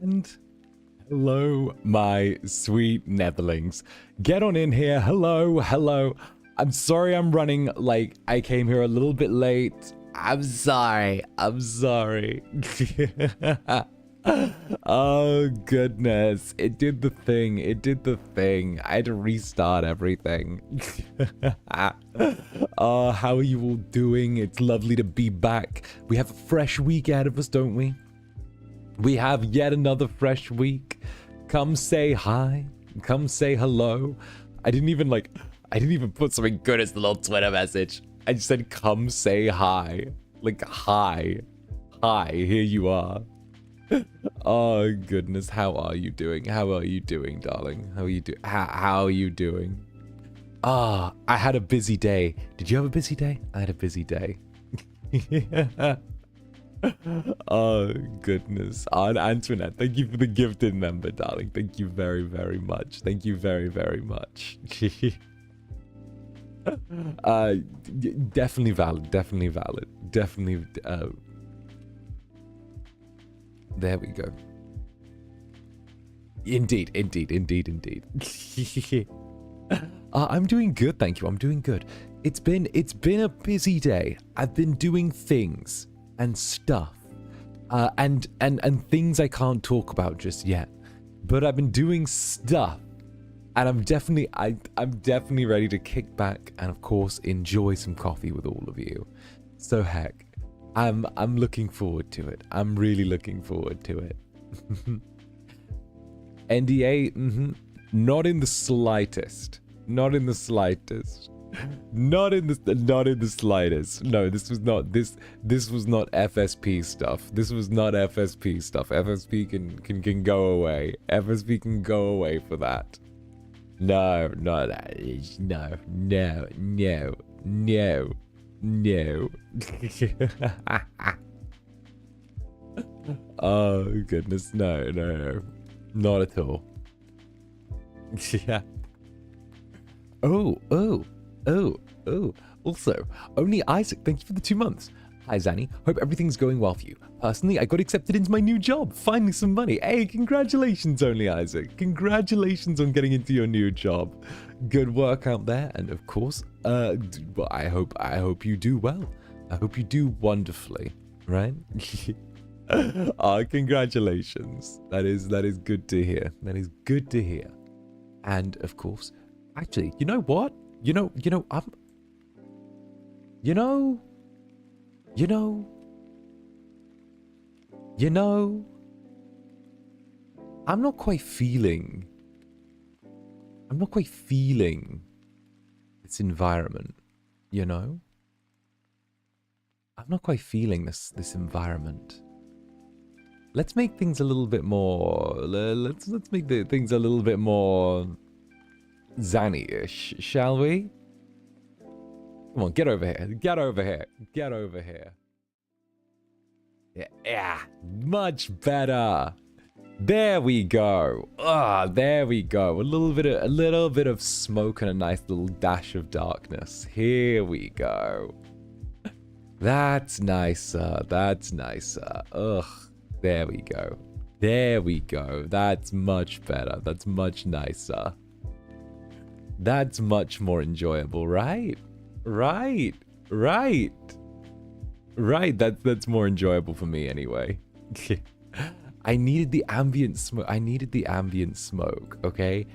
And hello, my sweet netherlings. Get on in here. Hello, hello. I'm sorry I'm running like I came here a little bit late. I'm sorry. I'm sorry. Oh, goodness. It did the thing. It did the thing. I had to restart everything. Oh, how are you all doing? It's lovely to be back. We have a fresh week ahead of us, don't we? We have yet another fresh week. Come say hi. Come say hello. I didn't even put something good as the little Twitter message. I just said, come say hi. Like, hi. Hi, here you are. Oh, goodness. How are you doing? How are you doing, darling? How are you doing? How are you doing? Ah, I had a busy day. Did you have a busy day? I had a busy day. Oh, goodness. Aunt Antoinette, thank you for the gifted member, darling. Thank you very, very much. Thank you very, very much. Definitely valid. Definitely valid. Definitely. There we go. Indeed, indeed, indeed, indeed. I'm doing good, thank you. I'm doing good. It's been a busy day. I've been doing things and stuff, and things I can't talk about just yet. But I've been doing stuff, and I'm definitely ready to kick back and, of course, enjoy some coffee with all of you. So heck, I'm looking forward to it. I'm really looking forward to it. NDA, not in the slightest. Not in the slightest. Not in the slightest. No, this was not FSP stuff. This was not FSP stuff. FSP can go away. FSP can go away for that. No, no. Oh goodness, no. Not at all. Yeah. Oh. Also, only Isaac, thank you for the 2 months. Hi, Zanny. Hope everything's going well for you. Personally, I got accepted into my new job. Finally some money. Hey, congratulations, only Isaac. Congratulations on getting into your new job. Good work out there. And of course, well, I hope you do well. I hope you do wonderfully, right? Congratulations. That is good to hear. That is good to hear. And of course, actually, you know what? I'm not quite feeling this environment, you know? I'm not quite feeling this environment. Let's make things a little bit more, let's make the things a little bit more Zanny-ish, shall we? Come on, get over here. Get over here. Get over here. Yeah, much better. There we go. There we go. A little bit of smoke and a nice little dash of darkness. Here we go. That's nicer. That's nicer. Ugh. There we go. There we go. That's much better. That's much nicer. That's much more enjoyable, right? Right. That's more enjoyable for me anyway. I needed the ambient smoke. Okay?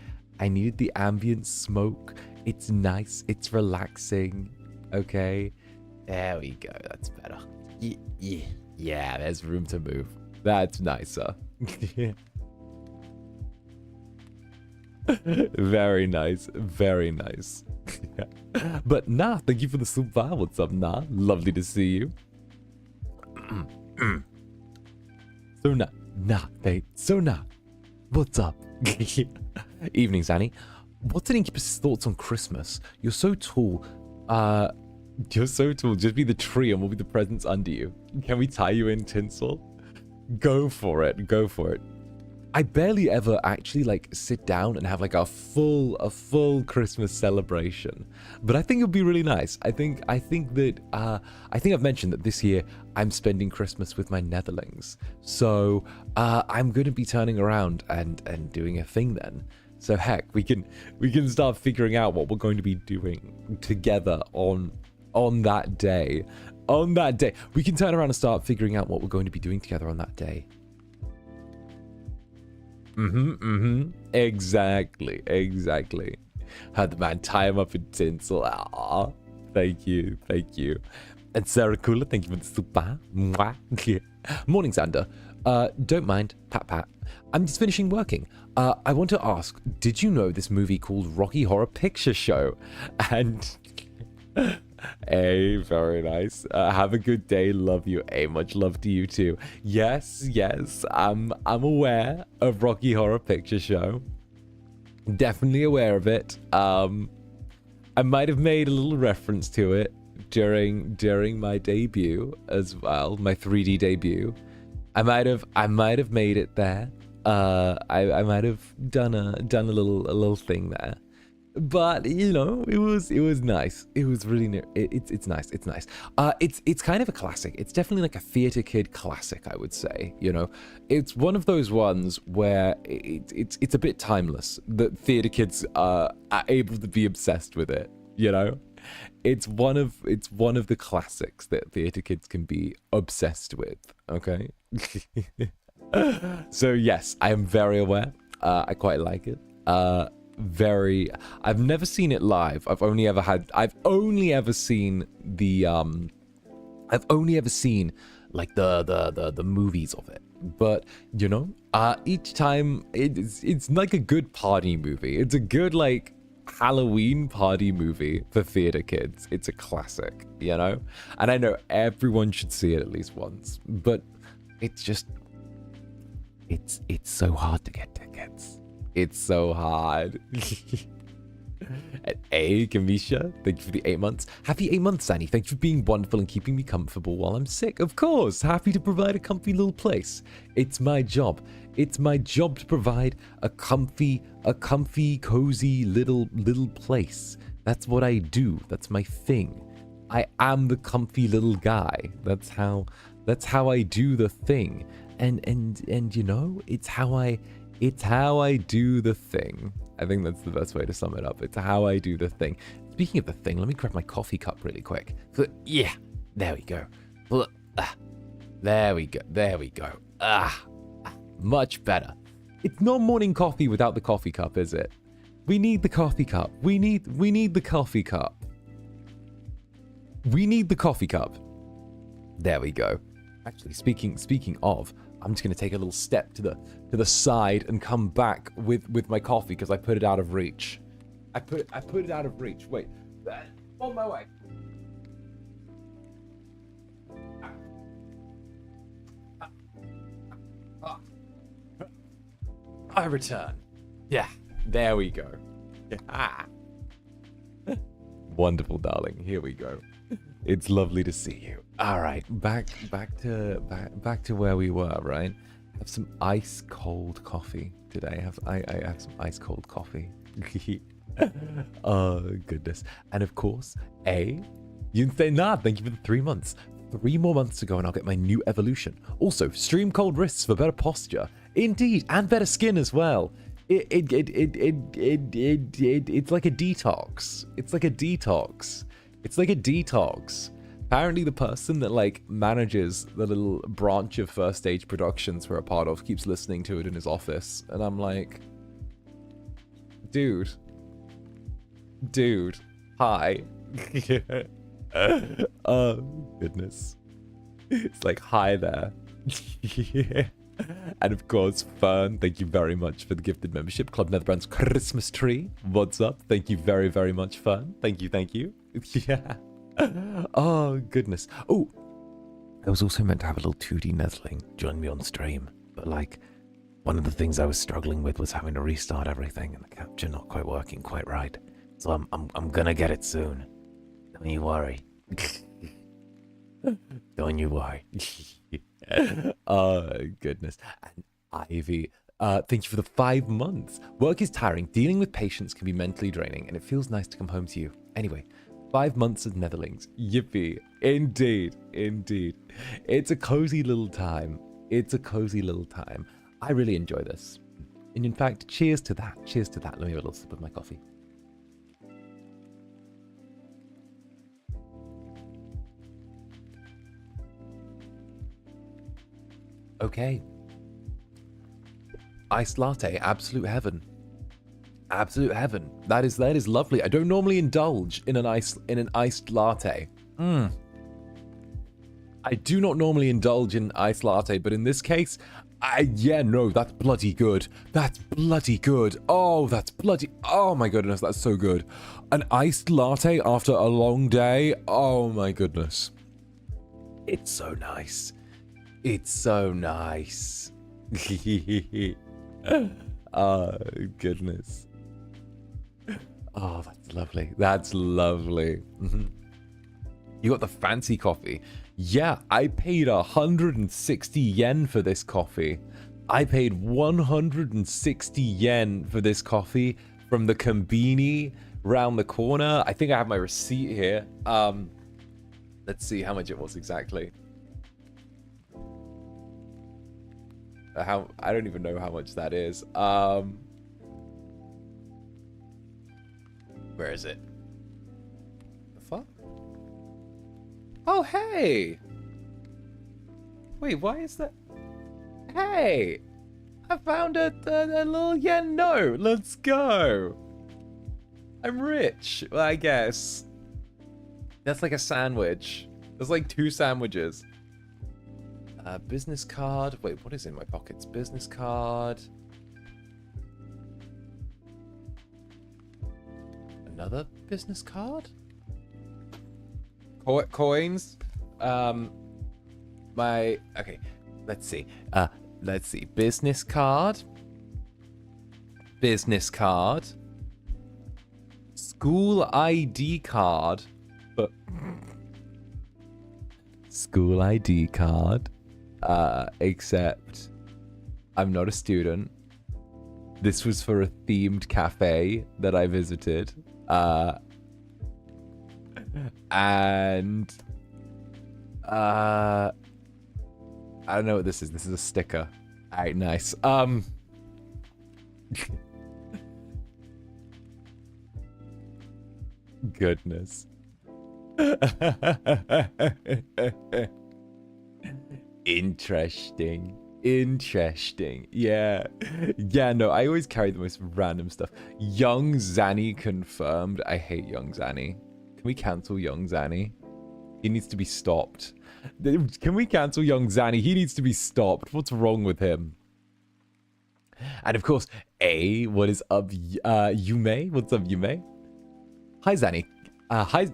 I needed the ambient smoke. It's nice. It's relaxing. Okay? There we go. That's better. Yeah, there's room to move. That's nicer. Very nice. Very nice. But nah, thank you for the super. What's up, nah? Lovely to see you. So nah. What's up? Evening, Zanny. What's an Incubus' thoughts on Christmas? You're so tall. You're so tall. Just be the tree and we'll be the presents under you. Can we tie you in tinsel? Go for it. Go for it. I barely ever actually like sit down and have like a full Christmas celebration. But I think it'll be really nice. I think that I think I've mentioned that this year I'm spending Christmas with my netherlings. So I'm going to be turning around and doing a thing then. So heck, we can start figuring out what we're going to be doing together on that day. On that day, we can turn around and start figuring out what we're going to be doing together on that day. Exactly. Had the man tie him up in tinsel. Aww. Thank you. And 𝓂𝓸𝓾𝓻, thank you for the super. Mwah. Morning, Zander. Don't mind. Pat. I'm just finishing working. I want to ask, did you know this movie called Rocky Horror Picture Show? And hey, very nice. Have a good day. Love you. Hey, much love to you too. Yes. I'm aware of Rocky Horror Picture Show. Definitely aware of it. I might have made a little reference to it during my debut as well, my 3D debut. I might have made it there. I might have done a little thing there. But you know, it was nice. It was really near. It's nice. It's kind of a classic. It's definitely like a theater kid classic, I would say. You know, it's one of those ones where it's a bit timeless. That theater kids are able to be obsessed with it. You know, it's one of the classics that theater kids can be obsessed with. Okay. So yes, I am very aware. I quite like it. I've never seen it live. I've only ever seen like the movies of it. But you know, each time it's like a good party movie. It's a good like Halloween party movie for theater kids. It's a classic, you know? And I know everyone should see it at least once, but it's just it's so hard to get tickets. It's so hard. And hey, Kamisha, thank you for the 8 months. Happy 8 months, Annie. Thank you for being wonderful and keeping me comfortable while I'm sick. Of course, happy to provide a comfy little place. It's my job. It's my job to provide a comfy, cozy little place. That's what I do. That's my thing. I am the comfy little guy. That's how I do the thing. And you know, it's how I do the thing. I think that's the best way to sum it up. It's how I do the thing. Speaking of the thing, let me grab my coffee cup really quick. Yeah, there we go. There we go. Much better. It's not morning coffee without the coffee cup, is it? We need the coffee cup. We need the coffee cup. We need the coffee cup. There we go. Actually, speaking of, I'm just gonna take a little step to the side and come back with my coffee because I put it out of reach. I put it out of reach. Wait, on my way. I return. Yeah, there we go. Yeah. Wonderful, darling. Here we go. It's lovely to see you. All right, back to where we were. Right, have some ice cold coffee today. I have some ice cold coffee. Oh goodness! And of course, you can say nah. Thank you for the 3 months. 3 more months to go, and I'll get my new evolution. Also, stream cold wrists for better posture. Indeed, and better skin as well. It's like a detox. It's like a detox. It's like a detox. Apparently the person that like manages the little branch of First Stage Productions we're a part of keeps listening to it in his office. And I'm like, dude, hi. Oh, goodness. It's like, hi there. Yeah. And of course, Fern, thank you very much for the gifted membership. Club Netherbrand's Christmas tree. What's up? Thank you very, very much, Fern. Thank you. Yeah. Oh, goodness. Oh, I was also meant to have a little 2D Netherling join me on stream. But, like, one of the things I was struggling with was having to restart everything and the capture not quite working quite right. So I'm gonna get it soon. Don't you worry. Don't you worry. Oh, goodness. And Ivy, Thank you for the 5 months. Work is tiring. Dealing with patients can be mentally draining, and it feels nice to come home to you. Anyway, 5 months of Netherlings. Yippee. Indeed. Indeed. It's a cozy little time. It's a cozy little time. I really enjoy this. And in fact, cheers to that. Cheers to that. Let me have a little sip of my coffee. Okay. Iced latte, absolute heaven. Absolute heaven. That is lovely. I don't normally indulge in an iced latte. I do not normally indulge in iced latte, but in this case, yeah, no, that's bloody good. That's bloody good. Oh, that's bloody, oh my goodness, that's so good. An iced latte after a long day. Oh my goodness. It's so nice. It's so nice. Oh, goodness. Oh, that's lovely. That's lovely. You got the fancy coffee. Yeah, I paid 160 yen for this coffee. I paid 160 yen for this coffee from the Konbini round the corner. I think I have my receipt here. Let's see how much it was exactly. I don't even know how much that is. Where is it? The fuck? Oh, hey! Wait, why is that? Hey! I found a little yen note. Let's go. I'm rich, well, I guess. That's like a sandwich. There's like 2 sandwiches. Business card. Wait, what is in my pockets? Business card. Another business card? Coins? Okay, let's see. Let's see. Business card. Business card. School ID card. But school ID card. Except I'm not a student. This was for a themed cafe that I visited. And I don't know what this is. This is a sticker. Alright, nice. Goodness. Interesting. Interesting. Yeah. Yeah, no, I always carry the most random stuff. Young Zanny confirmed. I hate Young Zanny. Can we cancel Young Zanny? He needs to be stopped. Can we cancel Young Zanny? He needs to be stopped. What's wrong with him? And of course, what is up, Yume? What's up, Yume? Hi, Zanny. Hi.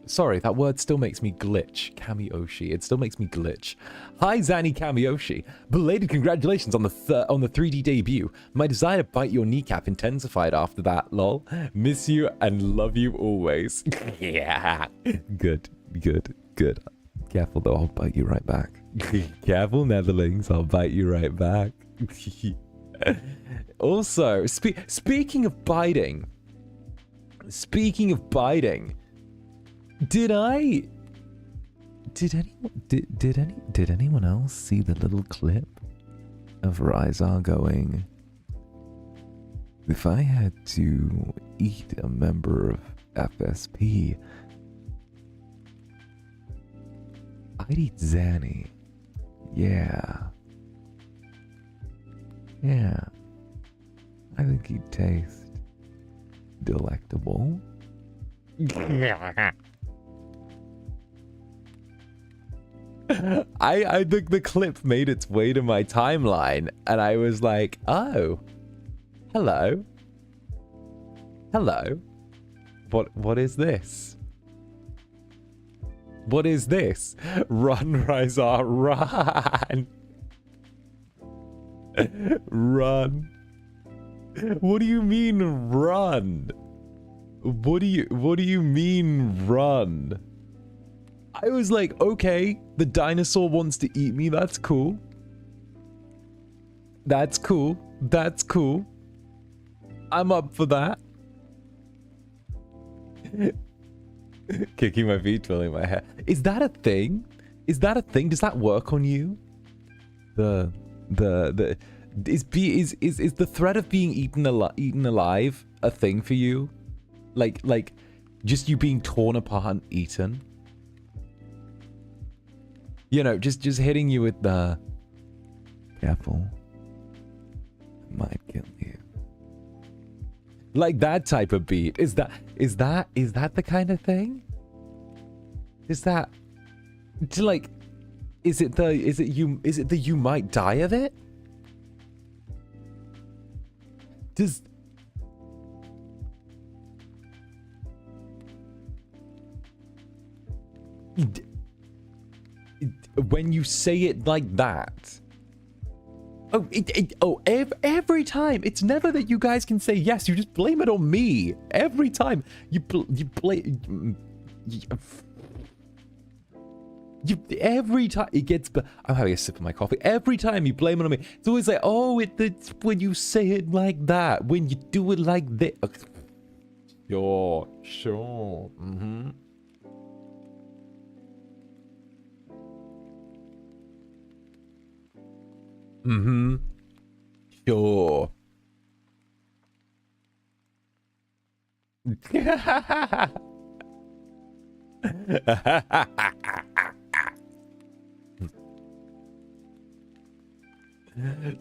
Sorry, that word still makes me glitch. Kamioshi. It still makes me glitch. Hi, Zanny Kamioshi. Belated congratulations on the 3D debut. My desire to bite your kneecap intensified after that, lol. Miss you and love you always. Yeah. Good, good, good. Careful though, I'll bite you right back. Careful, Netherlings, I'll bite you right back. Also, speaking of biting. Did anyone else see the little clip of Ryzar going, if I had to eat a member of FSP, I'd eat Zanny. Yeah. Yeah. I think he'd taste delectable. I think the clip made its way to my timeline, and I was like, oh, hello. What is this? What is this? Run, Ryzar, run. Run. What do you mean run? What do you mean run? I was like, okay, the dinosaur wants to eat me, that's cool. That's cool. That's cool. I'm up for that. Kicking my feet, twirling my hair. Is that a thing? Is that a thing? Does that work on you? Is the threat of being eaten alive a thing for you? Like just you being torn apart and eaten? You know, just hitting you with the careful. It might kill you. Like that type of beat. Is that the kind of thing? Is that like is it the you might die of it? Does when you say it like that? Every time. It's never that you guys can say yes. You just blame it on me. Every time you blame. Every time it gets. I'm having a sip of my coffee. Every time you blame it on me, it's always like, oh, it's when you say it like that. When you do it like this. Sure. Mm-hmm. Mm-hmm. Sure.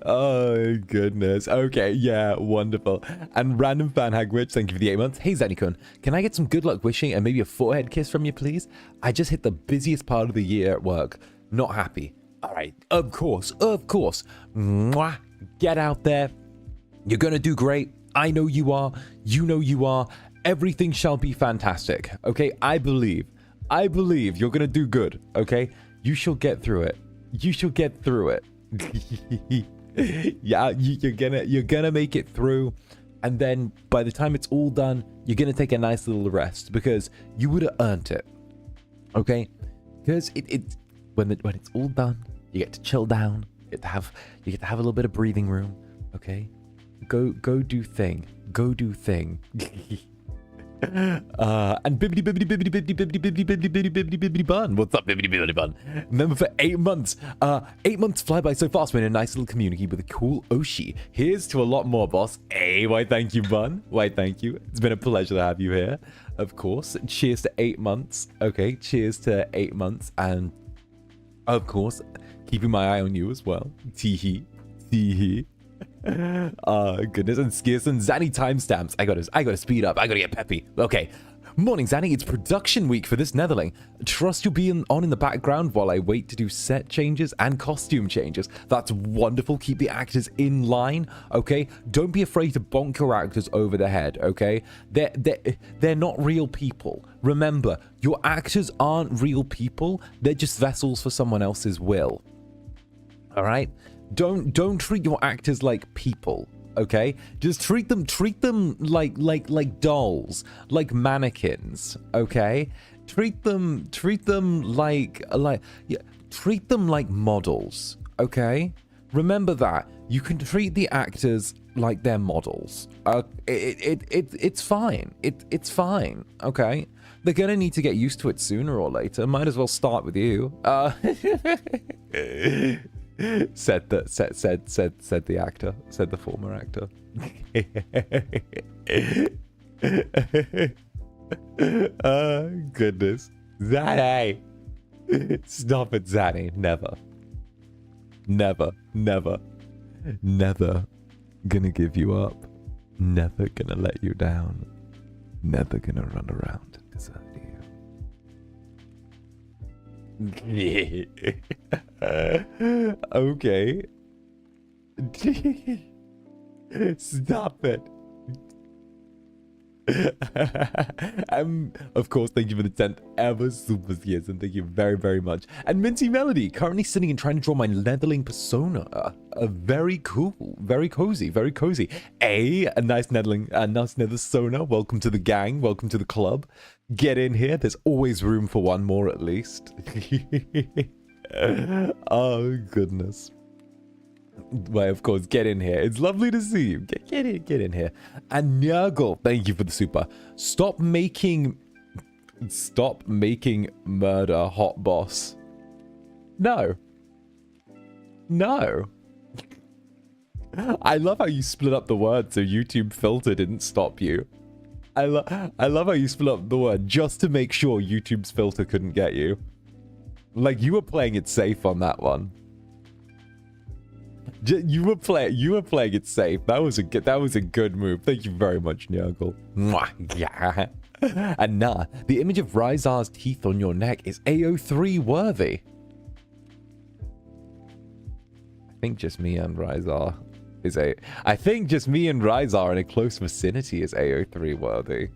Oh goodness. Okay, yeah, wonderful. And random fan Hagwitch, thank you for the 8 months. Hey Zenny-kun, can I get some good luck wishing and maybe a forehead kiss from you, please? I just hit the busiest part of the year at work. Not happy. All right, of course. Mwah. Get out there. You're gonna do great. I know you are. You know you are. Everything shall be fantastic. Okay, I believe you're gonna do good. Okay, you shall get through it. Yeah, you're gonna make it through, and then by the time it's all done, you're gonna take a nice little rest because you would have earned it. Okay, because when it's all done, you get to chill down. You get to have a little bit of breathing room. Okay, go do thing. And bibbidi bibbidi bibbidi bibbidi bibbidi bibbidi bibbidi bibbidi bibbidi bun. What's up, bibbidi bibbidi bun? Remember for 8 months. 8 months fly by so fast. We're in a nice little community with a cool Oshi. Here's to a lot more, boss. Hey, why thank you, bun. Why thank you. It's been a pleasure to have you here. Of course. Cheers to 8 months. Okay, cheers to 8 months, and of course, keeping my eye on you as well. Tee hee. Goodness, and Skierson, Zanny timestamps. I gotta speed up. I gotta get peppy. Okay. Morning, Zanny. It's production week for this Netherling. Trust you'll be on in the background while I wait to do set changes and costume changes. That's wonderful. Keep the actors in line, okay? Don't be afraid to bonk your actors over the head, okay? They're not real people. Remember, your actors aren't real people. They're just vessels for someone else's will. All right? Don't treat your actors like people, okay? Just treat them like dolls, like mannequins, okay? Treat them like models, okay? Remember that. You can treat the actors like they're models. It's fine. It's fine, okay? They're gonna need to get used to it sooner or later. Might as well start with you. Said the actor. Said the former actor. Oh, goodness. Zanny! Stop it, Zanny. Never gonna give you up. Never gonna let you down. Never gonna run around and desert you. Okay. Stop it. Of course, thank you for the 10th ever super years, and thank you very, very much. And Minty Melody, currently sitting and trying to draw my Netherling persona. Very cool, very cozy, very cozy. A nice Netherling, a nice Nether persona. Welcome to the gang, welcome to the club. Get in here. There's always room for one more at least. Oh goodness. Why, of course, get in here. It's lovely to see you. Get in here. And Nurgle, thank you for the super. Stop making murder hot boss. No. No. I love how you split up the word so YouTube filter didn't stop you. I love how you split up the word just to make sure YouTube's filter couldn't get you. Like, you were playing it safe on that one. You were playing it safe. That was a good move. Thank you very much, Nurgle. Yeah. And nah, the image of Rizar's teeth on your neck is AO3 worthy. I think just me and Rizar is I think just me and Rizar in a close vicinity is AO3 worthy.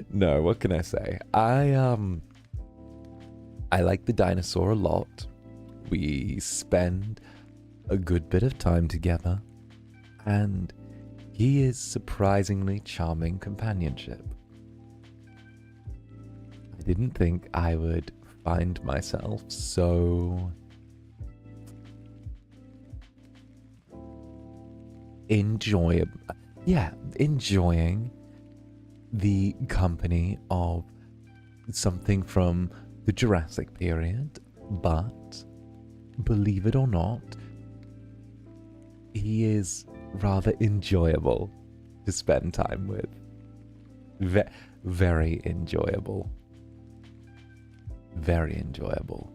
No, what can I say? I like the dinosaur a lot. We spend a good bit of time together, and he is surprisingly charming companionship. I didn't think I would find myself so enjoying the company of something from the Jurassic period, but believe it or not, he is rather enjoyable to spend time with. Very enjoyable. Very enjoyable.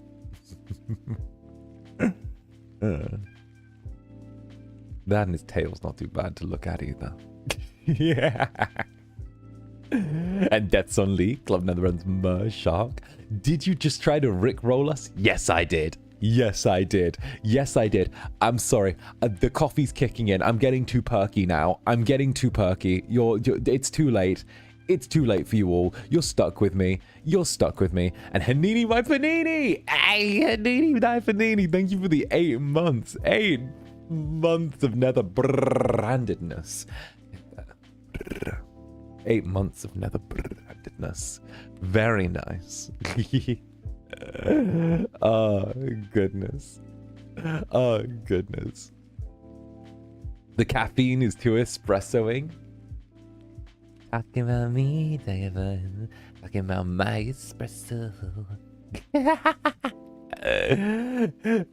That and his tail's not too bad to look at either. Yeah. And Death's on Lee, Club Netherbrand's Mer Shark. Did you just try to rickroll us? Yes, I did. Yes, I did. Yes, I did. I'm sorry. The coffee's kicking in. I'm getting too perky now. I'm getting too perky. It's too late. It's too late for you all. You're stuck with me. You're stuck with me. And Hanini, my panini! Hey, Hanini, my panini. Thank you for the 8 months. 8 months of netherbrandedness. 8 months of netherbrandedness. Very nice. Oh, goodness. Oh, goodness. The caffeine is too espressoing. Talking about me, David. Talking about my espresso.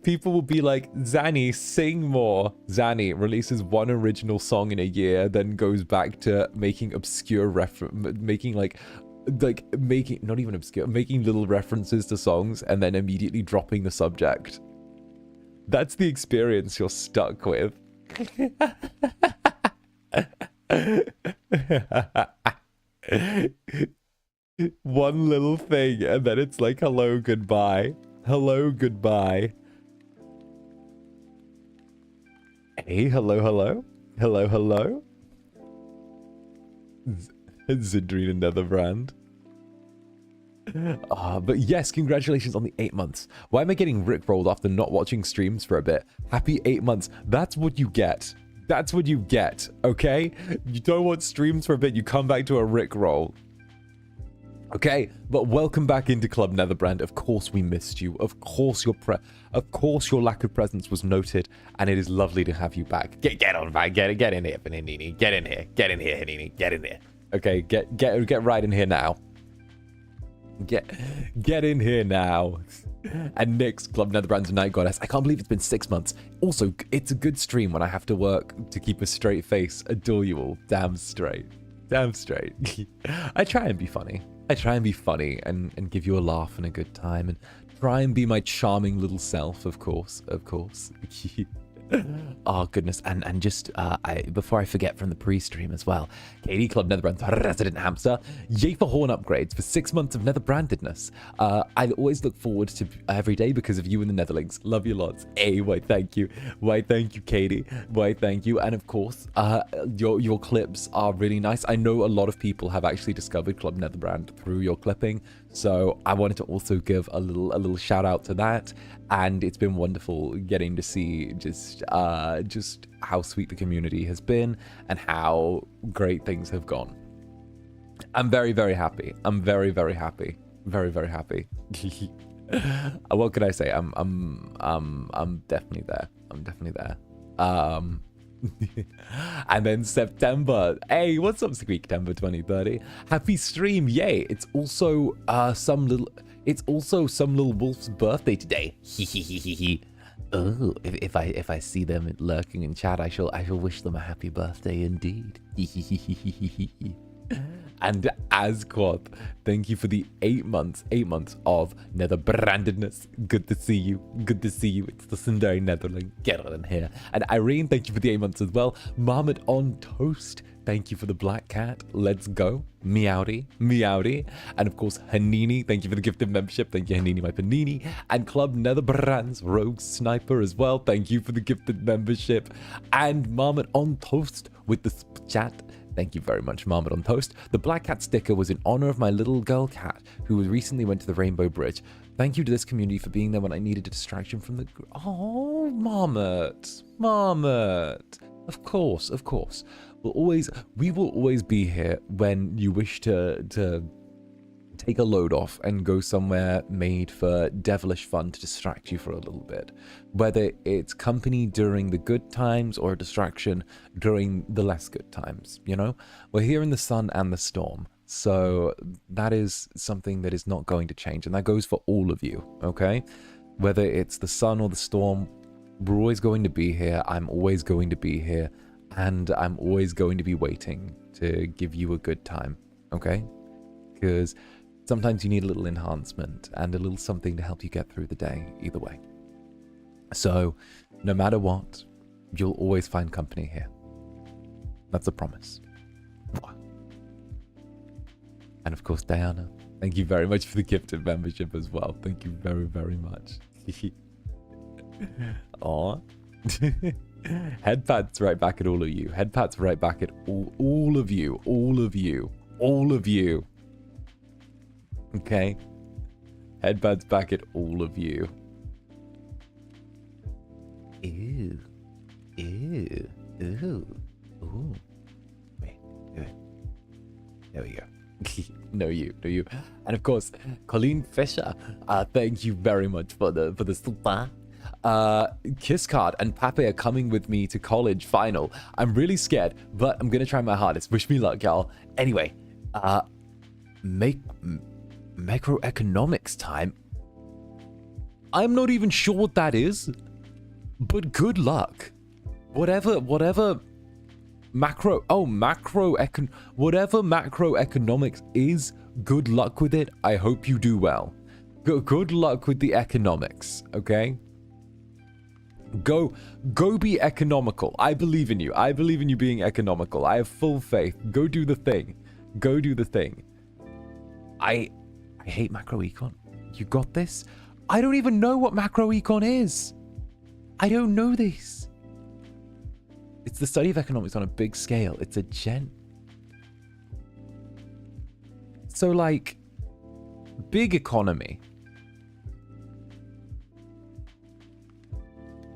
People will be like, Zanny, sing more. Zanny releases one original song in a year, then goes back to making obscure making not even obscure, making little references to songs and then immediately dropping the subject. That's the experience you're stuck with. One little thing and then it's like, hello, goodbye. Hello, goodbye. Hey, hello, hello. Hello, hello. Zindrine Netherbrand. But yes, congratulations on the 8 months. Why am I getting rickrolled after not watching streams for a bit? Happy 8 months. That's what you get. That's what you get, okay? You don't want streams for a bit, you come back to a rickroll. Okay, but welcome back into Club Netherbrand. Of course we missed you. Of course your lack of presence was noted, and it is lovely to have you back. Get on back. Get in here, Hanini. Get in here. Get in here, Hanini. Get in here. Okay, get right in here now. Get in here now. And Nick's Club Netherbrand's Night Goddess. I can't believe it's been 6 months. Also, it's a good stream when I have to work to keep a straight face. Adore you all. Damn straight. Damn straight. I try and be funny. I try and be funny and give you a laugh and a good time and try and be my charming little self, of course. Of course. Oh, goodness. And just before I forget from the pre-stream as well, Katie, Club Netherbrand's resident hamster, yay for horn upgrades for 6 months of netherbrandedness. I always look forward to every day because of you in the Netherlings. Love you lots. Hey, why, thank you. Why, thank you, Katie. Why, thank you. And of course, your clips are really nice. I know a lot of people have actually discovered Club Netherbrand through your clipping. So I wanted to also give a little shout out to that, and it's been wonderful getting to see just how sweet the community has been and how great things have gone. I'm very, very happy. I'm very, very happy. Very, very happy. What can I say? I'm definitely there. I'm definitely there. And then September. Hey, what's up, September 2030? Happy stream, yay! It's also some little wolf's birthday today. Oh, if I see them lurking in chat, I shall wish them a happy birthday indeed. And Asquath, thank you for the 8 months of Netherbrandedness. Good to see you. Good to see you. It's the 𝓂𝓸𝓾𝓻 Netherling. Get it in here. And Irene, thank you for the 8 months as well. Marmot on Toast, thank you for the black cat. Let's go. Meowdy. Meowdy. And of course, Hanini, thank you for the gifted membership. Thank you, Hanini, my panini. And Club Netherbrand's Rogue Sniper as well. Thank you for the gifted membership. And Marmot on Toast with the chat. Thank you very much, Marmot on Toast. The black cat sticker was in honor of my little girl cat who recently went to the Rainbow Bridge. Thank you to this community for being there when I needed a distraction from the... Oh, Marmot. Marmot. Of course, of course. We will always be here when you wish to take a load off and go somewhere made for devilish fun to distract you for a little bit. Whether it's company during the good times or a distraction during the less good times, you know? We're here in the sun and the storm. So that is something that is not going to change. And that goes for all of you, okay? Whether it's the sun or the storm, we're always going to be here. I'm always going to be here. And I'm always going to be waiting to give you a good time, okay? Because sometimes you need a little enhancement and a little something to help you get through the day, either way. So, no matter what, you'll always find company here. That's a promise. And of course, Diana, thank you very much for the gifted membership as well. Thank you very, very much. Aw. Head pats right back at all of you. Head pats right back at all of you. All of you. All of you. Okay. Headbuds back at all of you. Ew. Ew. Ew. Ooh. Wait. Good. There we go. No you. No you. And of course, Colleen Fisher. Thank you very much for the super. Kiss Card and Pape are coming with me to college final. I'm really scared, but I'm gonna try my hardest. Wish me luck, y'all. Anyway, macroeconomics time. I'm not even sure what that is, but good luck. Whatever macroeconomics is, good luck with it. I hope you do well. Good luck with the economics, okay? Go be economical. I believe in you. I believe in you being economical. I have full faith. Go do the thing. Go do the thing. I hate macroecon. You got this? I don't even know what macroecon is. I don't know this. It's the study of economics on a big scale. It's a So like, big economy.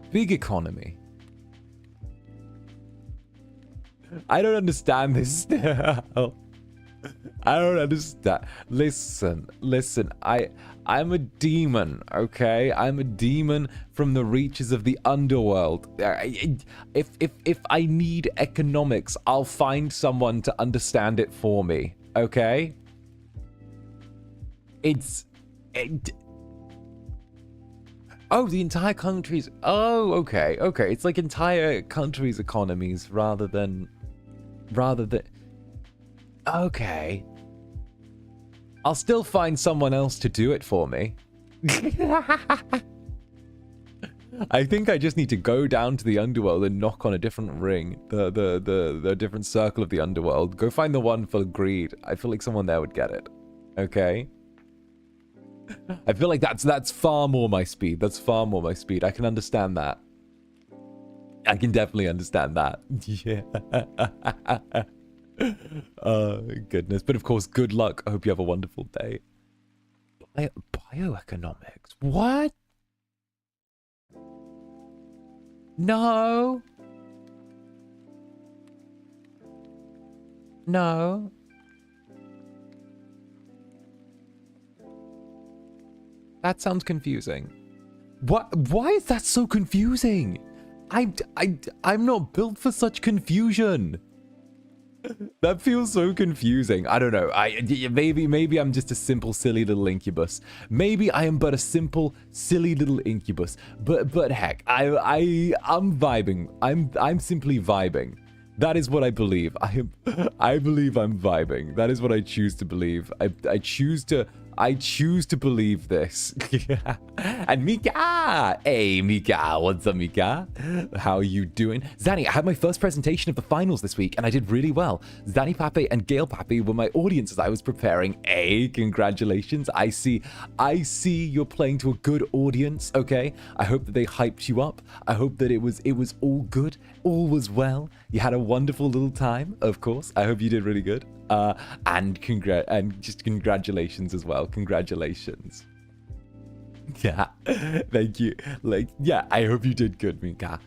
Big economy. I don't understand this. I don't understand. Listen. I'm a demon, okay? I'm a demon from the reaches of the underworld. If I need economics, I'll find someone to understand it for me, okay? Oh, the entire country's... Oh, okay. It's like entire country's economies rather than... Okay. I'll still find someone else to do it for me. I think I just need to go down to the underworld and knock on a different ring. The different circle of the underworld. Go find the one for greed. I feel like someone there would get it. Okay? I feel like that's far more my speed. That's far more my speed. I can understand that. I can definitely understand that. Yeah. Oh, goodness. But of course, good luck. I hope you have a wonderful day. Bioeconomics? What? No. No. That sounds confusing. What? Why is that so confusing? I'm not built for such confusion. That feels so confusing. I don't know. Maybe I'm just a simple, silly little incubus. Maybe I am but a simple, silly little incubus. But heck, I'm vibing. I'm simply vibing. That is what I believe. I believe I'm vibing. That is what I choose to believe. I choose to believe this. And Mika! Hey, Mika. What's up, Mika? How you doing? Zanny, I had my first presentation of the finals this week, and I did really well. Zanny Pape and Gail Pape were my audience as I was preparing. Hey, congratulations. I see you're playing to a good audience, okay? I hope that they hyped you up. I hope that it was all good. All was well. You had a wonderful little time, of course. I hope you did really good. And just congratulations as well. Congratulations. Yeah, thank you. Like, yeah, I hope you did good, Mika.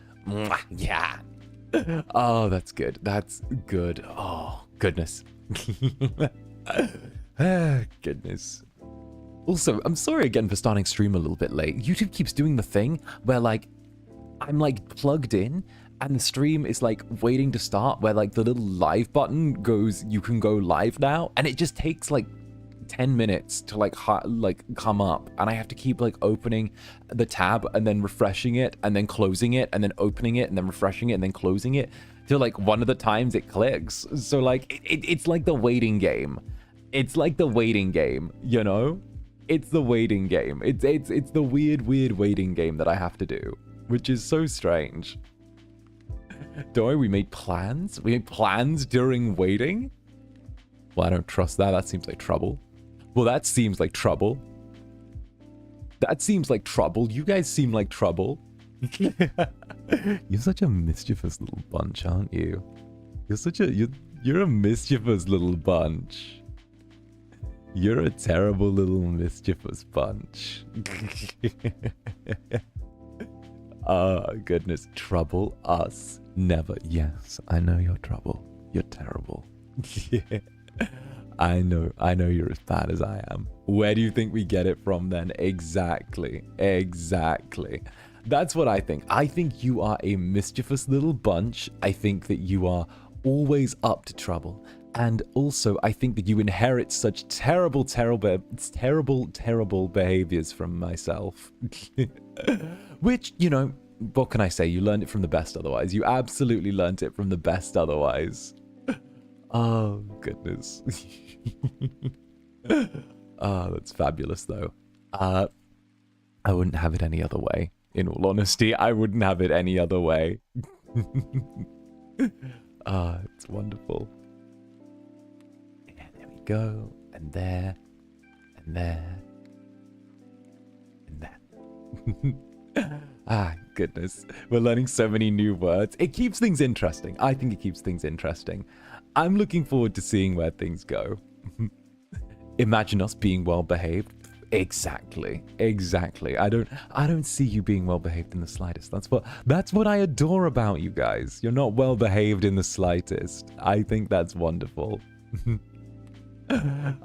Yeah. Oh, that's good. That's good. Oh, goodness. Goodness. Also, I'm sorry again for starting stream a little bit late. YouTube keeps doing the thing where, like, I'm, like, plugged in, and the stream is, like, waiting to start, where, like, the little live button goes, you can go live now, and it just takes, like, 10 minutes to, like, come up, and I have to keep, like, opening the tab, and then refreshing it, and then closing it, and then opening it, and then refreshing it, and then closing it, till, like, one of the times it clicks. So, like, it's like the waiting game. It's like the waiting game, you know? It's the waiting game. It's the weird waiting game that I have to do, which is so strange. Don't worry, we made plans? We made plans during waiting? Well, I don't trust that. That seems like trouble. Well, that seems like trouble. That seems like trouble. You guys seem like trouble. You're such a mischievous little bunch, aren't you? You're a mischievous little bunch. You're a terrible little mischievous bunch. Goodness. Trouble us. Never. Yes, I know you're trouble. You're terrible. Yeah. I know you're as bad as I am. Where do you think we get it from then? Exactly. That's what I think. I think you are a mischievous little bunch. I think that you are always up to trouble. And also, I think that you inherit such terrible behaviors from myself. Which, you know, what can I say? You learned it from the best otherwise. You absolutely learned it from the best otherwise. Oh, goodness. Oh, that's fabulous, though. I wouldn't have it any other way. In all honesty, I wouldn't have it any other way. It's wonderful. Yeah, there we go. And there. And there. And there. Goodness. We're learning so many new words. It keeps things interesting. I think it keeps things interesting. I'm looking forward to seeing where things go. Imagine us being well behaved. Exactly. I don't see you being well behaved in the slightest. That's what I adore about you guys. You're not well behaved in the slightest. I think that's wonderful.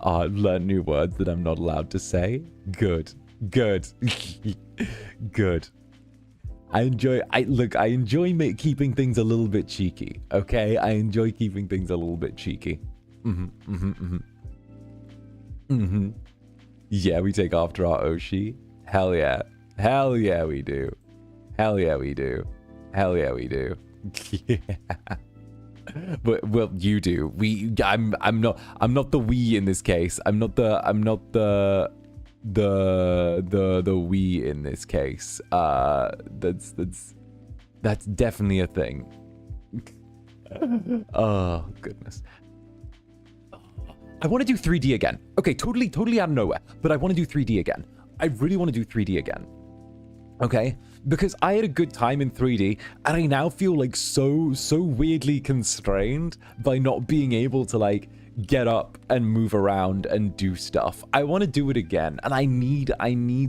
I've learned new words that I'm not allowed to say. Good. Good. I enjoy keeping things a little bit cheeky. Okay, I enjoy keeping things a little bit cheeky. Yeah, we take after our Oshi. Hell yeah we do. But well, you do. I'm not the we in this case. I'm not the we in this case. That's definitely a thing. Oh goodness. I want to do 3D again. Okay, totally out of nowhere, but I want to do 3D again. I really want to do 3D again. Okay, because I had a good time in 3D, and I now feel like so weirdly constrained by not being able to like get up and move around and do stuff. I want to do it again, and I need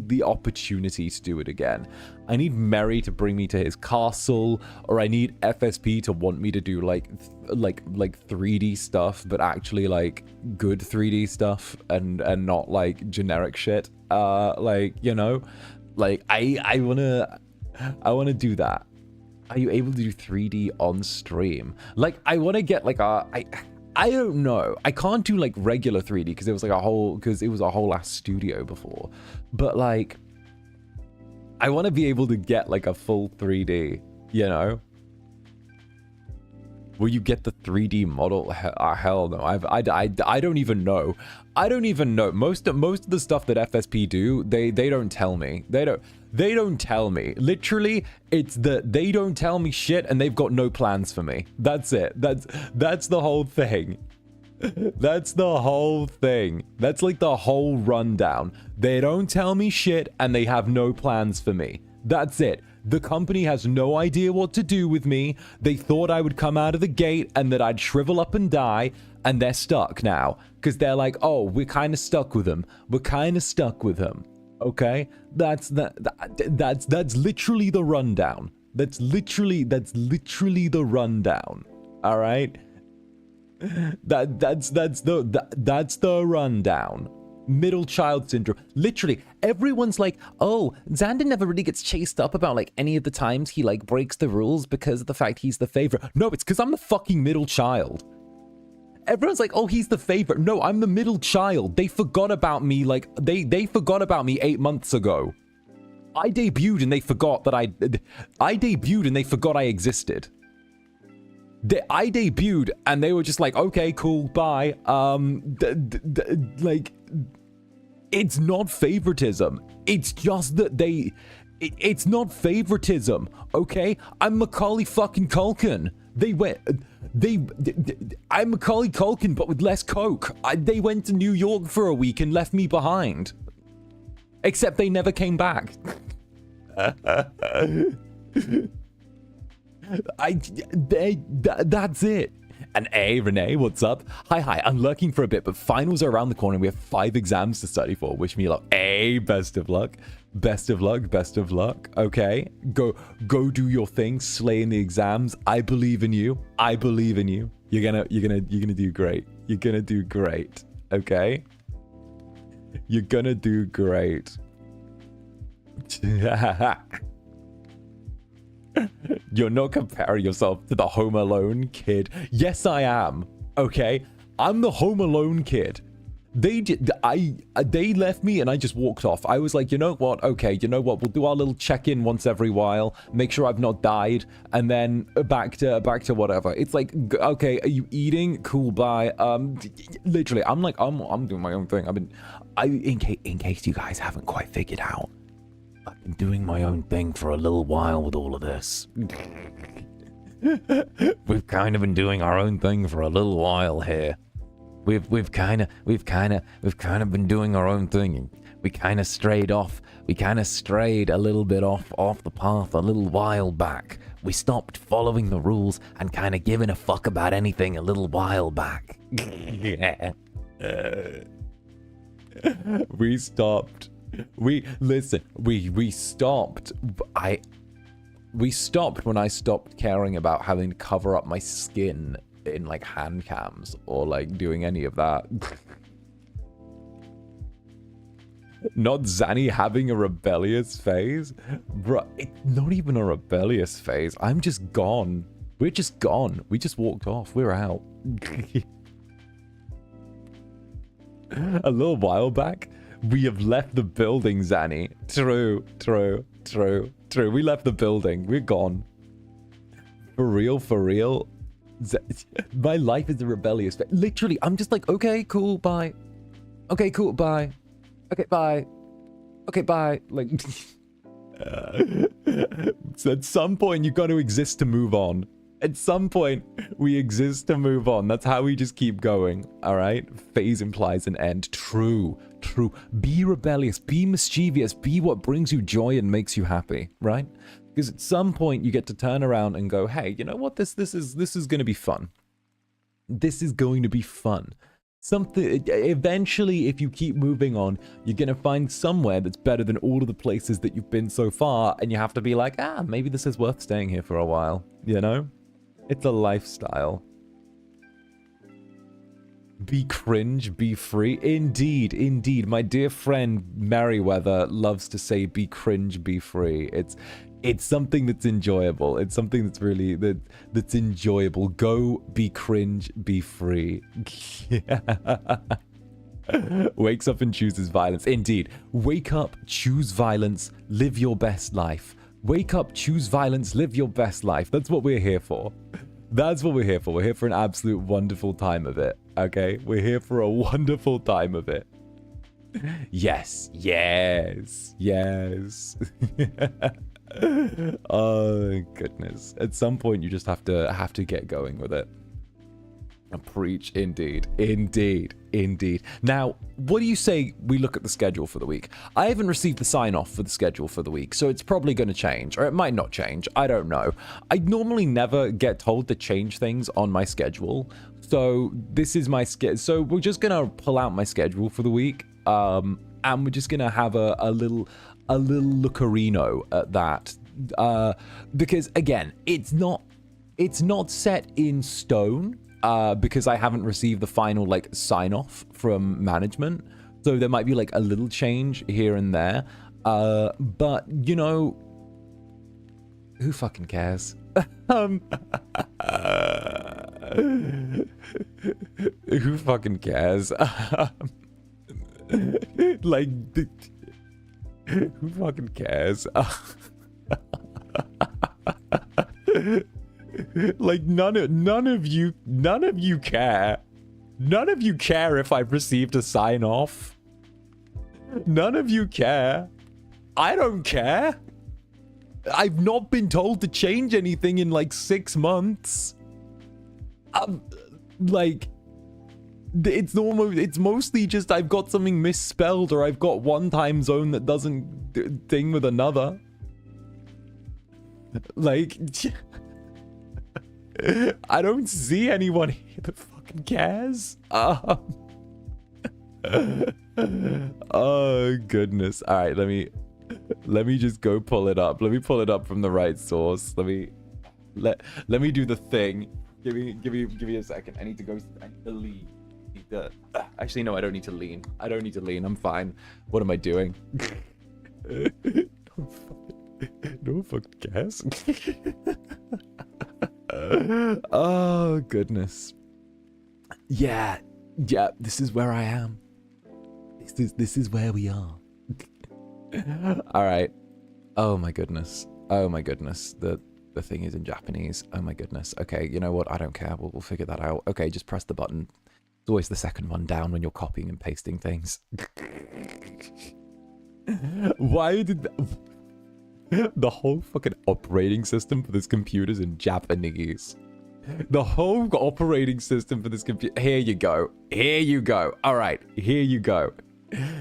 the opportunity to do it again. I need Mary to bring me to his castle, or I need FSP to want me to do like 3D stuff, but actually like good 3D stuff and not like generic shit. Like, you know, like I wanna do that. Are you able to do 3D on stream? Like, I want to get like I don't know. I can't do like regular 3D because it was a whole ass studio before. But like, I want to be able to get like a full 3D, you know? Will you get the 3D model? Hell no. I don't even know. I don't even know. Most of the stuff that FSP do, they don't tell me. They don't tell me. Literally, it's that they don't tell me shit and they've got no plans for me. That's it. That's the whole thing. That's the whole thing. That's like the whole rundown. They don't tell me shit and they have no plans for me. That's it. The company has no idea what to do with me. They thought I would come out of the gate and that I'd shrivel up and die, and they're stuck now. Because they're like, oh, we're kind of stuck with him. We're kind of stuck with him. Okay? That's literally the rundown. That's literally the rundown. All right? That's the rundown. Middle child syndrome. Literally, everyone's like, oh, Zander never really gets chased up about like any of the times he like breaks the rules because of the fact he's the favorite. No, it's because I'm the fucking middle child. Everyone's like, oh, he's the favorite. No, I'm the middle child. They forgot about me like they forgot about me 8 months ago. I debuted and they forgot that I debuted and they forgot I existed. I debuted and they were just like, okay, cool, bye. Like, it's not favoritism. It's just that it's not favoritism, okay? I'm Macaulay fucking Culkin. I'm Macaulay Culkin, but with less coke. They went to New York for a week and left me behind. Except they never came back. That's it. And hey, Renee, what's up? Hi, I'm lurking for a bit, but finals are around the corner. We have 5 exams to study for. Wish me luck. Hey, best of luck. Best of luck, best of luck. Okay, go do your thing, slay in the exams. I believe in you. I believe in you. You're gonna do great. You're gonna do great. Okay? You're gonna do great. You're not comparing yourself to the Home Alone kid. Yes, I am. Okay, I'm the Home Alone kid. They left me and I just walked off. I was like, you know what? Okay, you know what? We'll do our little check-in once every while, make sure I've not died, and then back to whatever. It's like, okay, are you eating? Cool, bye. Literally, I'm like, I'm doing my own thing. In case you guys haven't quite figured out, I've been doing my own thing for a little while with all of this. We've kind of been doing our own thing for a little while here. We've kind of been doing our own thing. And we kind of strayed off. We kind of strayed a little bit off the path a little while back. We stopped following the rules and kind of giving a fuck about anything a little while back. Yeah. We stopped. We stopped. We stopped when I stopped caring about having to cover up my skin in like hand cams or like doing any of that. Not Zanny having a rebellious phase, bro. It's not even a rebellious phase. I'm just gone. We're just gone. We just walked off. We're out. A little while back, we have left the building, Zanny. True. We left the building. We're gone. For real. My life is a rebellious. Literally, I'm just like, okay, cool, bye. Okay, cool, bye. Okay, bye. Okay, bye. Like, so at some point, you got to exist to move on. At some point, we exist to move on. That's how we just keep going, all right? Phase implies an end. True, true. Be rebellious, be mischievous, be what brings you joy and makes you happy, right? Because at some point, you get to turn around and go, hey, you know what? This is going to be fun. This is going to be fun. Something, eventually, if you keep moving on, you're going to find somewhere that's better than all of the places that you've been so far, and you have to be like, maybe this is worth staying here for a while, you know? It's a lifestyle. Be cringe, be free. Indeed, indeed. My dear friend Merriweather loves to say, be cringe, be free. It's something that's enjoyable. It's something that's really, that's enjoyable. Go, be cringe, be free. Wakes up and chooses violence. Indeed. Wake up, choose violence, live your best life. Wake up, choose violence, live your best life. That's what we're here for. That's what we're here for. We're here for an absolute wonderful time of it, okay? We're here for a wonderful time of it. Yes, yes, yes. Oh, goodness. At some point, you just have to get going with it. Preach, indeed, indeed, indeed. Now, what do you say we look at the schedule for the week? I haven't received the sign-off for the schedule for the week, so it's probably going to change, or it might not change. I don't know. I normally never get told to change things on my schedule, so this is my schedule. So we're just going to pull out my schedule for the week, and we're just going to have a little lookerino at that, because again, it's not set in stone. Because I haven't received the final like sign off from management, so there might be like a little change here and there, but you know, who fucking cares? Who fucking cares? Like, who fucking cares? Like none of you care. None of you care if I've received a sign off. None of you care. I don't care. I've not been told to change anything in like 6 months. Like it's mostly just I've got something misspelled, or I've got one time zone that doesn't thing with another. Like I don't see anyone here that fucking cares. Oh, goodness. All right, let me just go pull it up. Let me pull it up from the right source. Let me do the thing. Give me a second. I need to go. I need to lean. Actually, no, I don't need to lean. I don't need to lean. I'm fine. What am I doing? No one fucking cares. Oh, goodness. Yeah, this is where I am. This is where we are. All right. Oh my goodness. Oh my goodness. The thing is in Japanese. Oh my goodness. Okay, you know what? I don't care. We'll figure that out. Okay, just press the button. It's always the second one down when you're copying and pasting things. Why did the whole fucking operating system for this computer is in Japanese? The whole operating system for this computer. Here you go. Here you go. All right. Here you go.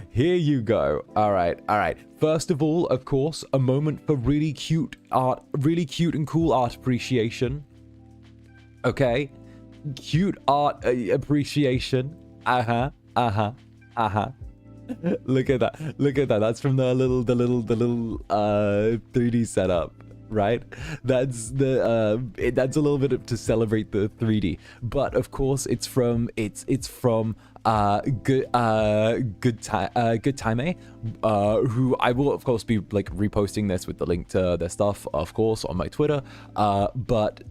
Here you go. All right. All right. First of all, of course, a moment for really cute art, really cute and cool art appreciation. Okay. Cute art appreciation. Look at that. Look at that. That's from the little 3D setup, right? That's the that's a little bit to celebrate the 3D. But of course, it's from 𝔂𝓸𝓾𝓻, who I will of course be like reposting this with the link to their stuff, of course, on my Twitter. But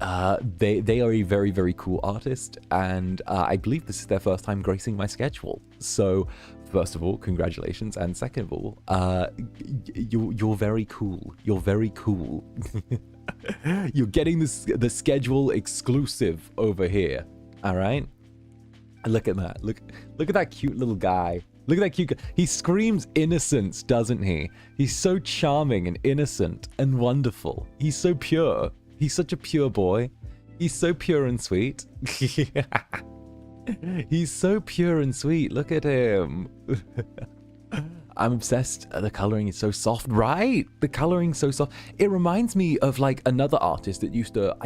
they are a very, very cool artist, and I believe this is their first time gracing my schedule. So first of all, congratulations, and second of all, you're very cool. You're very cool. You're getting the schedule exclusive over here. All right. Look at that. Look at that cute little guy. Look at that cute guy. He screams innocence, doesn't he? He's so charming and innocent and wonderful. He's so pure. He's such a pure boy. He's so pure and sweet. He's so pure and sweet. Look at him. I'm obsessed. The coloring is so soft, right? The coloring's so soft. It reminds me of like another artist that used to,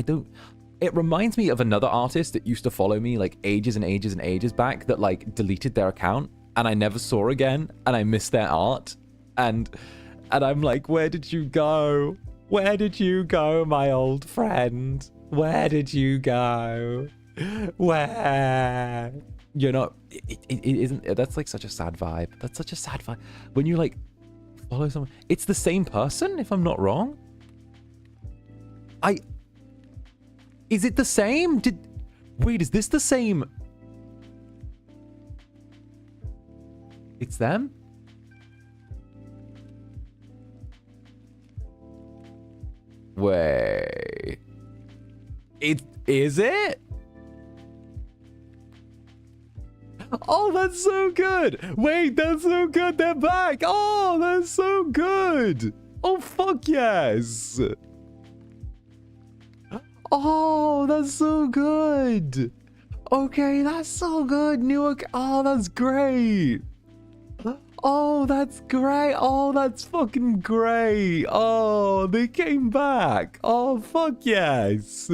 it reminds me of another artist that used to follow me like ages and ages and ages back that like deleted their account and I never saw again and I missed their art. And I'm like, where did you go? Where did you go, my old friend? Where did you go? Where? You know, it isn't, that's like such a sad vibe. That's such a sad vibe. When you like follow someone, it's the same person, if I'm not wrong. Is it the same? Wait, is this the same? It's them? Wait. Is it? Oh, that's so good. Wait, that's so good. They're back. Oh, that's so good. Oh, fuck yes. Oh, that's so good. Okay, that's so good. Oh, that's great. Oh, that's great. Oh, that's fucking great. Oh, they came back. Oh, fuck yes.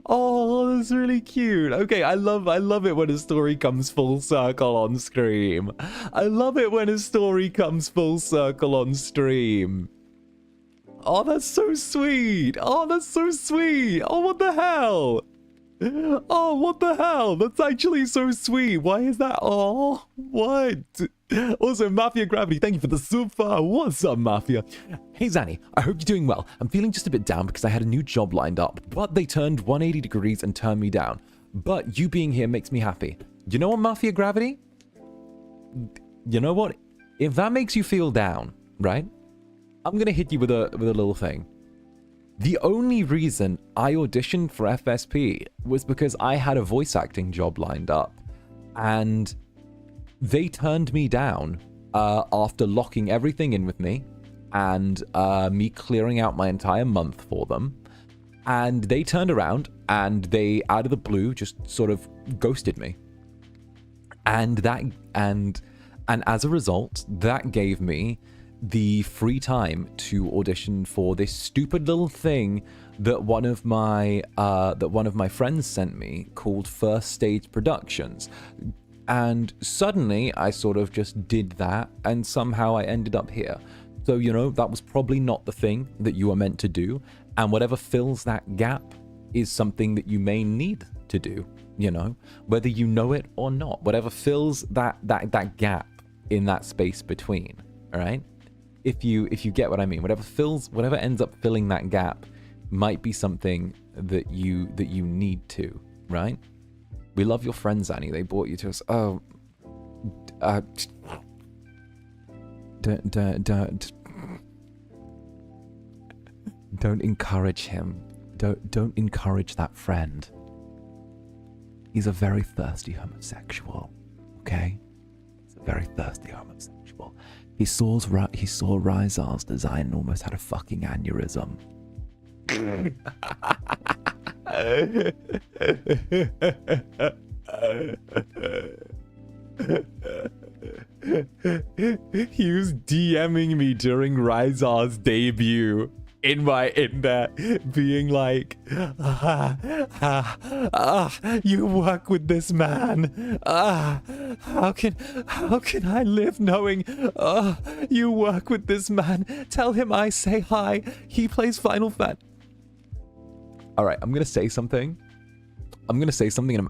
Oh, that's really cute. Okay, I love it when a story comes full circle on stream. I love it when a story comes full circle on stream. Oh, that's so sweet. Oh, that's so sweet. Oh, what the hell? Oh, what the hell? That's actually so sweet. Why is that? Oh, what? Also, Mafia Gravity, thank you for the super. What's up, Mafia? Hey, Zanny, I hope you're doing well. I'm feeling just a bit down because I had a new job lined up, but they turned 180 degrees and turned me down. But you being here makes me happy. You know what, Mafia Gravity? You know what? If that makes you feel down, right? I'm going to hit you with a little thing. The only reason I auditioned for FSP was because I had a voice acting job lined up, and they turned me down after locking everything in with me and me clearing out my entire month for them. And they turned around and they, out of the blue, just sort of ghosted me. And as a result, that gave me the free time to audition for this stupid little thing that one of my friends sent me called First Stage Productions. And suddenly I sort of just did that, and somehow I ended up here. So, you know, that was probably not the thing that you were meant to do, and whatever fills that gap is something that you may need to do, you know, whether you know it or not. Whatever fills that gap in that space between, all right? If you get what I mean, whatever ends up filling that gap might be something that you need to, right? We love your friends, Annie. They brought you to us. Oh, don't encourage him. Don't encourage that friend. He's a very thirsty homosexual. Okay, he's a very thirsty homosexual. He saw Rizar's design and almost had a fucking aneurysm. He was DMing me during Rizar's debut in there, being like, you work with this man. How can I live knowing you work with this man? Tell him I say hi. He plays Final Fantasy. All right, I'm gonna say something. And I'm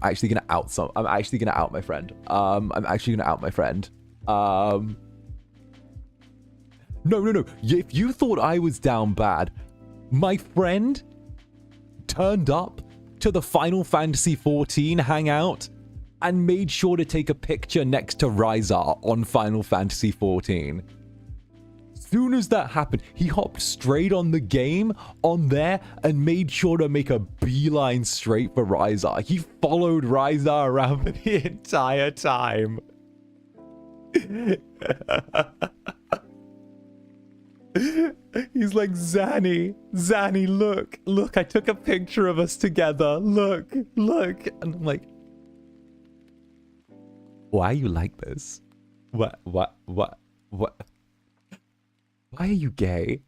actually gonna out my friend. No. If you thought I was down bad, my friend turned up to the Final Fantasy XIV hangout and made sure to take a picture next to Rizar on Final Fantasy XIV. Soon as that happened, he hopped straight on the game on there and made sure to make a beeline straight for Rizar. He followed Rizar around for the entire time. He's like, Zanny, look, I took a picture of us together. Look. And I'm like, why are you like this? What? Why are you gay?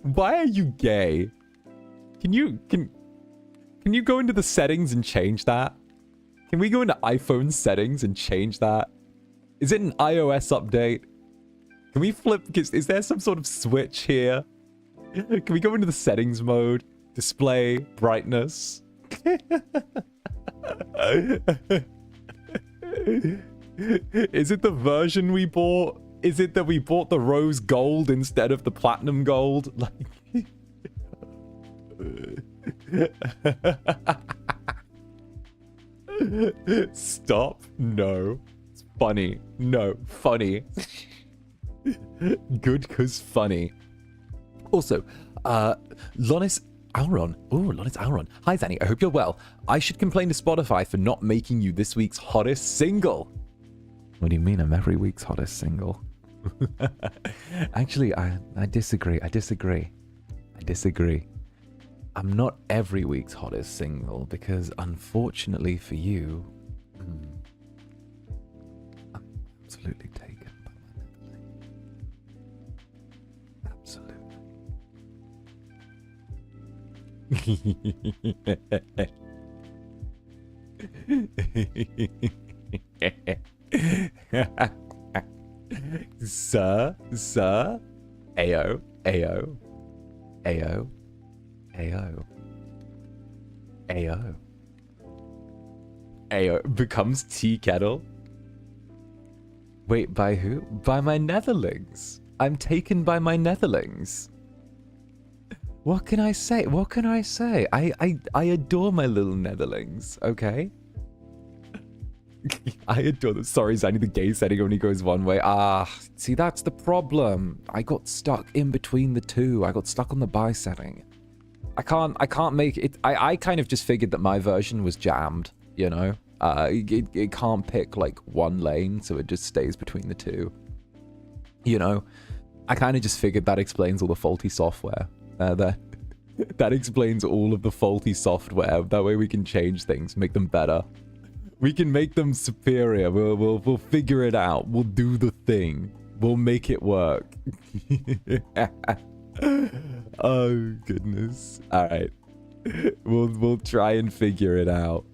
Why are you gay? Can you go into the settings and change that? Can we go into iPhone settings and change that? Is it an iOS update? Can we flip? Is there some sort of switch here? Can we go into the settings mode? Display, brightness. Is it the version we bought? Is it that we bought the rose gold instead of the platinum gold? Like... Stop. No. It's funny. No. Funny. Good cause funny. Also, Lonis Auron. Ooh, Lonis Auron. Hi Zanny, I hope you're well. I should complain to Spotify for not making you this week's hottest single. What do you mean I'm every week's hottest single? Actually, I disagree. I disagree. I'm not every week's hottest single because unfortunately for you, I'm absolutely taken. Sir, Ayo, becomes tea kettle. Wait, by who? By my netherlings. I'm taken by my netherlings. What can I say? What can I say? I adore my little netherlings, okay? I adore them. Sorry, Zanny, the gay setting only goes one way. Ah, see, that's the problem. I got stuck in between the two. I got stuck on the bi setting. I can't make it. I kind of just figured that my version was jammed, you know? It can't pick, like, one lane, so it just stays between the two. You know? I kind of just figured that explains all the faulty software. That explains all of the faulty software. That way we can change things, make them better. We can make them superior. We'll figure it out. We'll do the thing. We'll make it work. Oh goodness. All right. We'll try and figure it out.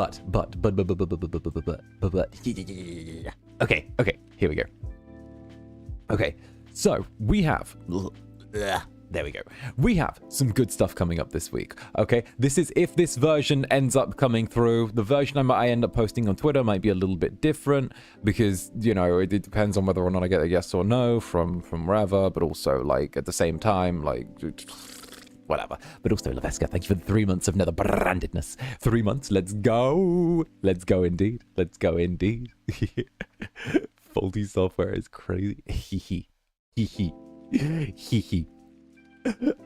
But. Okay. Here we go. Okay, so we have... There we go. We have some good stuff coming up this week, okay? This is if this version ends up coming through. The version I end up posting on Twitter might be a little bit different because, you know, it depends on whether or not I get a yes or no from wherever, but also, like, at the same time, like... Whatever. But also, Laveska, thank you for the 3 months of netherbrandedness. 3 months, let's go. Let's go indeed. Let's go indeed. Faulty software is crazy. Hee.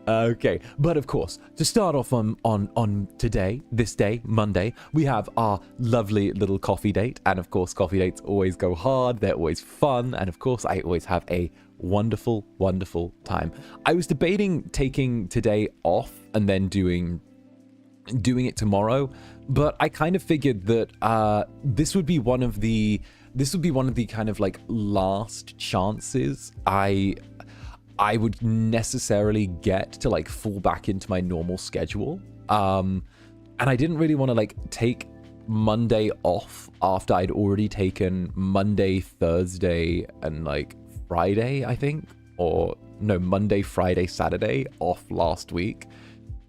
Okay, but of course, to start off on today, this day, Monday, we have our lovely little coffee date. And of course, coffee dates always go hard. They're always fun. And of course, I always have a wonderful, wonderful time. I was debating taking today off and then doing it tomorrow, but I kind of figured that this would be one of the kind of like last chances I would necessarily get to like fall back into my normal schedule. And I didn't really want to like take Monday off after I'd already taken Monday, Thursday, and like Friday, I think, or no, Monday, Friday, Saturday off last week.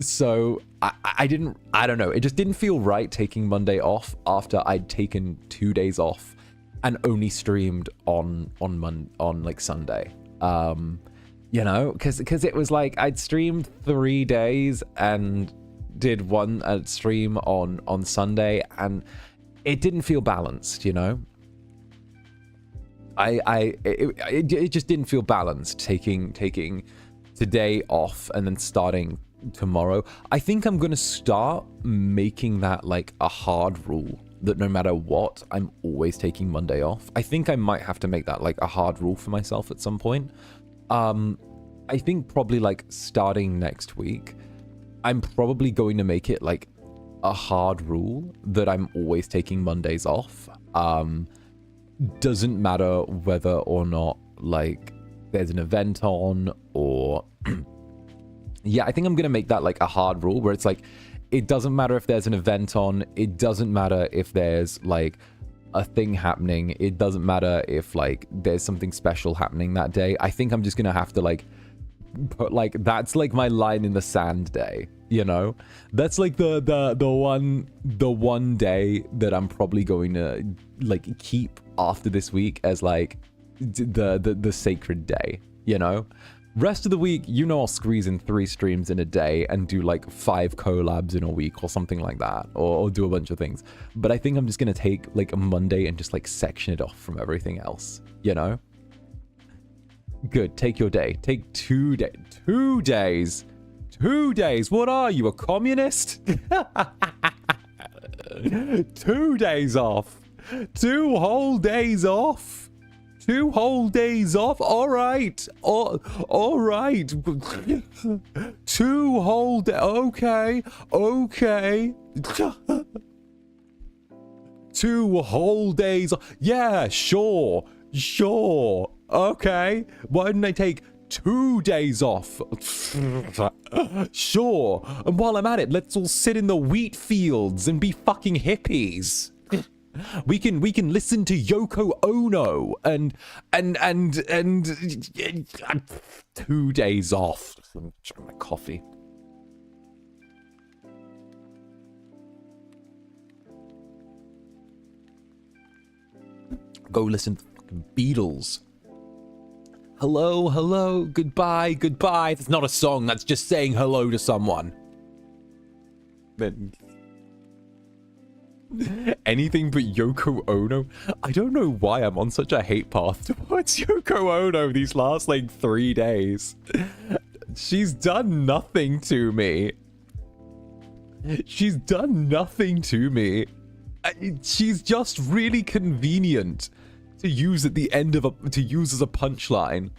So I don't know. It just didn't feel right taking Monday off after I'd taken 2 days off and only streamed on like Sunday. You know, because it was like I'd streamed 3 days and did one stream on Sunday, and it didn't feel balanced, you know. It just didn't feel balanced taking today off and then starting tomorrow. I think I'm gonna start making that like a hard rule. that no matter what, I'm always taking Monday off. I think I might have to make that like a hard rule for myself at some point. I think probably like starting next week, I'm probably going to make it like a hard rule that I'm always taking Mondays off. Doesn't matter whether or not like there's an event on or yeah, I think I'm gonna make that like a hard rule where it's like it doesn't matter if there's an event on, it doesn't matter if there's like a thing happening, it doesn't matter if like there's something special happening that day. I think I'm just gonna have to like put like that's like my line in the sand day, you know? That's like the one day that I'm probably going to like keep after this week as like the sacred day, you know? Rest of the week, you know, I'll squeeze in 3 streams in a day and do like 5 collabs in a week or something like that, or do a bunch of things. But I think I'm just gonna take like a Monday and just like section it off from everything else, you know? Good, take your day. Take 2 days. 2 days. 2 days. What are you, a communist? 2 days off. 2 whole days off. 2 whole days off. All right. All right. 2 whole days. Okay. Okay. 2 whole days. Yeah, sure. Sure. Okay. Why didn't I take 2 days off? Sure. And while I'm at it, let's all sit in the wheat fields and be fucking hippies. We can listen to Yoko Ono and 2 days off. I'm trying my coffee. Go listen to fucking Beatles. Hello, hello, goodbye, goodbye. That's not a song, that's just saying hello to someone. Then anything but Yoko Ono. I don't know why I'm on such a hate path towards Yoko Ono these last like 3 days. She's done nothing to me. She's done nothing to me. She's just really convenient to use at the end of to use as a punchline.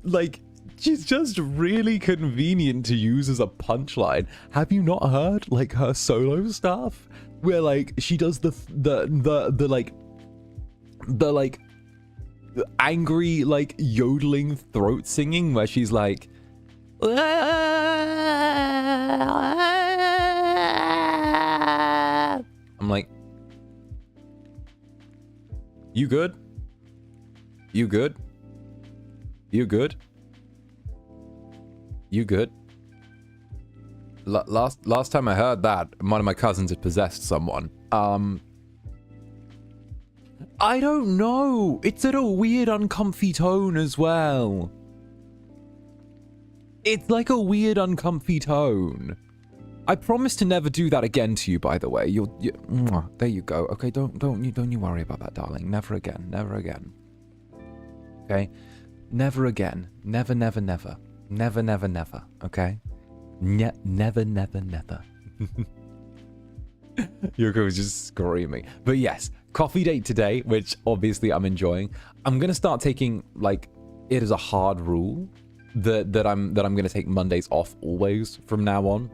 Like, she's just really convenient to use as a punchline. Have you not heard like her solo stuff where like she does the angry like yodeling throat singing where she's like I'm like, you good? You good? You good? You good? Last time I heard that, one of my cousins had possessed someone. I don't know. It's at a weird, uncomfy tone as well. It's like a weird, uncomfy tone. I promise to never do that again to you, by the way. There you go. Okay, don't you worry about that, darling. Never again. Never again. Okay? Never again. Never, never, never. Never, never, never. Okay? Never, never, never. Yoko was just screaming. But yes, coffee date today, which obviously I'm enjoying. I'm gonna start taking like it is a hard rule that I'm gonna take Mondays off always from now on.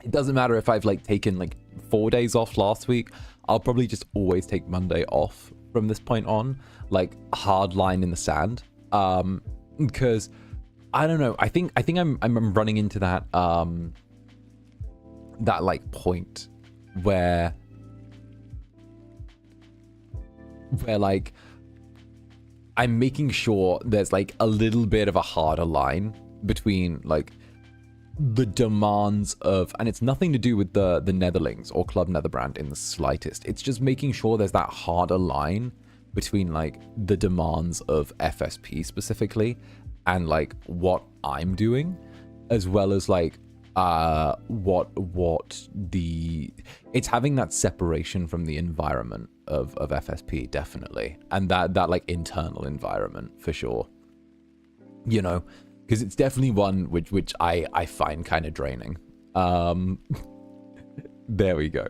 It doesn't matter if I've like taken like 4 days off last week. I'll probably just always take Monday off from this point on, like a hard line in the sand. Because I don't know. I think I'm running into that that like point where like I'm making sure there's like a little bit of a harder line between like the demands of, and it's nothing to do with the Netherlings or Club Netherbrand in the slightest. It's just making sure there's that harder line between like the demands of FSP specifically and like what I'm doing, as well as like it's having that separation from the environment of FSP, definitely, and that like internal environment for sure, you know, because it's definitely one which I find kind of draining. There we go.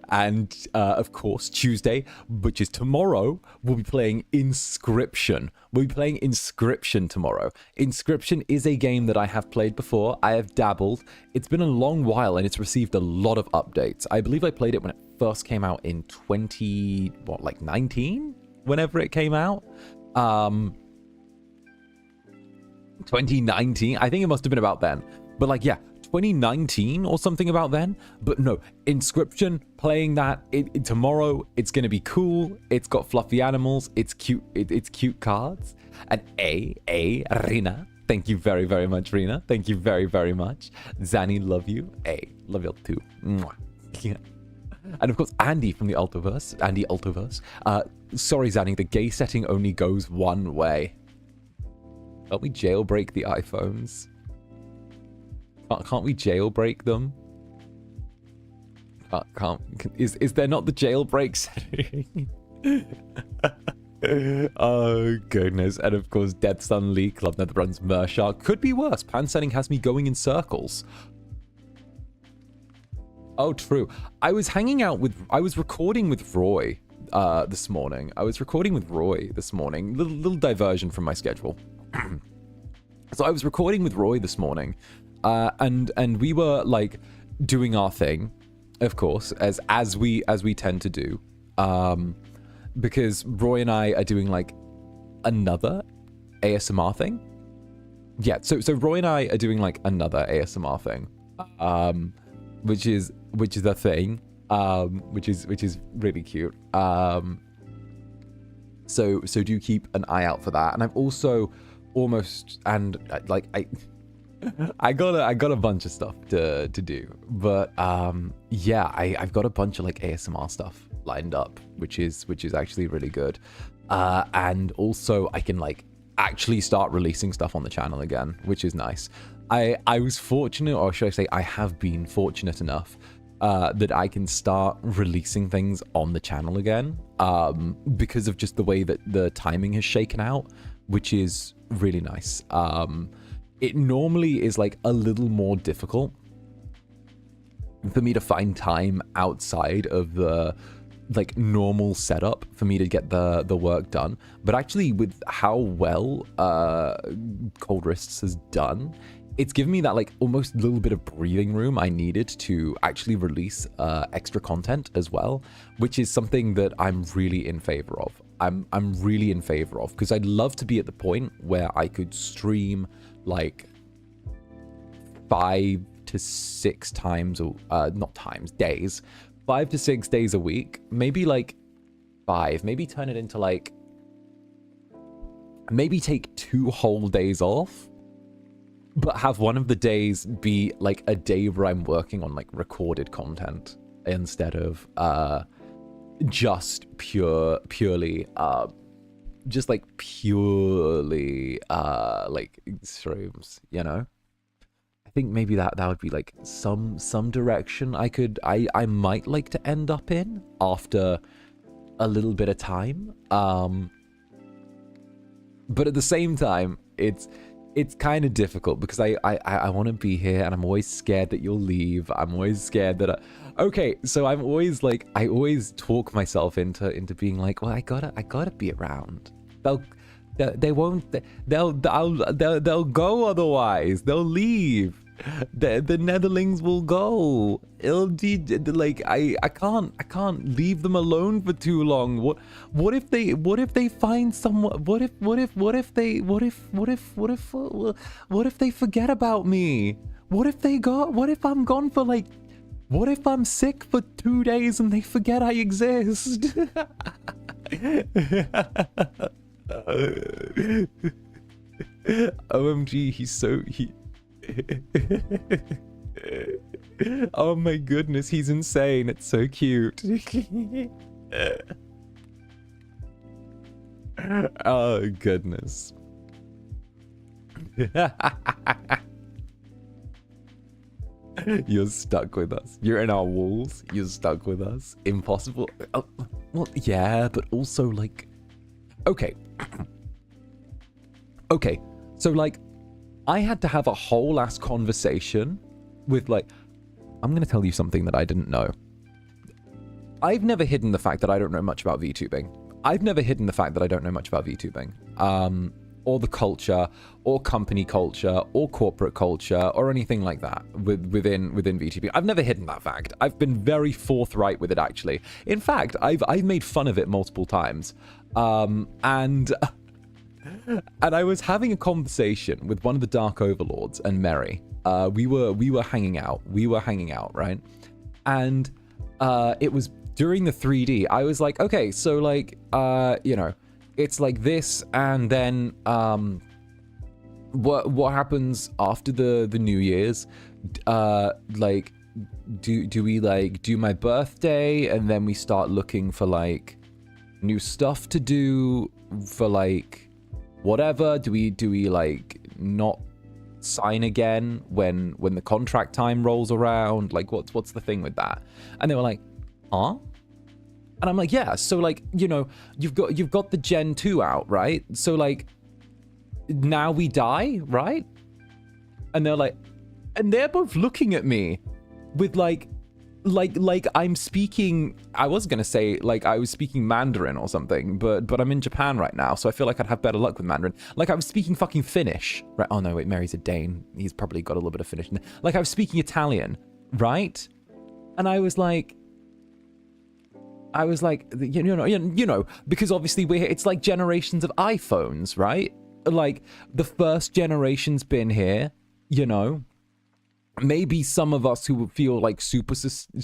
And of course Tuesday, which is tomorrow, we'll be playing Inscription. We'll be playing Inscription tomorrow. Inscription is a game that I have played before. I have dabbled. It's been a long while and it's received a lot of updates. I believe I played it when it first came out in 19? Whenever it came out. 2019. I think it must have been about then. But like, yeah, 2019 or something about then. But no, Inscription, playing that tomorrow. It's gonna be cool. It's got fluffy animals. It's cute. It's cute cards. And Rina, thank you very, very much, Rina. Thank you very, very much. Zanny, love you. Love you too. Mwah. Yeah. And of course, Andy from the Ultiverse. Andy Ultiverse. Sorry, Zanny, the gay setting only goes one way. Can't we jailbreak the iPhones? Can't we jailbreak them? Is there not the jailbreak setting? Oh goodness. And of course, Dead Sun Leak, Love Netherbrand's Mershark. Could be worse. Pan setting has me going in circles. Oh, true. I was recording with Roy this morning. Little diversion from my schedule. So I was recording with Roy this morning. And we were like doing our thing, of course, as we tend to do, because Roy and I are doing like another ASMR thing. Yeah, so Roy and I are doing like another ASMR thing, which is a thing, which is really cute. So do keep an eye out for that. And I've also I got a bunch of stuff to do, but yeah, I've got a bunch of like ASMR stuff lined up, which is actually really good, and also I can like actually start releasing stuff on the channel again, which is nice. I was fortunate, or should I say I have been fortunate enough that I can start releasing things on the channel again, because of just the way that the timing has shaken out, which is really nice. It normally is like a little more difficult for me to find time outside of the like normal setup for me to get the work done. But actually, with how well Cold Wrists has done, it's given me that like almost little bit of breathing room I needed to actually release extra content as well, which is something that I'm really in favor of. I'm really in favor of, because I'd love to be at the point where I could stream like 5 to 6 times, or not times, days, 5 to 6 days a week, maybe like 5, maybe turn it into like, maybe take 2 whole days off, but have one of the days be like a day where I'm working on like recorded content instead of just purely like streams, you know. I think maybe that would be like some direction I might like to end up in after a little bit of time, but at the same time it's kind of difficult, because I want to be here, and I'm always scared that you'll leave. I'm always scared that okay, so I'm always like, I always talk myself into being like, well, I gotta be around. They'll go otherwise. They'll leave. The Netherlings will go. It'll be like, I can't leave them alone for too long. What if they find someone? What if they forget about me? What if I'm gone for like, what if I'm sick for 2 days and they forget I exist? OMG, he oh my goodness, he's insane. It's so cute. Oh goodness. You're stuck with us. You're in our walls. You're stuck with us. Impossible. Oh, well, yeah, but also like, okay. Okay, so like, I had to have a whole ass conversation with like I'm going to tell you something that I didn't know. I've never hidden the fact that I don't know much about VTubing. I've never hidden the fact that I don't know much about VTubing. Or the culture, or company culture, or corporate culture, or anything like that within VTubing. I've never hidden that fact. I've been very forthright with it, actually. In fact, I've made fun of it multiple times. And I was having a conversation with one of the Dark Overlords and Mary. We were hanging out. Right? And it was during the 3D. I was like, okay, so like, you know, it's like this, and then what happens after the New Year's? Like, do we like do my birthday, and then we start looking for like new stuff to do for like whatever? Do we like not sign again when the contract time rolls around? Like, what's the thing with that? And they were like, huh? And I'm like, yeah, so like, you know, you've got the Gen 2 out, right? So like, now we die, right? And they're like, and they're both looking at me with like I'm speaking, I was gonna say like I was speaking Mandarin or something, but I'm in Japan right now, so I feel like I'd have better luck with Mandarin. Like I was speaking fucking Finnish, right? Oh no, wait, Mary's a Dane. He's probably got a little bit of Finnish in there. Like I was speaking Italian, right? And I was like, you know, because obviously it's like generations of iPhones, right? Like the first generation's been here, you know. Maybe some of us who feel like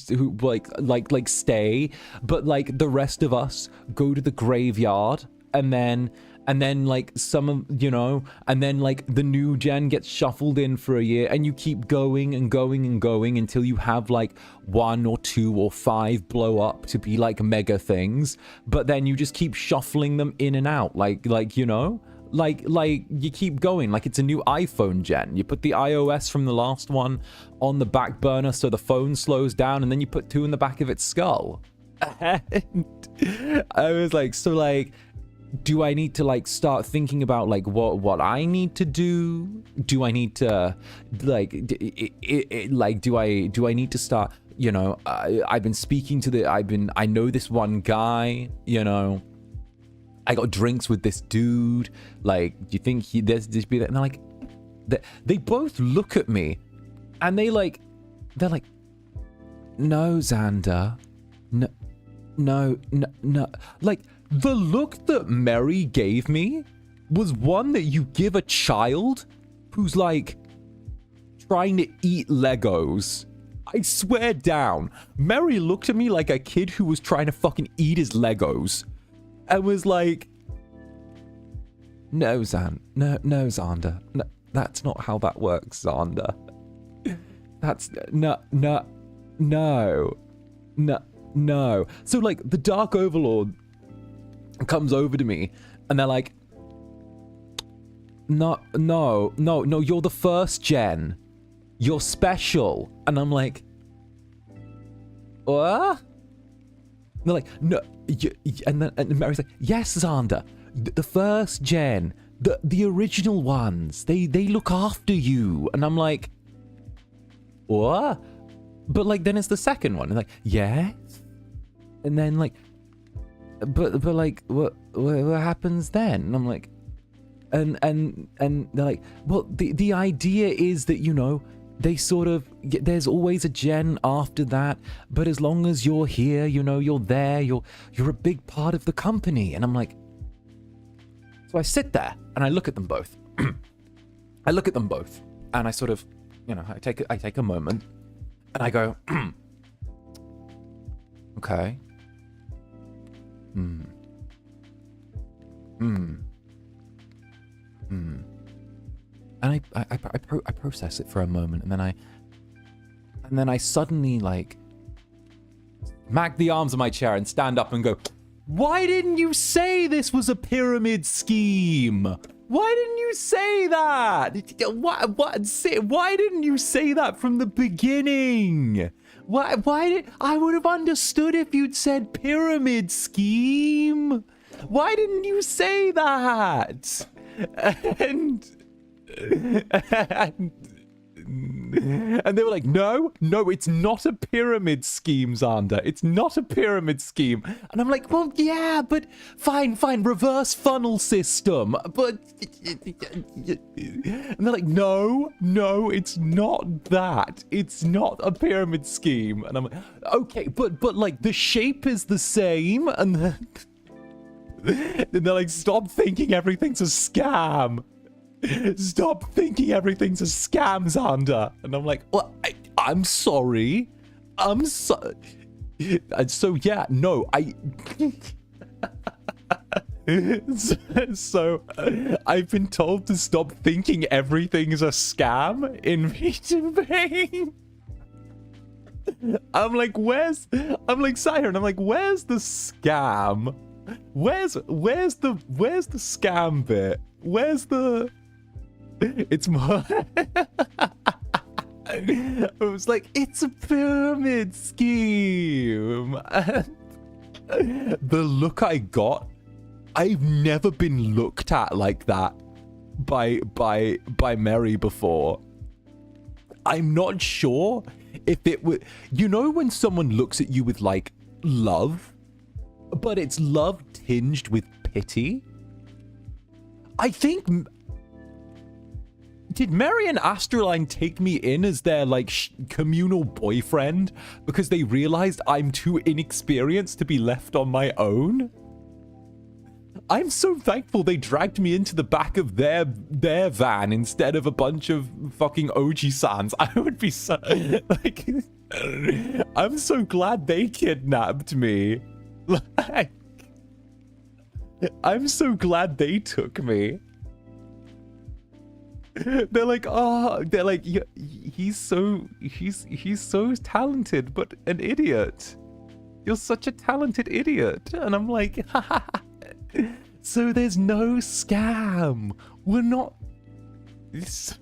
who like stay, but like the rest of us go to the graveyard, and then like some of, you know, and then like the new gen gets shuffled in for a year, and you keep going and going and going until you have like 1 or 2 or 5 blow up to be like mega things, but then you just keep shuffling them in and out, like you know, like you keep going, like it's a new iPhone gen. You put the iOS from the last one on the back burner so the phone slows down, and then you put 2 in the back of its skull. And I was like, so like, do I need to like start thinking about like what I need to do? Do I need to like do I need to start, you know, I've been speaking to I know this one guy, you know, I got drinks with this dude, like, do you think there's this be that? And they're like, they both look at me, and they're like, no, Zander, no, like, the look that Mary gave me was one that you give a child who's like trying to eat Legos. I swear down, Mary looked at me like a kid who was trying to fucking eat his Legos, and was like, no, Zander, no, that's not how that works, Zander. That's no. So like the Dark Overlord comes over to me, and they're like, no, you're the first gen, you're special. And I'm like, what? And they're like, no, and Mary's like, yes, Zander, the first gen, the original ones, they look after you. And I'm like, what? But like, then it's the second one, and like, yes. And then like, but like, what happens then? And I'm like, and they're like, well, the idea is that, you know, they sort of, there's always a gen after that, but as long as you're here, you know, you're there, you're a big part of the company. And I'm like, so I sit there and I look at them both. I look at them both, and I sort of, you know, I take a moment, and I go, okay. And I process it for a moment, and then I suddenly like smack the arms of my chair and stand up and go, why didn't you say this was a pyramid scheme? Why didn't you say that? Why didn't you say that from the beginning? Why did I would have understood if you'd said pyramid scheme? Why didn't you say And they were like, no, it's not a pyramid scheme, Zander. It's not a pyramid scheme. And I'm like, well, yeah, but fine, reverse funnel system. But, and they're like, no, it's not that. It's not a pyramid scheme. And I'm like, okay, but like the shape is the same. And then they're like, stop thinking everything's a scam. Stop thinking everything's a scam, Zander. And I'm like, well, I'm sorry. I'm so... And so, yeah, no, so, I've been told to stop thinking everything's a scam in Vtubing. I'm like, Siren, I'm like, where's the scam? Where's the scam bit? Where's the... It's more... I was like, it's a pyramid scheme. And the look I got, I've never been looked at like that by Mary before. I'm not sure if it would... You know when someone looks at you with, like, love? But it's love tinged with pity? I think... Did Mary and 𝓂𝓸𝓼𝓽 take me in as their, like, communal boyfriend because they realized I'm too inexperienced to be left on my own? I'm so thankful they dragged me into the back of their van instead of a bunch of fucking OG-sans. I would be so... Like... I'm so glad they kidnapped me. Like... I'm so glad they took me. They're like, oh, they're like, he's so talented, but an idiot. You're such a talented idiot. And I'm like, so there's no scam. We're not... It's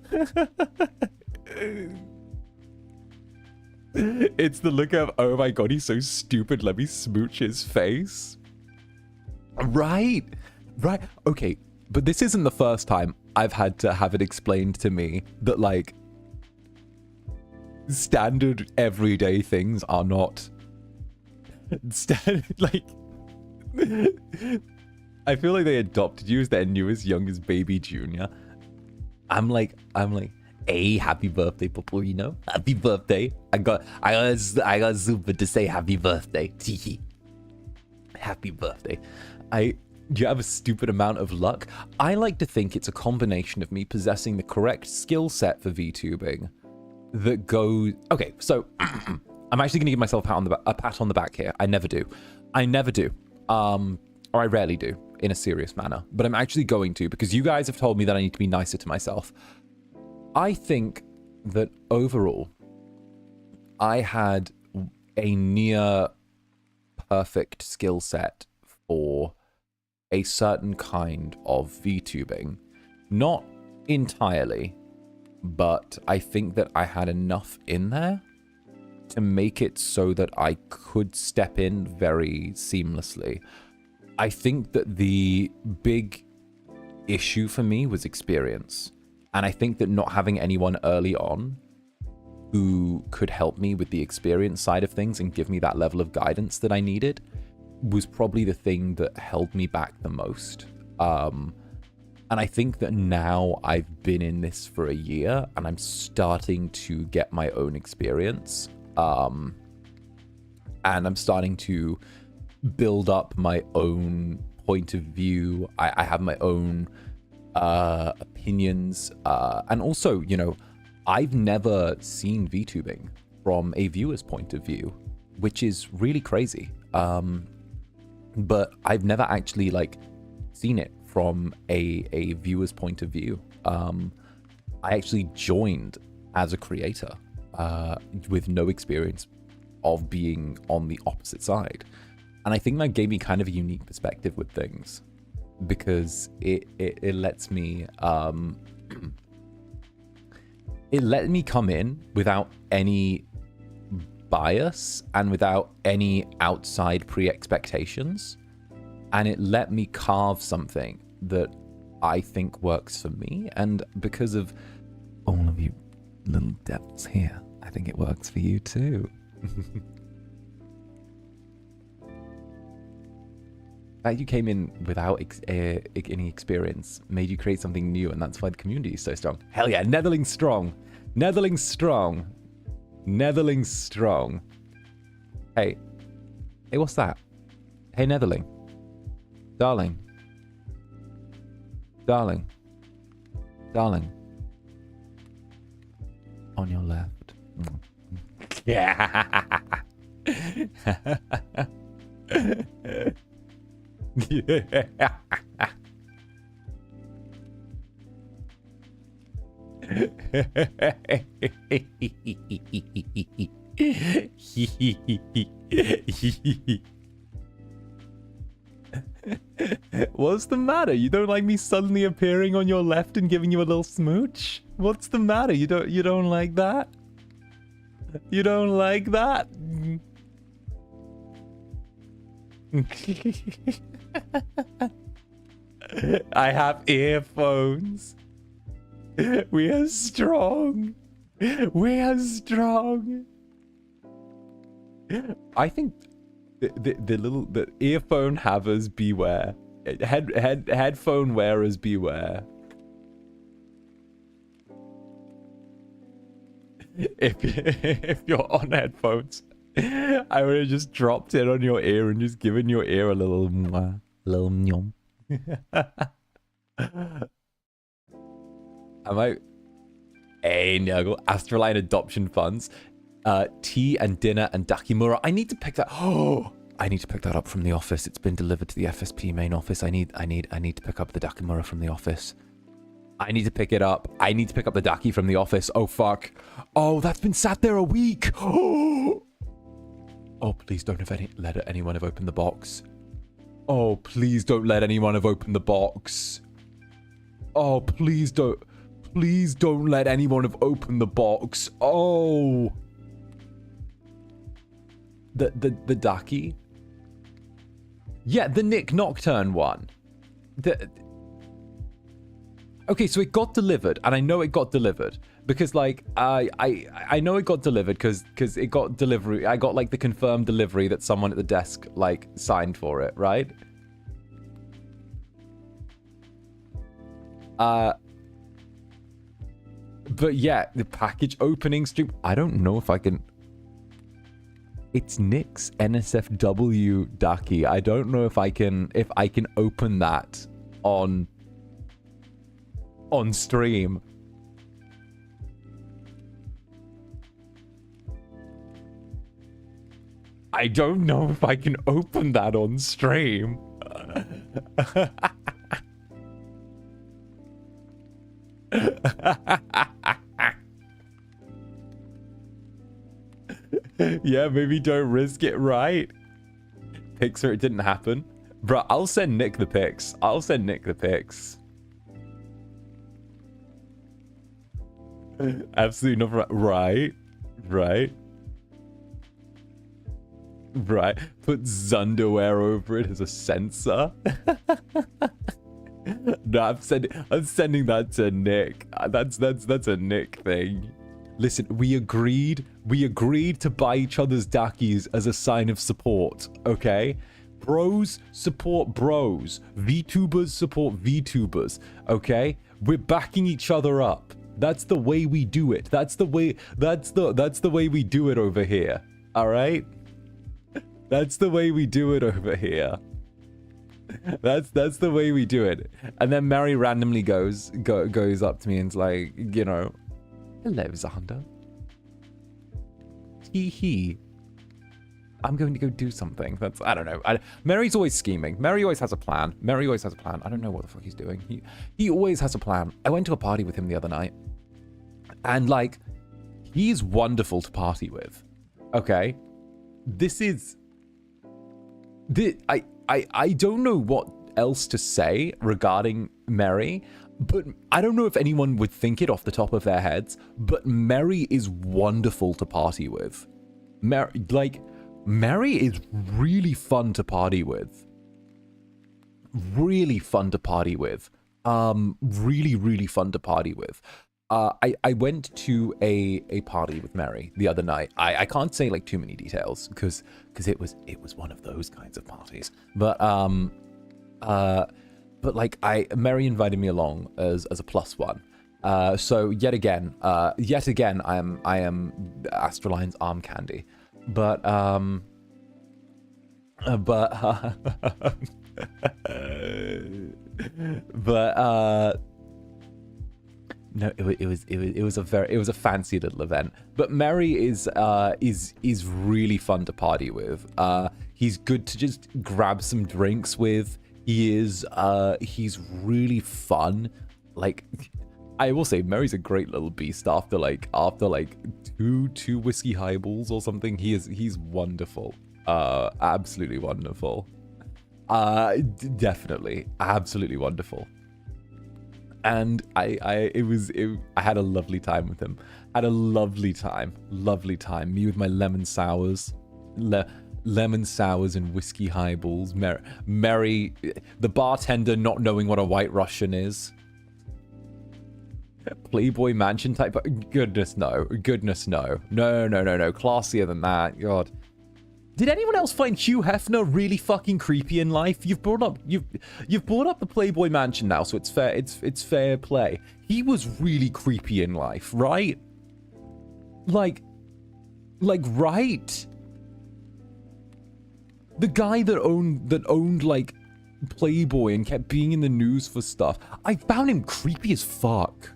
the look of, oh my god, he's so stupid, let me smooch his face. Right. Okay, but this isn't the first time I've had to have it explained to me that, like, standard everyday things are not standard. Like, I feel like they adopted you as their newest, youngest baby junior. I'm like, hey, happy birthday, Popolino. Happy birthday. I got Zuba to say happy birthday. Happy birthday. You have a stupid amount of luck. I like to think it's a combination of me possessing the correct skill set for VTubing that goes... Okay, so I'm actually going to give myself a pat on the back here. I never do. Or I rarely do in a serious manner. But I'm actually going to, because you guys have told me that I need to be nicer to myself. I think that overall, I had a near perfect skill set for a certain kind of VTubing. Not entirely, but I think that I had enough in there to make it so that I could step in very seamlessly. I think that the big issue for me was experience. And I think that not having anyone early on who could help me with the experience side of things and give me that level of guidance that I needed was probably the thing that held me back the most. And I think that now I've been in this for a year and I'm starting to get my own experience. And I'm starting to build up my own point of view. I have my own opinions. And also, you know, I've never seen VTubing from a viewer's point of view, which is really crazy. But I've never actually, like, seen it from a viewer's point of view. I actually joined as a creator with no experience of being on the opposite side. And I think that gave me kind of a unique perspective with things, because it lets me it let me come in without any bias and without any outside pre-expectations, and it let me carve something that I think works for me. And because of all of you little devils here. I think it works for you too. That you came in without any experience made you create something new, and that's why the community is so strong. Hell yeah, Netherling strong. Netherling strong. Netherling strong. Hey. Hey, what's that? Hey, Netherling. Darling. Darling. Darling. On your left. Yeah. Yeah. What's the matter? You don't like me suddenly appearing on your left and giving you a little smooch? What's the matter? You don't like that? You don't like that? I have earphones. We are strong. We are strong. I think the earphone havers beware. Headphone wearers beware. If you're on headphones, I would have just dropped it on your ear and just given your ear a little mwah, a little nyom. Am I? Hey, Nurgle. Astraline adoption funds. Tea and dinner and Dakimura. I need to pick that. Oh, I need to pick that up from the office. It's been delivered to the FSP main office. I need to pick up the Dakimura from the office. I need to pick it up. I need to pick up the Daki from the office. Oh, fuck. Oh, that's been sat there a week. Oh, please don't let anyone have opened the box. Oh, please don't let anyone have opened the box. Oh, please don't. Please don't let anyone have opened the box. Oh. The Daki? Yeah, the Nick Nocturne one. Okay, so it got delivered, and I know it got delivered because, like, I know it got delivered because it got delivery. I got like the confirmed delivery that someone at the desk like signed for it, right? But yeah, the package opening stream. I don't know if I can. It's Nick's NSFW Daki. I don't know if I can open that on stream. I don't know if I can open that on stream. Yeah, maybe don't risk it, right? Pixar, it didn't happen. Bruh, I'll send Nick the pics. I'll send Nick the pics. Absolutely not right. Right. Right. Put Zunderwear over it as a sensor. No, I'm sending that to Nick. That's a Nick thing. Listen, we agreed to buy each other's Dakis as a sign of support, okay? Bros support bros. Vtubers support Vtubers, okay? We're backing each other up. That's the way we do it. That's the way we do it over here. All right? That's the way we do it over here. That's the way we do it. And then Mary randomly goes up to me and's like, you know, hello, Zander. Hee. I'm going to go do something. I don't know. Mary's always scheming. Mary always has a plan. I don't know what the fuck he's doing. He always has a plan. I went to a party with him the other night. And, like, he's wonderful to party with. Okay? I don't know what else to say regarding Mary, but I don't know if anyone would think it off the top of their heads, but Mary is wonderful to party with. Mary is really fun to party with. Really fun to party with. Really, really fun to party with. I went to a party with Mary the other night. I can't say like too many details because it was one of those kinds of parties. But like Mary invited me along as a plus one. So yet again, I am 𝓂𝓸𝓾𝓻's arm candy. But no, it was a fancy little event. But Mary is really fun to party with. He's good to just grab some drinks with. He's really fun. Like, I will say, Mary's a great little beast. After two whiskey highballs or something, he's wonderful. Absolutely wonderful. Definitely, absolutely wonderful. And I had a lovely time with him. Had a lovely time. Me with my lemon sours, lemon sours and whiskey highballs. Mary, the bartender, not knowing what a White Russian is. Playboy Mansion type. Goodness no. No. Classier than that. God. Did anyone else find Hugh Hefner really fucking creepy in life? You've brought up the Playboy Mansion now, so it's fair. It's fair play. He was really creepy in life, right? Like right? The guy that owned like Playboy and kept being in the news for stuff. I found him creepy as fuck.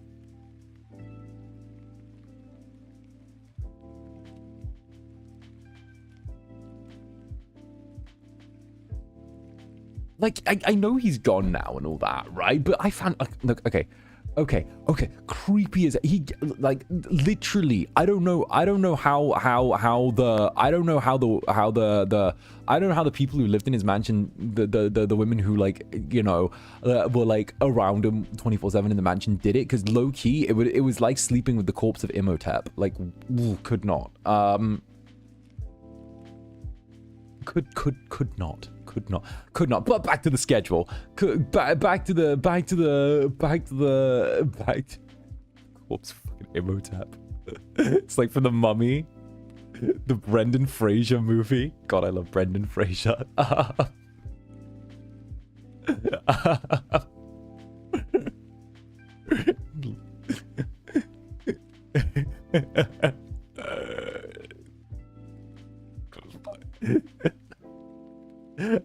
Like, I know he's gone now and all that, right? But I found, look, okay, creepy as he, like, literally, I don't know how the people who lived in his mansion, the women who, like, you know, were like around him 24/7 in the mansion did it, because low key it was like sleeping with the corpse of Imhotep. Like, could not. Could not. But back to the schedule. Back to corpse fucking Imhotep. It's like from The Mummy, the Brendan Fraser movie. God, I love Brendan Fraser.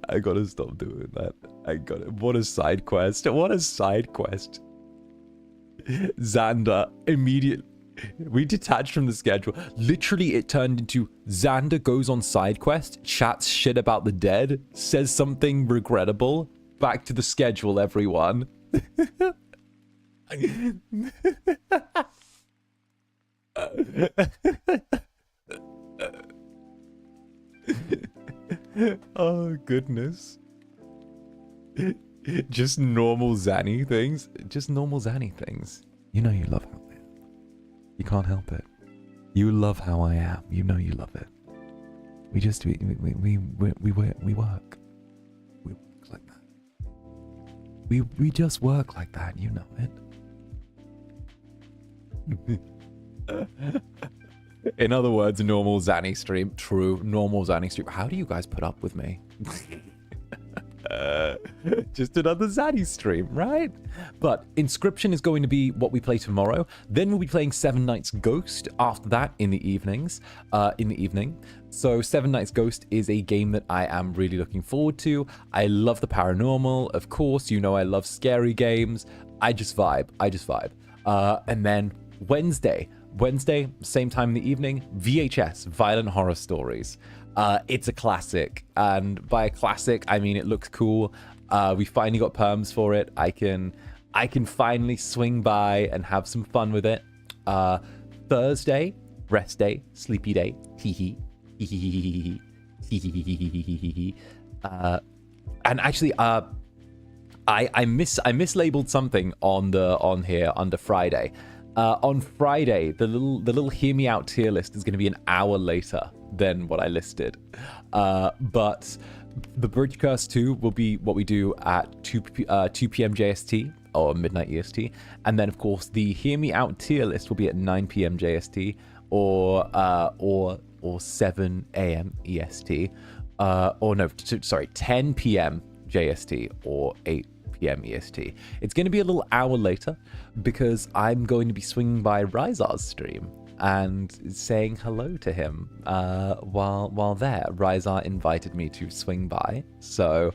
I gotta stop doing that. What a side quest. Zander immediately. We detached from the schedule. Literally, it turned into Zander goes on side quest, chats shit about the dead, says something regrettable. Back to the schedule, everyone. Oh, goodness. Just normal Zanny things. You know you love how I am. You can't help it. You love how I am. You know you love it. We work. We work like that. We just work like that. You know it. In other words, normal Zanny stream. True, normal Zanny stream. How do you guys put up with me? Just another Zanny stream, right? But Inscription is going to be what we play tomorrow. Then we'll be playing Seven Nights Ghost after that in the evenings. So Seven Nights Ghost is a game that I am really looking forward to. I love the paranormal, of course. You know I love scary games. I just vibe. And then Wednesday, same time in the evening, VHS, Violent Horror Stories. It's a classic, and by a classic, I mean it looks cool. We finally got perms for it. I can finally swing by and have some fun with it. Thursday, rest day, sleepy day. And actually, I mislabeled something on here under Friday. On Friday, the little hear me out tier list is going to be an hour later than what I listed. But the Bridge Curse 2 will be what we do at 2 p.m. JST or midnight EST. And then, of course, the Hear Me Out tier list will be at 9 p.m. JST or 7 a.m. EST. Or no, sorry, 10 p.m. JST or 8 p.m. EST. It's going to be a little hour later because I'm going to be swinging by Ryzar's stream and saying hello to him while there. Ryzar invited me to swing by, so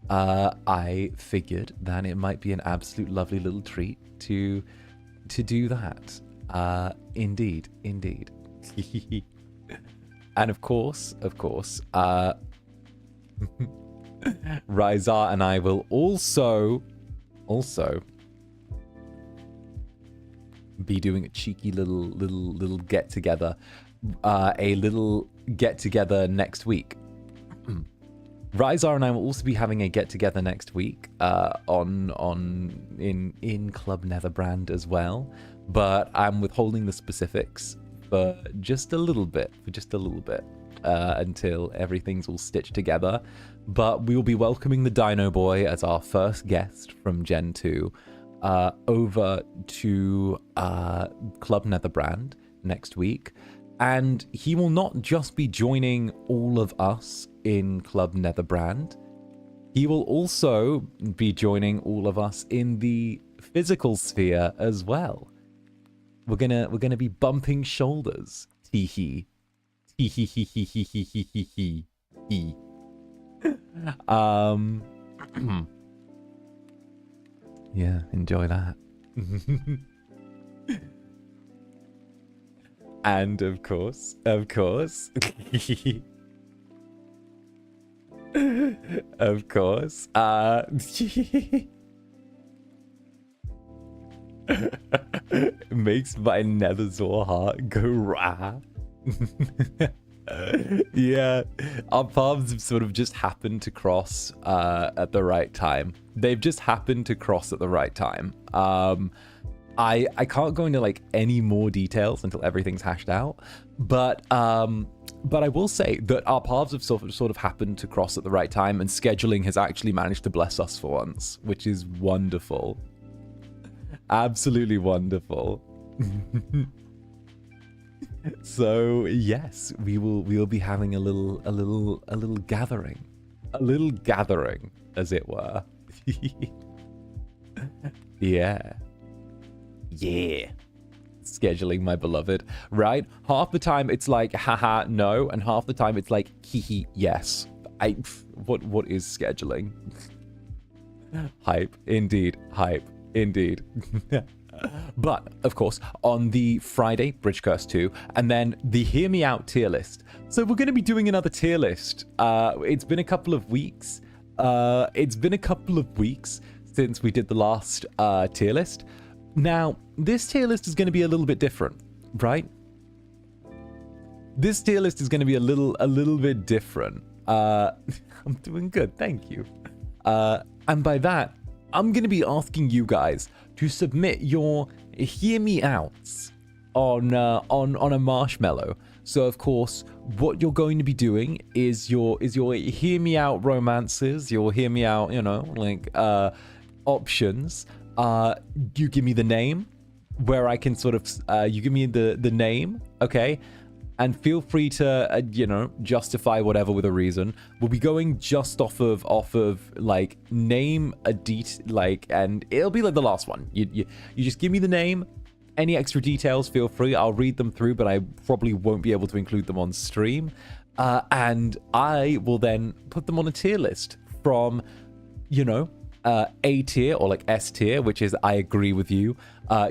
I figured that it might be an absolute lovely little treat to do that. Indeed. And of course, Ryzar and I will also be doing a cheeky little get together, next week. Ryzar and I will also be having a get together next week in Club Netherbrand as well, but I'm withholding the specifics for just a little bit, until everything's all stitched together. But we will be welcoming the Dino Boy as our first guest from Gen 2 over to Club Netherbrand next week. And he will not just be joining all of us in Club Netherbrand, he will also be joining all of us in the physical sphere as well. We're gonna be bumping shoulders. Tee hee. Yeah, enjoy that. And of course, makes my Netherzor heart go rah. Yeah, our paths have sort of just happened to cross at the right time. They've just happened to cross at the right time. I can't go into like any more details until everything's hashed out, but I will say that our paths have sort of happened to cross at the right time, and scheduling has actually managed to bless us for once, which is wonderful. Absolutely wonderful. So yes, we will be having a little gathering, as it were. Yeah. Scheduling, my beloved, right? Half the time it's like haha no, and half the time it's like hee yes. What is scheduling? Hype indeed. But, of course, on the Friday, Bridge Curse 2, and then the Hear Me Out tier list. So we're going to be doing another tier list. It's been a couple of weeks. Since we did the last tier list. Now, this tier list is going to be a little bit different, right? This tier list is going to be a little bit different. I'm doing good, thank you. And by that, I'm going to be asking you guys to submit your Hear Me Outs on a marshmallow. So of course, what you're going to be doing is your Hear Me Out romances, your Hear Me Out, options. You give me the name, where I can sort of you give me the name, okay? And feel free to justify whatever with a reason. We'll be going just off of like name a and it'll be like the last one. You just give me the name. Any extra details, feel free. I'll read them through, but I probably won't be able to include them on stream. And I will then put them on a tier list from, A tier or like S tier, which is I agree with you.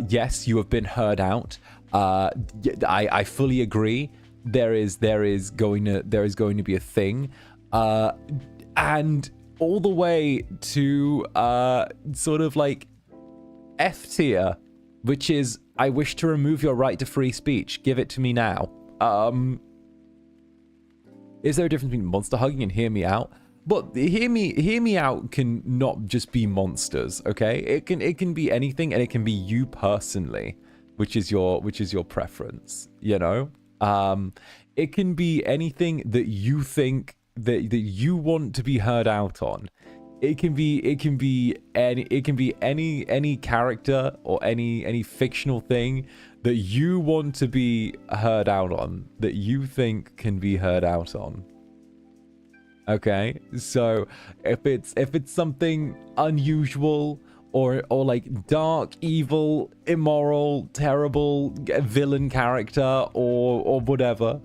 Yes, you have been heard out. I fully agree. There is going to be a thing, and all the way to sort of like F tier, which is I wish to remove your right to free speech. Give it to me now. Is there a difference between monster hugging and hear me out? But hear me out can not just be monsters, okay? It can be anything, and it can be you personally, which is your preference, It can be anything that you think that you want to be heard out on. It can be any character or any fictional thing that you want to be heard out on, that you think can be heard out on. Okay, so if it's something unusual or like dark, evil, immoral, terrible villain character or whatever,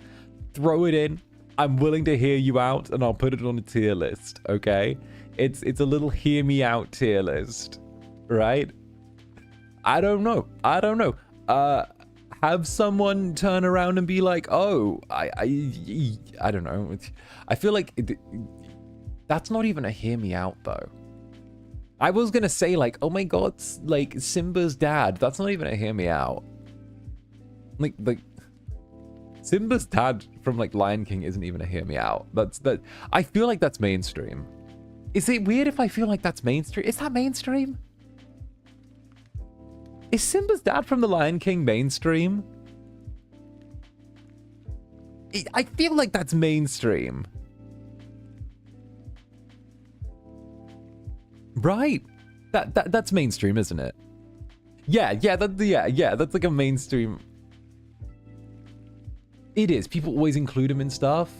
throw it in. I'm willing to hear you out, and I'll put it on a tier list. Okay, it's a little hear me out tier list, right? I don't know. Have someone turn around and be like, oh, I don't know. I feel like that's not even a hear me out though. I was gonna say like, oh my god, like Simba's dad. That's not even a hear me out. Like Simba's dad from like Lion King isn't even a hear me out. That. I feel like that's mainstream. Is it weird if I feel like that's mainstream? Is that mainstream? Is Simba's dad from the Lion King mainstream? I feel like that's mainstream. Right? That's mainstream, isn't it? Yeah, that's like a mainstream. It is. People always include him in stuff.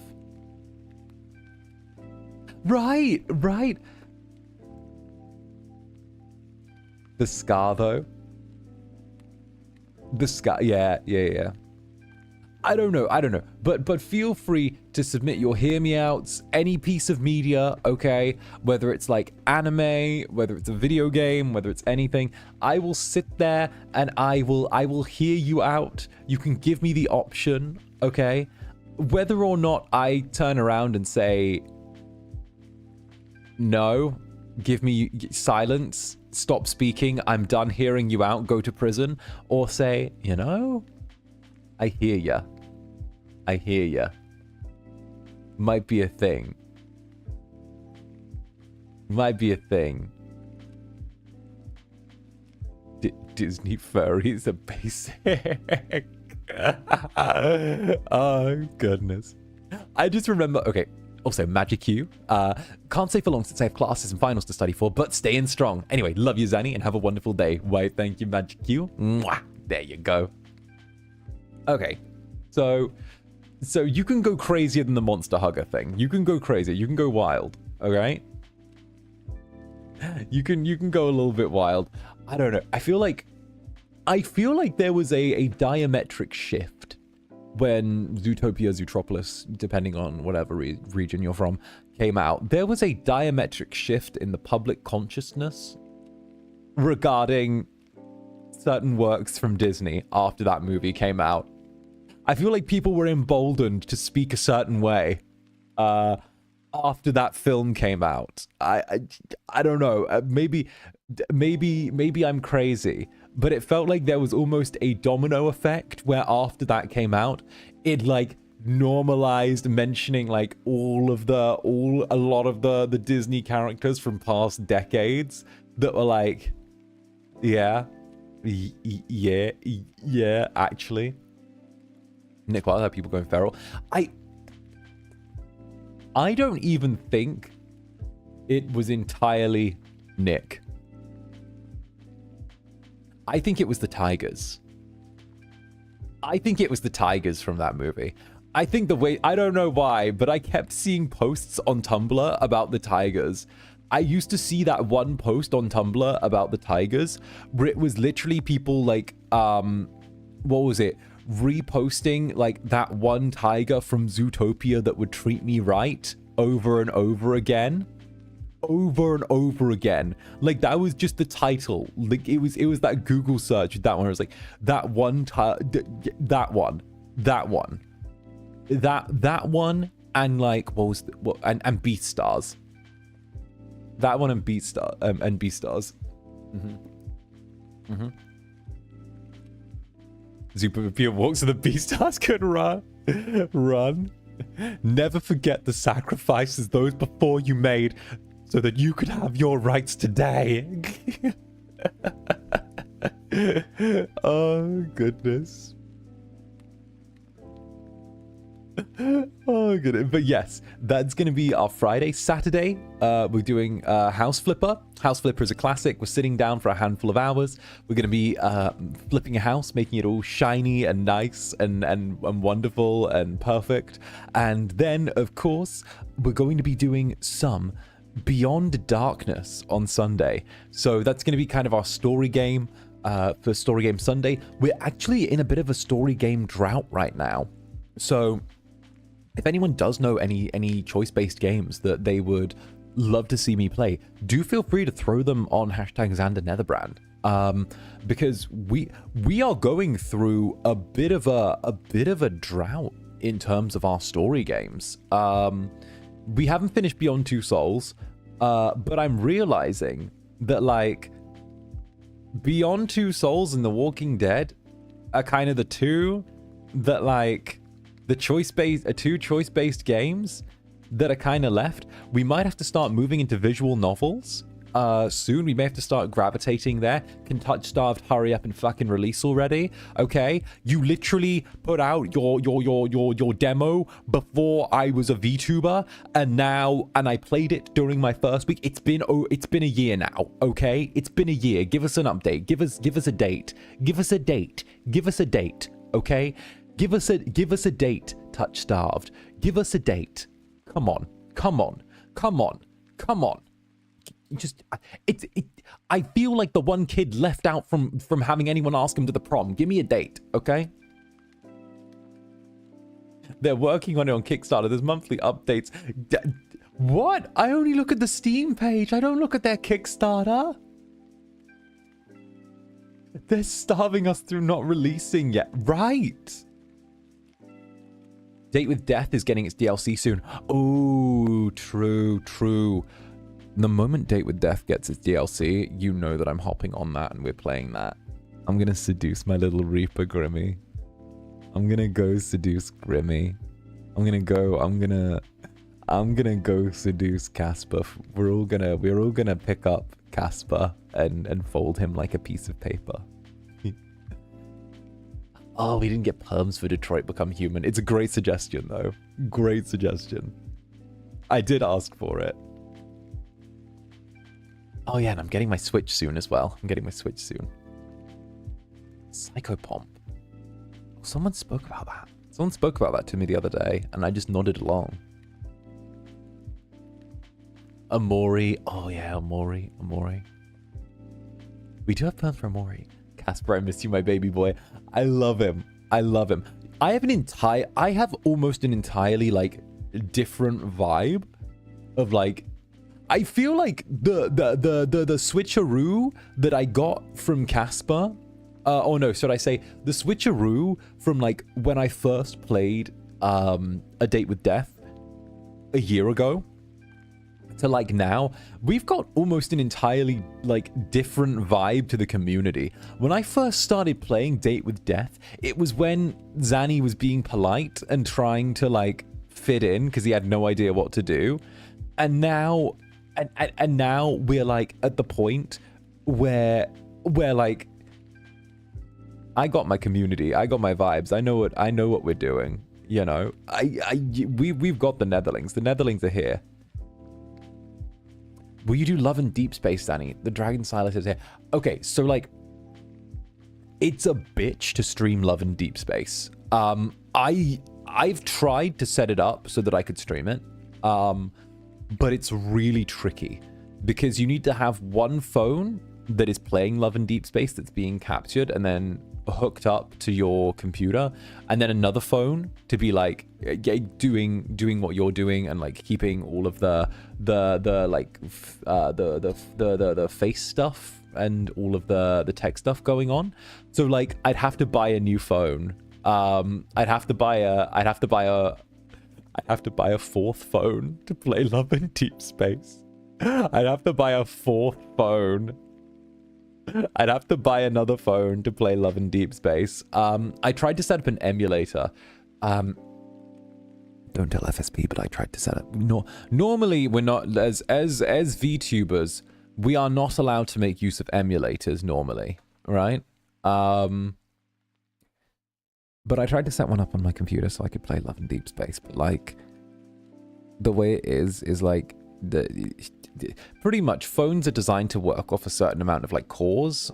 Right. The Scar though. The Scar, yeah. I don't know. But feel free to submit your hear me outs, any piece of media, okay? Whether it's like anime, whether it's a video game, whether it's anything. I will sit there and I will hear you out. You can give me the option, okay? Whether or not I turn around and say no, give me silence, stop speaking, I'm done hearing you out, go to prison, or say, you know, I hear ya. Might be a thing. Disney furries are basic. Oh, goodness. I just remember, okay. Also, Magic Q. Can't stay for long since I have classes and finals to study for, but staying strong. Anyway, love you, Zanny, and have a wonderful day. Why, thank you, Magic Q. Mwah. There you go. Okay, so you can go crazier than the monster hugger thing. You can go crazy. You can go wild. Okay. You can go a little bit wild. I don't know. I feel like there was a diametric shift when Zootopia, Zootropolis, depending on whatever region you're from, came out. There was a diametric shift in the public consciousness regarding certain works from Disney after that movie came out. I feel like people were emboldened to speak a certain way after that film came out. I don't know. Maybe I'm crazy, but it felt like there was almost a domino effect where after that came out, it like normalized mentioning like a lot of the Disney characters from past decades that were like, yeah, actually. Nick, why are people going feral? I don't even think it was entirely Nick. I think it was the tigers. I think it was the tigers from that movie. I think the way, I don't know why, but I kept seeing posts on Tumblr about the tigers. I used to see that one post on Tumblr about the tigers where it was literally people like, what was it? Reposting like that one tiger from Zootopia that would treat me right over and over again. Like that was just the title. Like it was that Google search, that one. It was like that one and like what was and Beastars. That one and Beastars and Beastars. Zootopia walks so the Beastars could run. Never forget the sacrifices those before you made so that you could have your rights today. Oh, goodness. Oh, good. But yes, that's going to be our Friday. Saturday, we're doing House Flipper. House Flipper is a classic. We're sitting down for a handful of hours. We're going to be flipping a house, making it all shiny and nice and wonderful and perfect. And then, of course, we're going to be doing some Beyond Darkness on Sunday. So that's going to be kind of our story game for Story Game Sunday. We're actually in a bit of a story game drought right now. So if anyone does know any choice-based games that they would love to see me play, do feel free to throw them on hashtag Zander Netherbrand. Because we are going through a bit of a drought in terms of our story games. We haven't finished Beyond Two Souls, but I'm realizing that like Beyond Two Souls and The Walking Dead are kind of the two that like the two choice-based games that are kind of left. We might have to start moving into visual novels soon. We may have to start gravitating there. Can Touch Starved hurry up and fucking release already? Okay, you literally put out your demo before I was a VTuber, and I played it during my first week. It's been a year now. Okay, it's been a year. Give us an update. Give us a date. Give us a date. Give us a date. Okay. Give us a date, Touch Starved. Give us a date. Come on. Just I feel like the one kid left out from having anyone ask him to the prom. Give me a date, okay? They're working on it on Kickstarter. There's monthly updates. What? I only look at the Steam page. I don't look at their Kickstarter. They're starving us through not releasing yet. Right. Date with Death is getting its DLC soon. Oh, true. The moment Date with Death gets its DLC, you know that I'm hopping on that and we're playing that. I'm gonna seduce my little Reaper Grimmy. I'm gonna go seduce Grimmy. I'm gonna go seduce Casper. We're all gonna pick up Casper and fold him like a piece of paper. Oh, we didn't get perms for Detroit Become Human. It's a great suggestion, though. Great suggestion. I did ask for it. Oh, yeah, and I'm getting my Switch soon as well. Psychopomp. Someone spoke about that. Someone spoke about that to me the other day, and I just nodded along. Amori. Oh, yeah, Amori. We do have perms for Amori. Casper, I miss you, my baby boy. I love him. I have almost an entirely like different vibe of like, I feel like the switcheroo that I got from Casper, oh no, should I say the switcheroo from like when I first played A Date with Death a year ago to like now, we've got almost an entirely like different vibe to the community. When I first started playing Date with Death, it was when Zanny was being polite and trying to like fit in because he had no idea what to do. And now now we're like at the point where like I got my community, I got my vibes, I know what we're doing, you know. We've got the Netherlings. The Netherlings are here. Will you do Love and Deep Space, Danny? The Dragon Silas is here. Okay, so like, it's a bitch to stream Love and Deep Space. I've tried to set it up so that I could stream it, but it's really tricky because you need to have one phone that is playing Love and Deep Space that's being captured and then hooked up to your computer, and then another phone to be like doing what you're doing and like keeping all of the face stuff and all of the tech stuff going on. So like I'd have to buy a new phone. I'd have to buy a fourth phone to play Love and Deep Space. I'd have to buy a fourth phone. I'd have to buy another phone to play Love and Deep Space. I tried to set up an emulator. Don't tell FSP, but I tried to set up. Normally, we're not as VTubers. We are not allowed to make use of emulators normally, right? But I tried to set one up on my computer so I could play Love and Deep Space. But like, the way it is like pretty much phones are designed to work off a certain amount of like cores.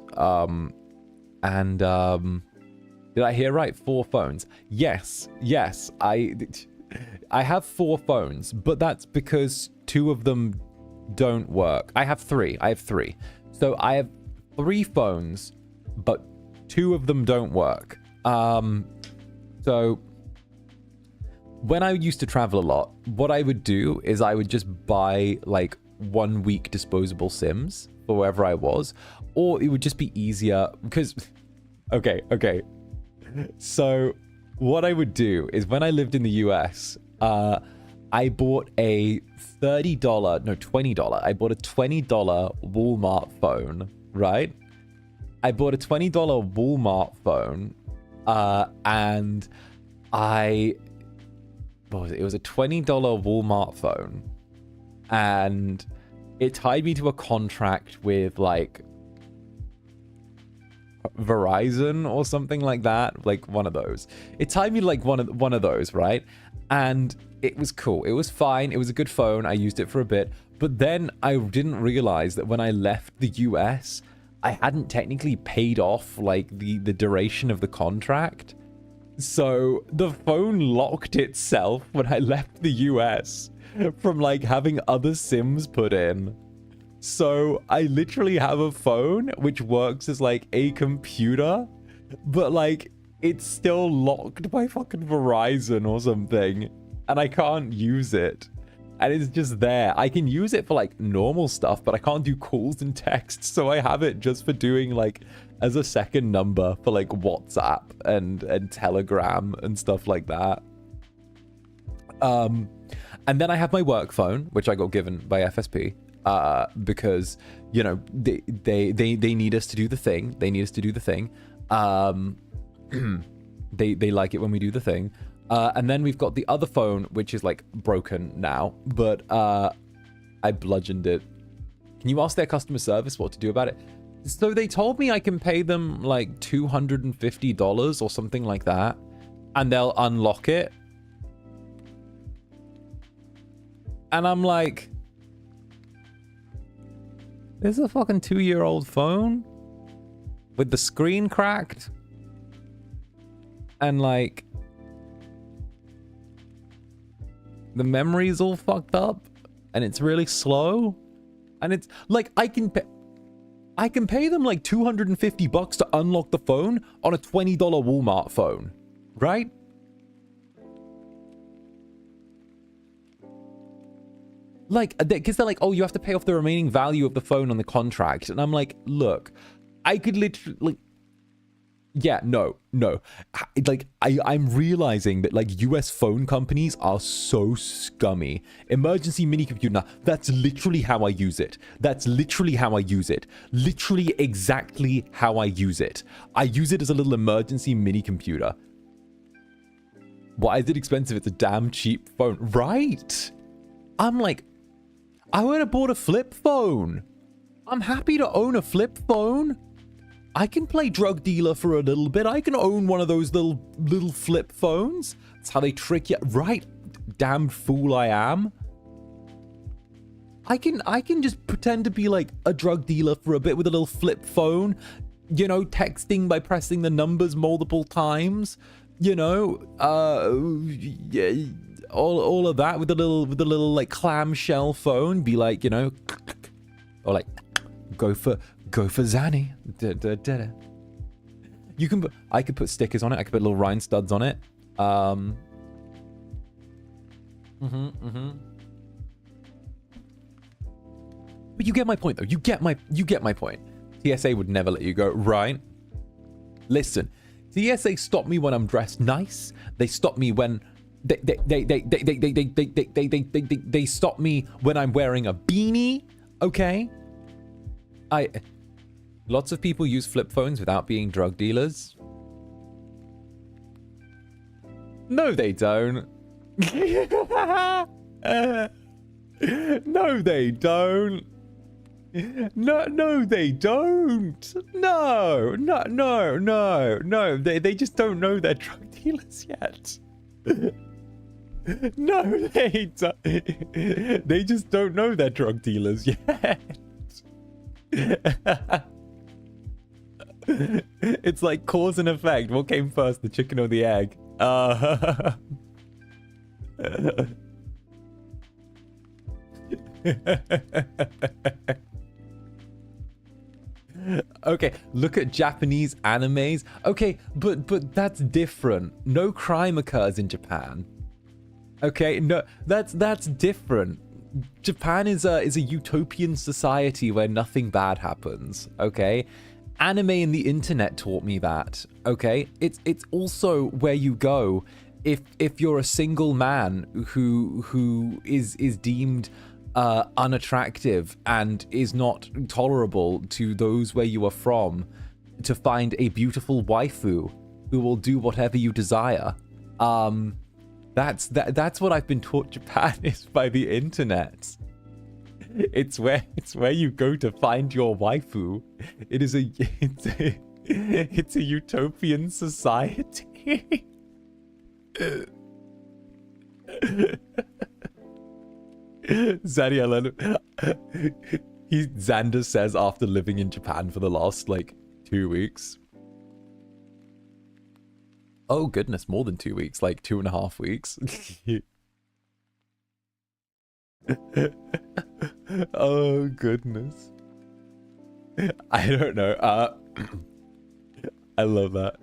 Did I hear right? 4 phones. Yes. I have 4 phones, but that's because 2 of them don't work. I have 3. So I have 3 phones, but 2 of them don't work. So when I used to travel a lot, what I would do is I would just buy like 1 week disposable SIMs for wherever I was, or it would just be easier because, okay. So what I would do is when I lived in the US, I bought a $20. I bought a $20 Walmart phone, right? I bought a $20 Walmart phone, and what was it? It was a $20 Walmart phone, and it tied me to a contract with like Verizon or something like that, like one of those. It tied me to like one of those, right? And it was cool. It was fine. It was a good phone. I used it for a bit, but then I didn't realize that when I left the US, I hadn't technically paid off like the duration of the contract. So the phone locked itself when I left the US from like having other SIMs put in. So I literally have a phone which works as like a computer, but like it's still locked by fucking Verizon or something, and I can't use it. And it's just there. I can use it for like normal stuff, but I can't do calls and texts. So I have it just for doing like as a second number for like WhatsApp and Telegram and stuff like that. And then I have my work phone, which I got given by FSP. Because, you know, they need us to do the thing. They need us to do the thing. They like it when we do the thing. And then we've got the other phone, which is like broken now, but I bludgeoned it. Can you ask their customer service what to do about it? So they told me I can pay them like $250 or something like that, and they'll unlock it. And I'm like, this is a fucking 2-year-old phone with the screen cracked and like the memory's all fucked up and it's really slow, and it's like I can pay them like $250 to unlock the phone on a $20 Walmart phone, right? Like, because they're like, oh, you have to pay off the remaining value of the phone on the contract. And I'm like, look, I could literally, like, yeah, no. Like, I'm realizing that, like, US phone companies are so scummy. Emergency mini computer, now, that's literally how I use it. Literally exactly how I use it. I use it as a little emergency mini computer. Why is it expensive? It's a damn cheap phone. Right? I'm like, I would have bought a flip phone. I'm happy to own a flip phone. I can play drug dealer for a little bit. I can own one of those little flip phones. That's how they trick you. Right. Damn fool I am. I can just pretend to be like a drug dealer for a bit with a little flip phone. You know, texting by pressing the numbers multiple times. You know, yeah. All of that with the little like clamshell phone, be like, you know, or like go for Zanny. You can I could put stickers on it. I could put little rhine studs on it. But you get my point though. You get my point. TSA would never let you go, right? Listen, TSA stop me when I'm dressed nice. They stop me when They stop me when I'm wearing a beanie, okay? Lots of people use flip phones without being drug dealers. No, they don't. No, they don't. No, they don't. No. They just don't know they're drug dealers. dealers yet. No, they don't. They just don't know they're drug dealers yet. It's like cause and effect. What came first, the chicken or the egg? Okay, look at Japanese animes. Okay, but that's different. No crime occurs in Japan. Okay, no, that's different. Japan is a utopian society where nothing bad happens. Okay, anime and the internet taught me that. Okay, it's also where you go if you're a single man who is deemed unattractive and is not tolerable to those where you are from, to find a beautiful waifu who will do whatever you desire. That's what I've been taught Japan is by the internet. It's where you go to find your waifu. It's a utopian society. Zander says after living in Japan for the last like 2 weeks. Oh goodness, more than 2 weeks, like 2.5 weeks. Oh goodness. I don't know. I love that.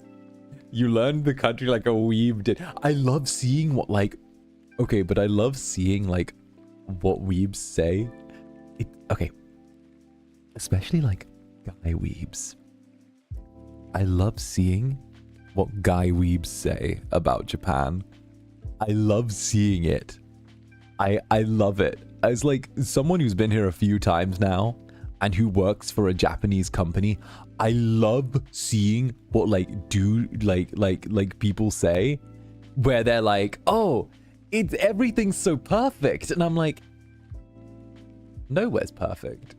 You learned the country like a weeb did. I love seeing what like, okay, but I love seeing like what weebs say. Okay, especially like guy weebs. I love seeing what guy weebs say about Japan. I love seeing it. I love it. As like someone who's been here a few times now and who works for a Japanese company, I love seeing what like people say, where they're like, oh, everything's so perfect, and I'm like, nowhere's perfect.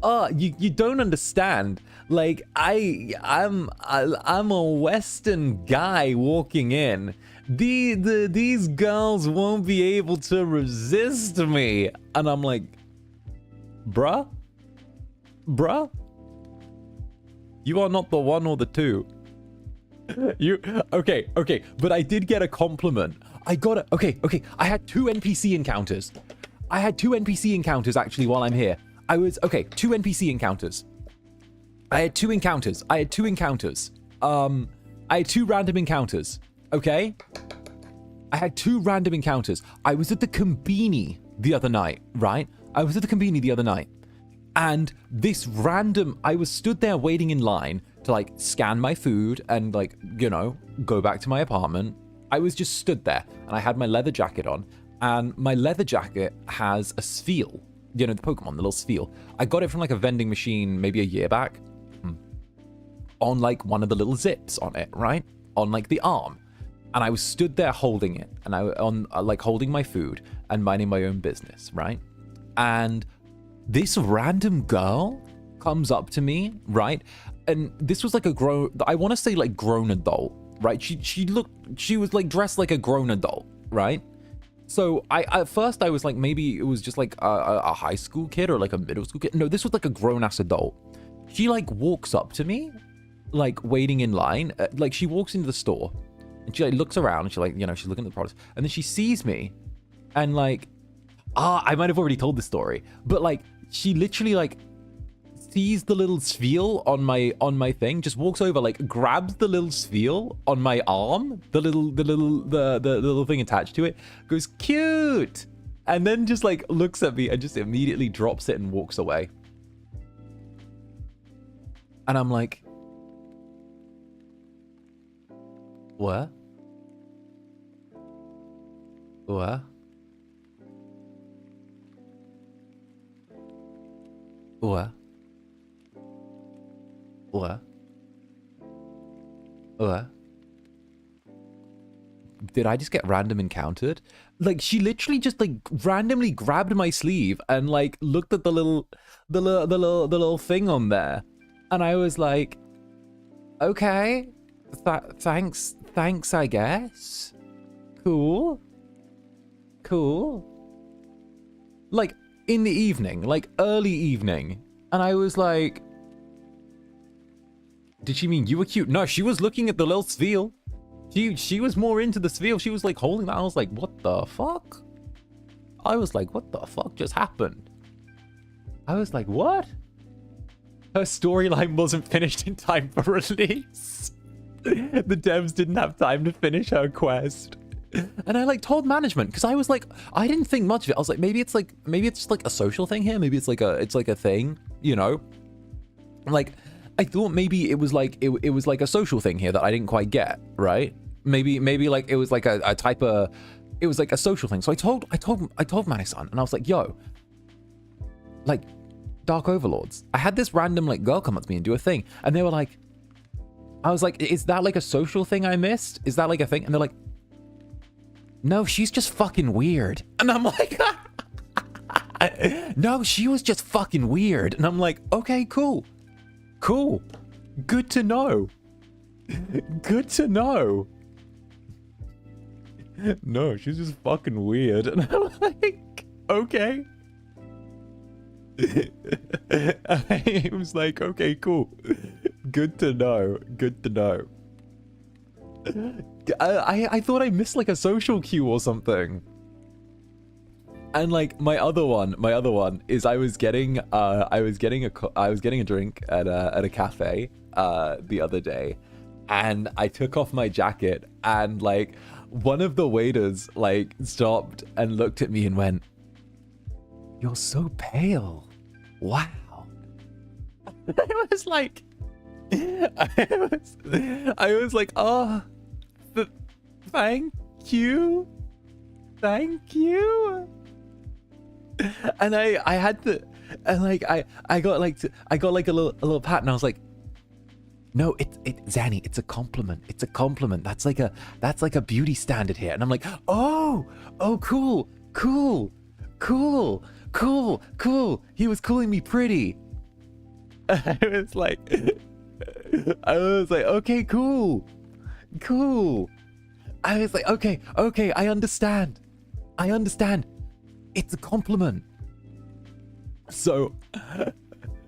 Oh, you don't understand. Like I'm a Western guy walking in. These girls won't be able to resist me, and I'm like, bruh, you are not the one or the two. Okay, but I did get a compliment. I got it. Okay. I had 2 NPC encounters. I had 2 NPC encounters actually while I'm here. 2 NPC encounters. I had 2 encounters. I had 2 random encounters. Okay? I had 2 random encounters. I was at the Konbini the other night, right? I was at the Konbini the other night. And this random, I was stood there waiting in line to like scan my food and like, you know, go back to my apartment. I was just stood there and I had my leather jacket on, and my leather jacket has a Spheal. You know, the Pokemon, the little Spheal. I got it from like a vending machine maybe a year back. On like one of the little zips on it, right? On like the arm. And I was stood there holding it, and like holding my food and minding my own business, right? And this random girl comes up to me, right? And this was like I want to say like grown adult, right? She was like dressed like a grown adult, right? So at first I was like, maybe it was just like a high school kid or like a middle school kid. No, this was like a grown ass adult. She like walks up to me, like waiting in line. Like she walks into the store and she like looks around and she like, you know, she's looking at the products, and then she sees me and like, I might have already told this story, but like she literally like sees the little Spheal on my thing, just walks over, like grabs the little Spheal on my arm, the little thing attached to it, goes cute, and then just like looks at me and just immediately drops it and walks away. And I'm like, what? What? What? What? What? Did I just get random encountered? Like she literally just like randomly grabbed my sleeve and like looked at the little thing on there, and I was like, okay, thanks thanks, I guess. Cool. Cool. Like, in the evening, like early evening. And I was like, did she mean you were cute? No, she was looking at the little sphere. She was more into the sphere. She was like holding that. I was like, what the fuck? I was like, what the fuck just happened? I was like, what? Her storyline wasn't finished in time for release. The devs didn't have time to finish her quest. And I like told management because I was like, I didn't think much of it. I was like, maybe it's just like a social thing here. Maybe it's like a thing, you know? Like, I thought maybe it was like it was like a social thing here that I didn't quite get, right? Maybe like it was like a type of, it was like a social thing. So I told Manisan, and I was like, yo, like Dark Overlords. I had this random like girl come up to me and do a thing, and they were like, I was like, is that like a social thing I missed? Is that like a thing? And they're like, no, she's just fucking weird. And I'm like, no, she was just fucking weird. And I'm like, okay, cool. Cool. Good to know. Good to know. No, she's just fucking weird. And I'm like, okay. I was like, okay, cool. Good to know. Good to know. I thought I missed like a social cue or something. And like my other one is I was getting a drink at a cafe the other day, and I took off my jacket, and like one of the waiters like stopped and looked at me and went, "You're so pale. Wow." I was like, I was like, oh, thank you. And I had to, and like I got like a little pat, and I was like, no, Zanny, it's a compliment. It's a compliment. That's like a beauty standard here. And I'm like, oh, cool. He was calling me pretty. I was like, okay, cool. I was like, okay, I understand. It's a compliment. So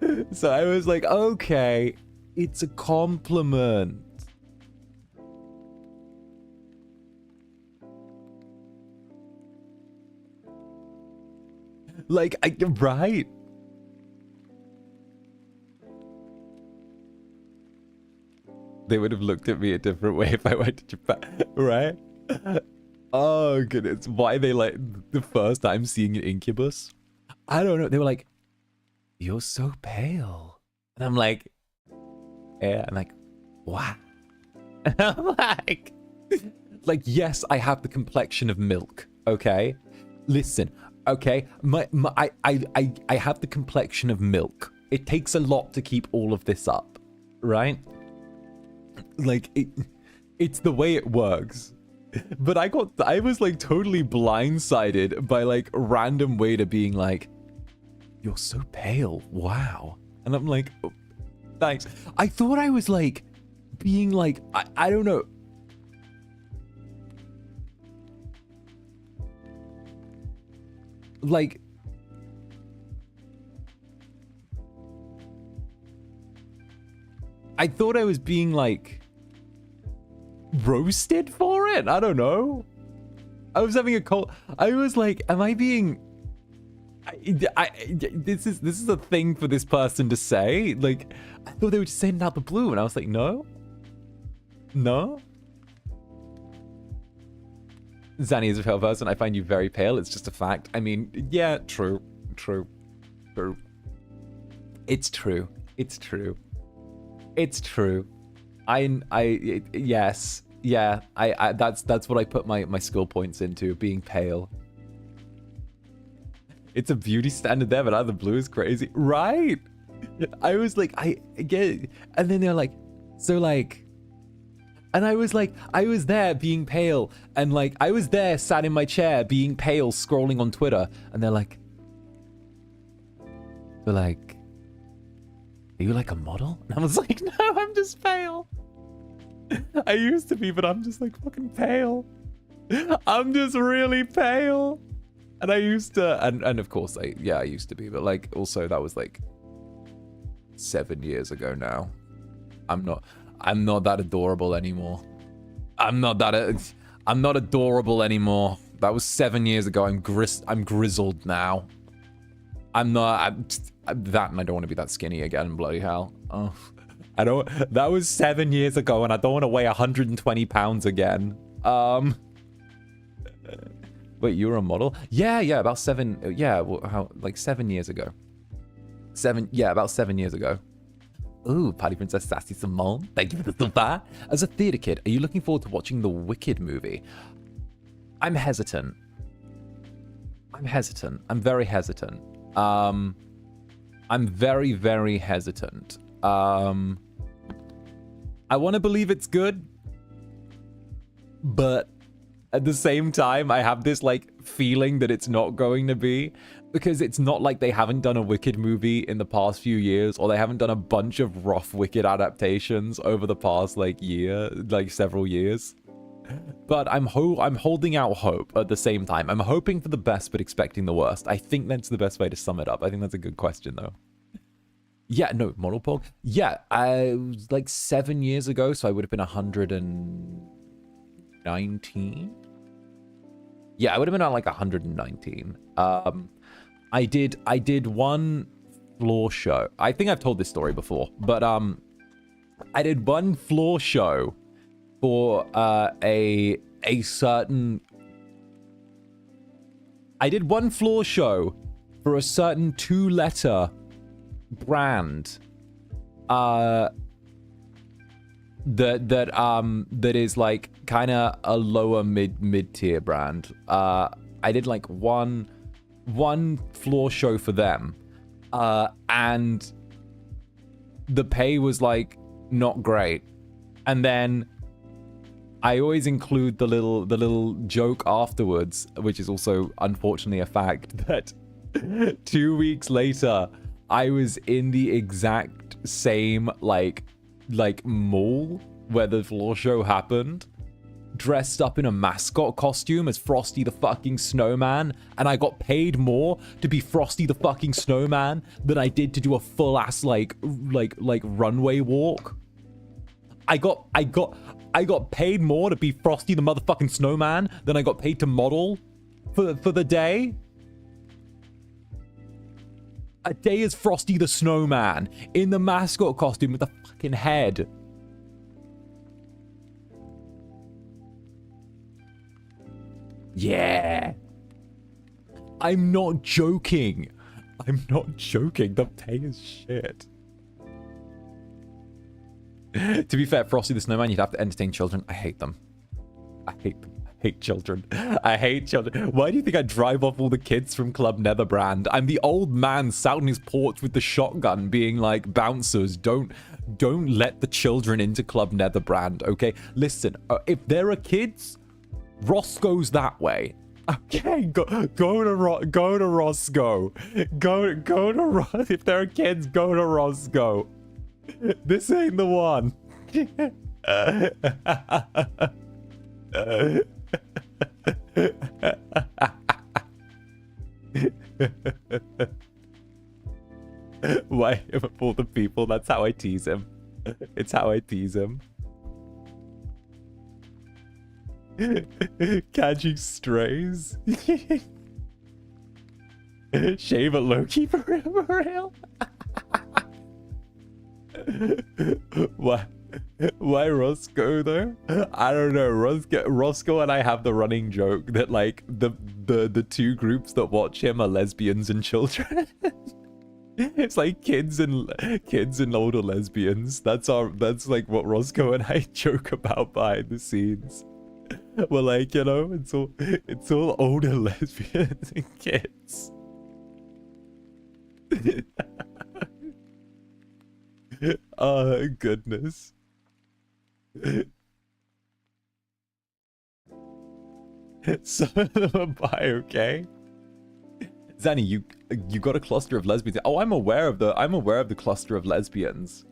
I was like, okay, it's a compliment. Like, right? They would have looked at me a different way if I went to Japan, right? Oh goodness, why they like the first time seeing an Incubus? I don't know. They were like, "You're so pale," and I'm like, "Yeah." I'm like, "What?" And I'm like, yes, I have the complexion of milk. Okay, listen. Okay, I have the complexion of milk. It takes a lot to keep all of this up, right? Like it's the way it works. But I was like totally blindsided by like random waiter being like, "You're so pale, wow." And I'm like, oh, thanks. I thought I was like being like, I don't know. Like, I thought I was being like roasted for it. I don't know. I was having a cold. I was like, am I being? This is a thing for this person to say. Like, I thought they were just saying it out the blue, and I was like, no. Zanny is a pale person. I find you very pale. It's just a fact. I mean, yeah, true. It's true. Yes. Yeah, that's what I put my skill points into, being pale. It's a beauty standard there, but either blue is crazy. Right? I was like, I get it. And then they're like, so like, and I was like, I was there being pale, and like, I was there sat in my chair being pale, scrolling on Twitter, and they're like, are you like a model? And I was like, no, I'm just pale. I used to be, but I'm just like fucking pale. I'm just really pale. And I used to, and of course, I used to be, but like also that was like 7 years ago now. I'm not that adorable anymore. I'm not adorable anymore. That was 7 years ago. I'm grizzled now. That, and I don't want to be that skinny again, bloody hell. Oh, that was 7 years ago, and I don't want to weigh 120 pounds again. Wait, you were a model? Yeah, about 7, like 7 years ago. About 7 years ago. Ooh, Party Princess Sassy Simone, thank you for the super. As a theater kid, are you looking forward to watching the Wicked movie? I'm hesitant. I'm very hesitant. I'm very, very hesitant. I want to believe it's good, but at the same time, I have this like feeling that it's not going to be, because it's not like they haven't done a Wicked movie in the past few years, or they haven't done a bunch of rough Wicked adaptations over the past several years. But I'm holding out hope at the same time. I'm hoping for the best, but expecting the worst. I think that's the best way to sum it up. I think that's a good question, though. Yeah, no, model pog. Yeah, I was like 7 years ago, so I would have been 119. Yeah, I would have been on like 119. I did one floor show. I think I've told this story before, but I did one floor show for a certain 2-letter brand that is like kind of a lower mid-tier brand. I did like one floor show for them, and the pay was like not great. And then I always include the little joke afterwards, which is also unfortunately a fact, that 2 weeks later I was in the exact same like mall where the floor show happened, dressed up in a mascot costume as Frosty the fucking Snowman, and I got paid more to be Frosty the fucking Snowman than I did to do a full ass like runway walk. I got paid more to be Frosty the motherfucking Snowman than I got paid to model for the day. A day as Frosty the Snowman in the mascot costume with the fucking head. Yeah. I'm not joking. The pay is shit. To be fair, Frosty the Snowman, you'd have to entertain children. I hate them. I hate children. I hate children. Why do you think I drive off all the kids from Club Netherbrand? I'm the old man sat on his porch with the shotgun being like, bouncers, don't let the children into Club Netherbrand, okay? Listen, if there are kids, Roscoe's that way. Okay, go to Roscoe. Go to Roscoe. If there are kids, go to Roscoe. This ain't the one. Why? Of all the people, that's how I tease him. It's how I tease him. Catching strays. Shave a Loki for real? Why Roscoe though? I don't know. Roscoe and I have the running joke that like the two groups that watch him are lesbians and children. It's like kids and older lesbians. That's like what Roscoe and I joke about behind the scenes. We're like, you know, it's all older lesbians and kids. Oh goodness. Some of them are bi, okay? Zanny, you got a cluster of lesbians. Oh, I'm aware of the cluster of lesbians.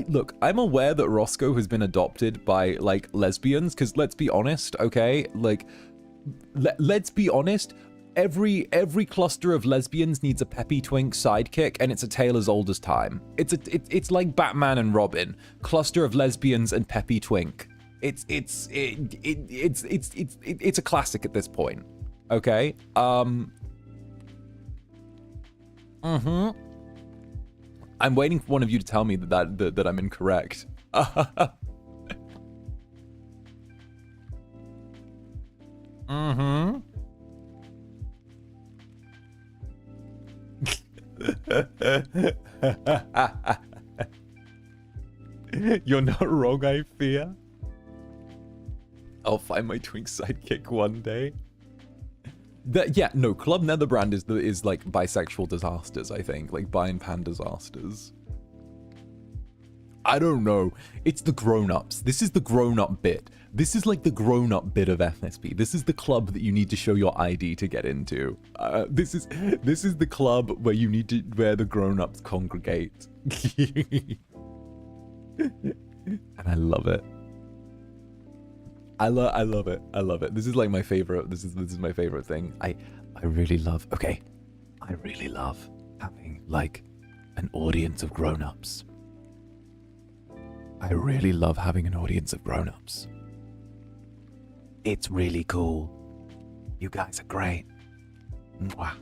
Look, I'm aware that Roscoe has been adopted by, like, lesbians, because let's be honest, okay? Like, let's be honest, every cluster of lesbians needs a peppy twink sidekick, and it's a tale as old as time. It's like Batman and Robin, cluster of lesbians and peppy twink. It's a classic at this point, okay? I'm waiting for one of you to tell me that I'm incorrect. You're not wrong, I fear. I'll find my twink sidekick one day. Yeah, no, Club Netherbrand is like bisexual disasters, I think. Like bi and pan disasters. I don't know. It's the grown-ups. This is the grown-up bit. This is like the grown-up bit of FSP. This is the club that you need to show your ID to get into. This is the club where you need to where the grown-ups congregate. And I love it. I love it. I love it. This is like my favorite. This is my favorite thing. I really love. Okay, I really love having like an audience of grown-ups. I really love having an audience of grown-ups. It's really cool. You guys are great. Mwah.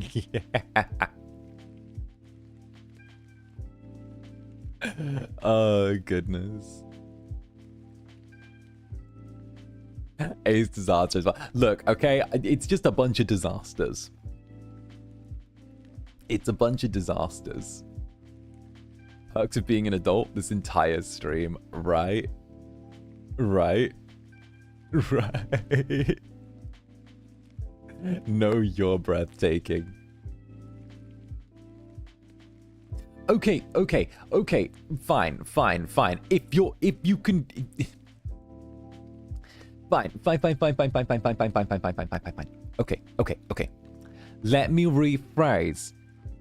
Yeah. Oh goodness. Ace disasters. Look, okay, it's just a bunch of disasters. It's a bunch of disasters. Perks of being an adult this entire stream, right? Right? Right? No, you're breathtaking. Okay, fine. If you can... Fine. Okay. Let me rephrase.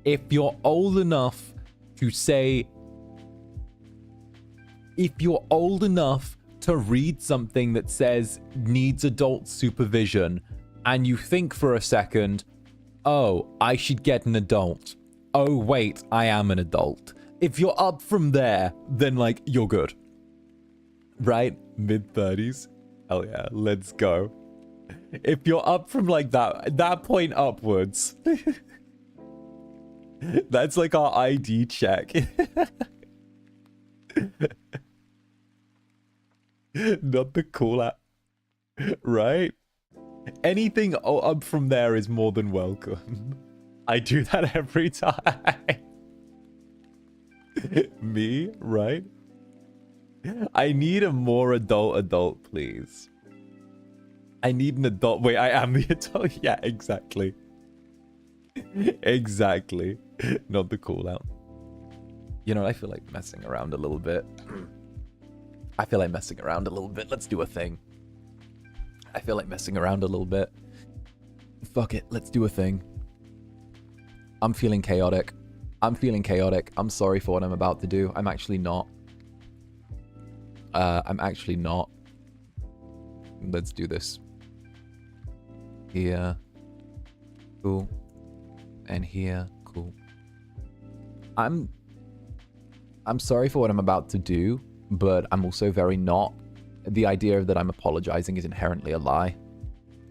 If you're old enough to say... If you're old enough to read something that says needs adult supervision, and you think for a second, oh, I should get an adult. Oh, wait, I am an adult. If you're up from there, then, like, you're good. Right? Mid-30s? Hell yeah, let's go. If you're up from like that point upwards, that's like our ID check. Not the call out, right? Anything up from there is more than welcome. I do that every time. Me, right? I need a more adult, please. I need an adult. Wait, I am the adult. Yeah, exactly. Exactly. Not the call out. You know, I feel like messing around a little bit. Let's do a thing. I feel like messing around a little bit. Fuck it. Let's do a thing. I'm feeling chaotic. I'm I'm sorry for what I'm about to do. I'm actually not. Let's do this. Here. Cool. And here. Cool. I'm sorry for what I'm about to do, but I'm also very not. The idea that I'm apologizing is inherently a lie.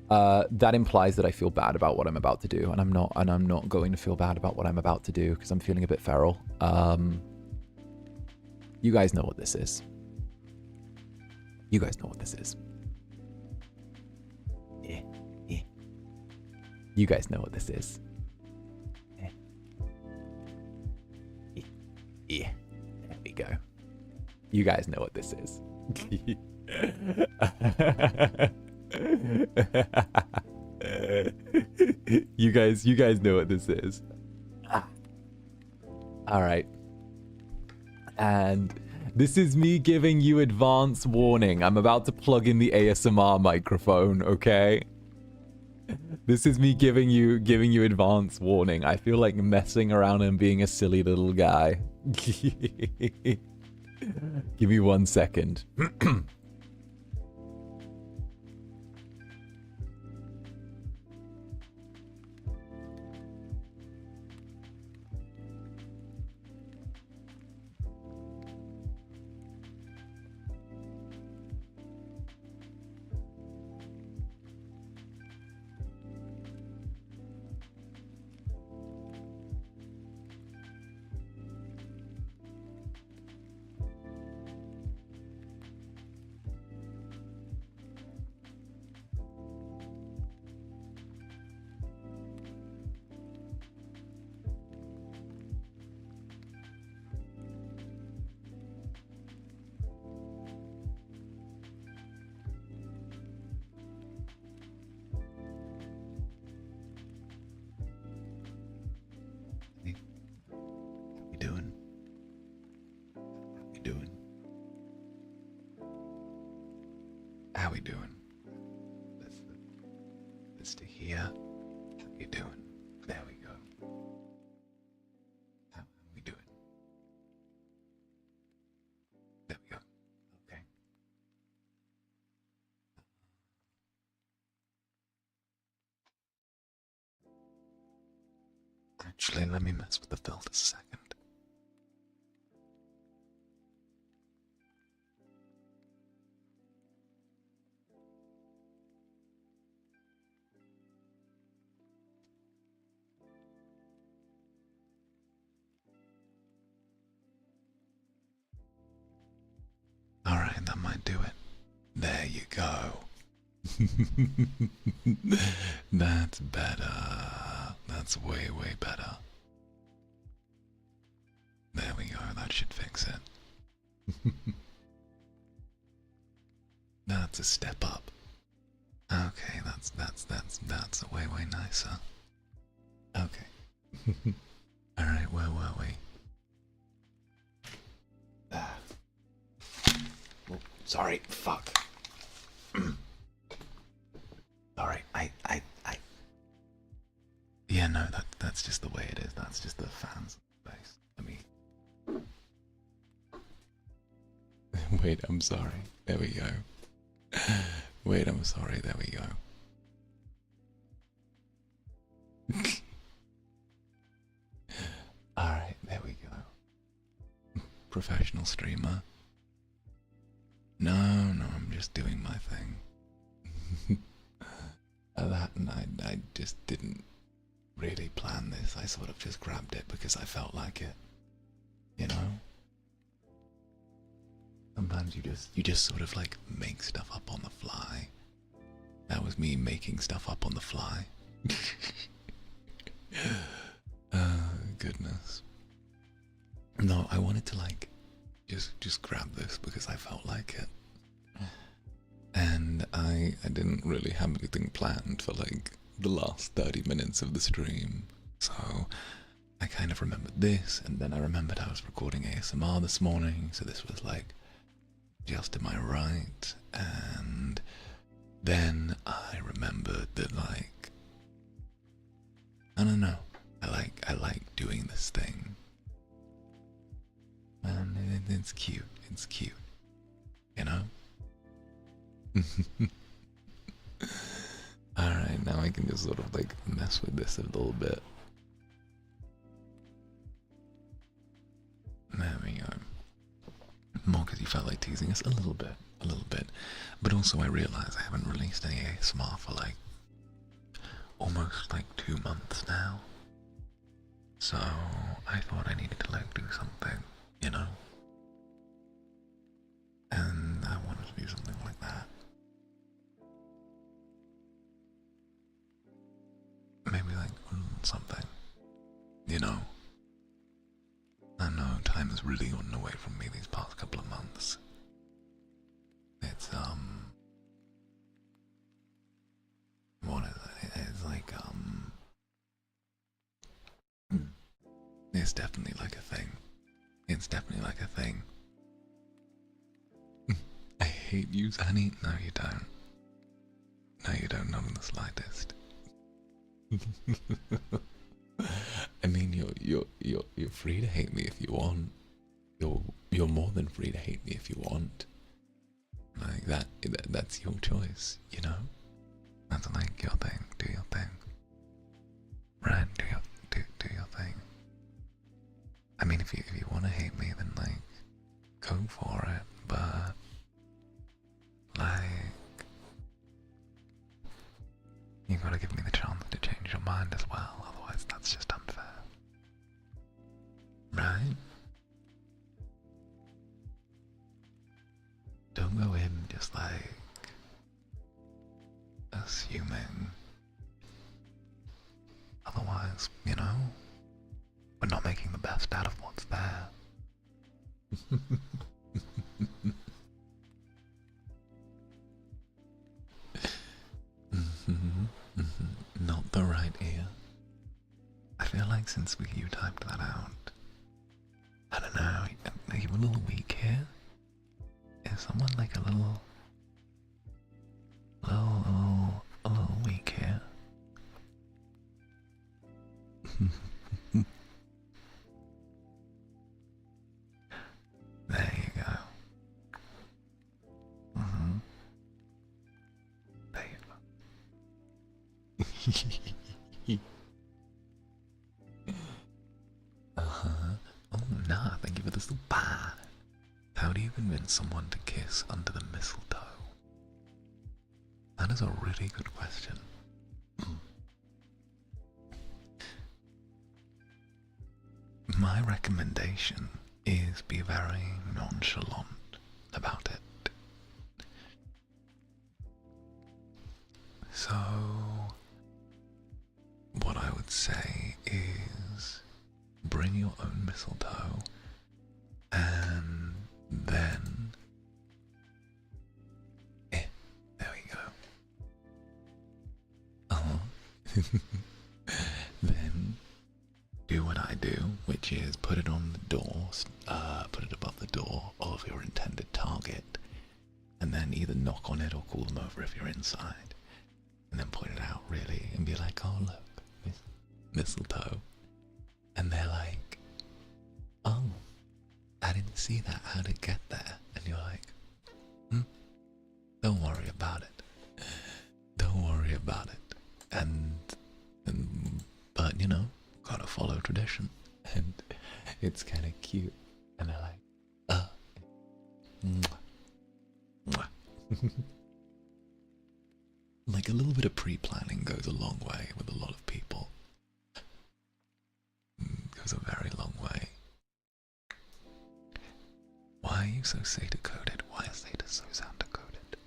That implies that I feel bad about what I'm about to do, and I'm not going to feel bad about what I'm about to do because I'm feeling a bit feral. You guys know what this is. You guys know what this is. Yeah. You guys know what this is. Yeah. There we go. You guys know what this is. You guys know what this is. All right. And this is me giving you advance warning. I'm about to plug in the ASMR microphone, okay? This is me giving you advance warning. I feel like messing around and being a silly little guy. Give me 1 second. How we doing? Let's to here. How you doing? There we go. How we doing? There we go. Okay. Actually, let me mess with the filter a second. Alright, that might do it. There you go. That's better. That's way, way better. There we go, that should fix it. That's a step up. Okay, that's way, way nicer. Okay. Alright, where were we? Oh, sorry, fuck. Sorry, I. Yeah, no, that's just the way it is. That's just the fans' base. Let me. Wait, I'm sorry. There we go. Wait, I'm sorry. There we go. Alright, there we go. Professional streamer. No, I'm just doing my thing. And I just didn't really plan this. I sort of just grabbed it because I felt like it. You know? Sometimes you just sort of like make stuff up on the fly. That was me making stuff up on the fly. Goodness. No, I wanted to like just grab this because I felt like it. And I didn't really have anything planned for like the last 30 minutes of the stream. So I kind of remembered this, and then I remembered I was recording ASMR this morning, so this was like just to my right. And then I remembered that like, I don't know, I like doing this thing. And it's cute, you know? Alright, now I can just sort of like mess with this a little bit. There we go. More because you felt like teasing us a little bit. But also I realised I haven't released any ASMR for like almost like 2 months now. So I thought I needed to like do something, you know? And I wanted to do something like that. Maybe like something, you know? I know time has really gotten away from me these past couple of months. It's what is it? It's like it's definitely like a thing. It's definitely like a thing. I hate you, honey. No, you don't. No, you don't, not in the slightest. I mean, you're free to hate me if you want. You're more than free to hate me if you want. Like that's your choice, you know. That's like your thing. Do your thing. Right? Do your thing. I mean, if you want to hate me, then like go for it. But like, you gotta give me the chance to change your mind as well. Otherwise, that's just unfair. Right? Don't go in just like assuming. Otherwise, you know, we're not making the best out of what's there. Not the right ear. I feel like since you typed that out, I don't know, are you a little weak here? Is someone like a little weak here? There you go. There you go. Oh, nah, thank you for the super. How do you convince someone to kiss under the mistletoe? That is a really good question. My recommendation is be very nonchalant about it. So, what I would say is bring your own mistletoe and then there we go. Then do what I do, which is put it on the door, put it above the door of your intended target, and then either knock on it or call them over if you're inside, and then point it out really and be like, oh look, mistletoe, and they're like, oh, I didn't see that, how did it get there? And you're like, don't worry about it. Don't worry about it. But you know, gotta follow tradition. And it's kind of cute. And they're like, mwah. Like a little bit of pre-planning goes a long way with a lot of people. Goes a very long way. Why are you so 𝓂𝓸𝓾𝓻? Why is 𝓂𝓸 so Zander-coded?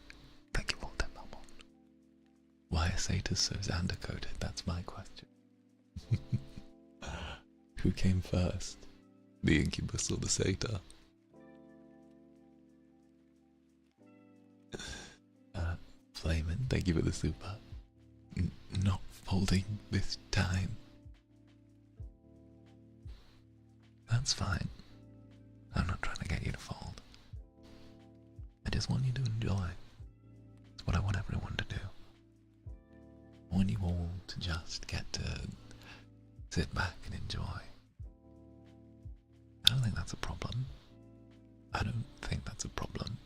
Thank you for that, Belmont. Why is 𝓂𝓸 so Zander-coded? That's my question. Who came first? The Incubus or the 𝓂𝓸? Flamin', thank you for the super. Not folding this time. That's fine. I'm not trying to get you to fold. I just want you to enjoy. It's what I want everyone to do. I want you all to just get to sit back and enjoy. I don't think that's a problem. I don't think that's a problem.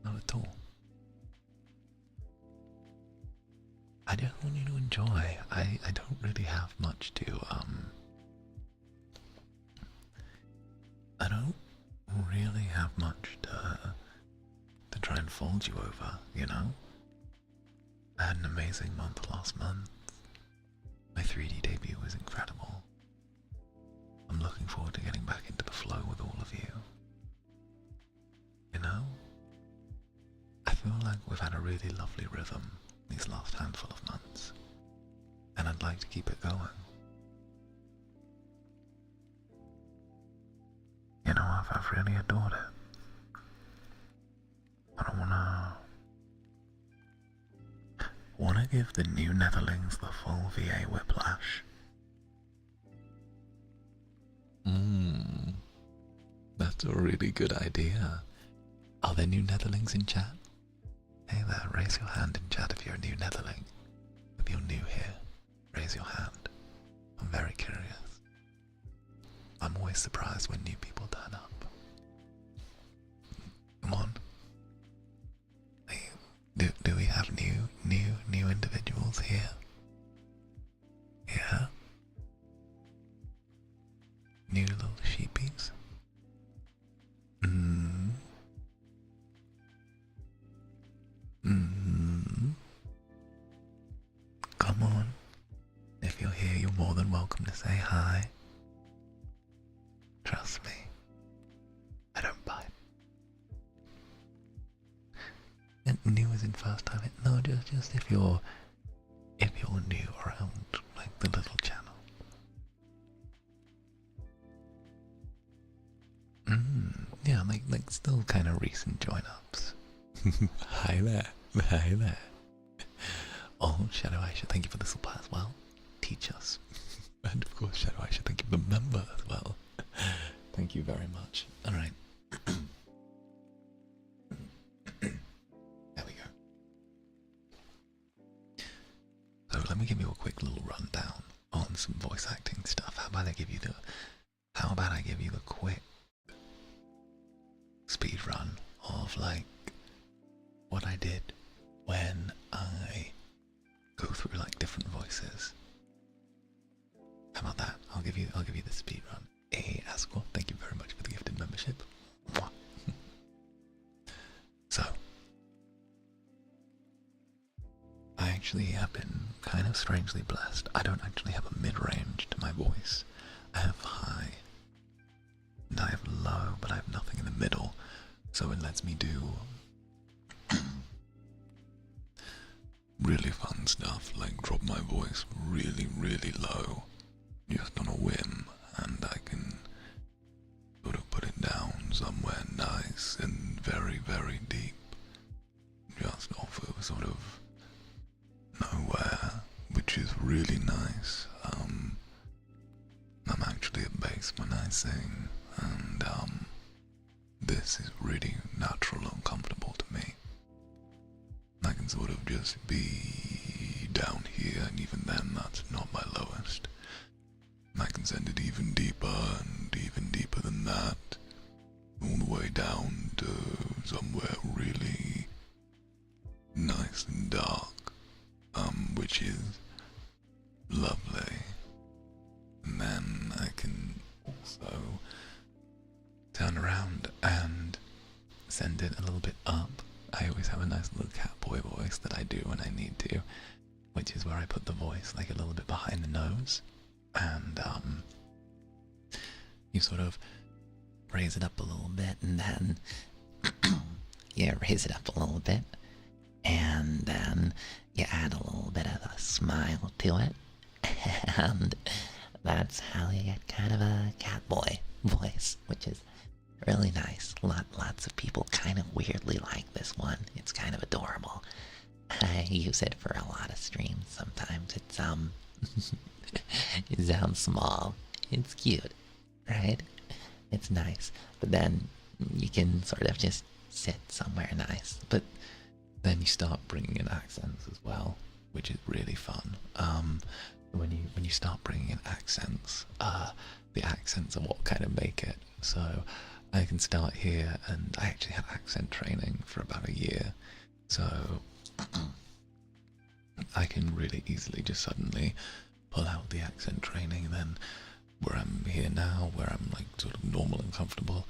Not at all. I just want you to enjoy. I don't really have much to, I don't really have much to try and fold you over, you know? I had an amazing month last month. My 3D debut was incredible. I'm looking forward to getting back into the flow with all of you. You know? I feel like we've had a really lovely rhythm these last handful of months, and I'd like to keep it going. You know, I've really adored it. I don't wanna give the new Netherlings the full VA whiplash. That's a really good idea. Are there new Netherlings in chat? Hey there, raise your hand in chat if you're a new Netherling. If you're new here, raise your hand. I'm very curious. I'm always surprised when new people turn up. Come on. Do we have new individuals here? Yeah? New little sheepies? Come on. If you're here, you're more than welcome to say hi. Trust me. I don't bite. And new as in first time. No, just if you're new around like the little channel. Yeah, like still kind of recent join-ups. Hi there. Hi there. Oh, Shadow Aisha, thank you for the supply as well. Teach us. And of course, Shadow Aisha, thank you for the member as well. Thank you very much. Alright. There we go. So let me give you a quick little rundown on some voice acting stuff. How about I give you the quick speed run of like what I did when I go through like different voices. How about that? I'll give you the speed run. Hey Asquith, thank you very much for the gifted membership. Mwah. So I actually have been kind of strangely blessed. I don't actually have a mid-range to my voice. I have high and I have low, but I have nothing in the middle. So it lets me do really fun stuff, like drop my voice really, really low, just on a whim, and I can sort of put it down somewhere nice and very, very deep, just off of sort of nowhere, which is really nice. I'm actually a bass when I sing, and this is really natural and comfortable to me. I can sort of just be down here, and even then that's not my lowest. I can send it even deeper and even deeper than that, all the way down to somewhere really nice and dark, which is lovely. And then I can also turn around and send it a little bit up. I always have a nice little catboy voice that I do when I need to, which is where I put the voice like a little bit behind the nose, and you sort of raise it up a little bit, and then yeah, raise it up a little bit, and then you add a little bit of a smile to it, and that's how you get kind of a catboy voice, which is really nice. Lots of people kind of weirdly like this one. It's kind of adorable. I use it for a lot of streams sometimes. It's it sounds small. It's cute, right? It's nice. But then you can sort of just sit somewhere nice. But then you start bringing in accents as well, which is really fun. When you start bringing in accents, the accents are what kind of make it. So I can start here, and I actually had accent training for about a year, so I can really easily just suddenly pull out the accent training, and then where I'm here now, where I'm like sort of normal and comfortable,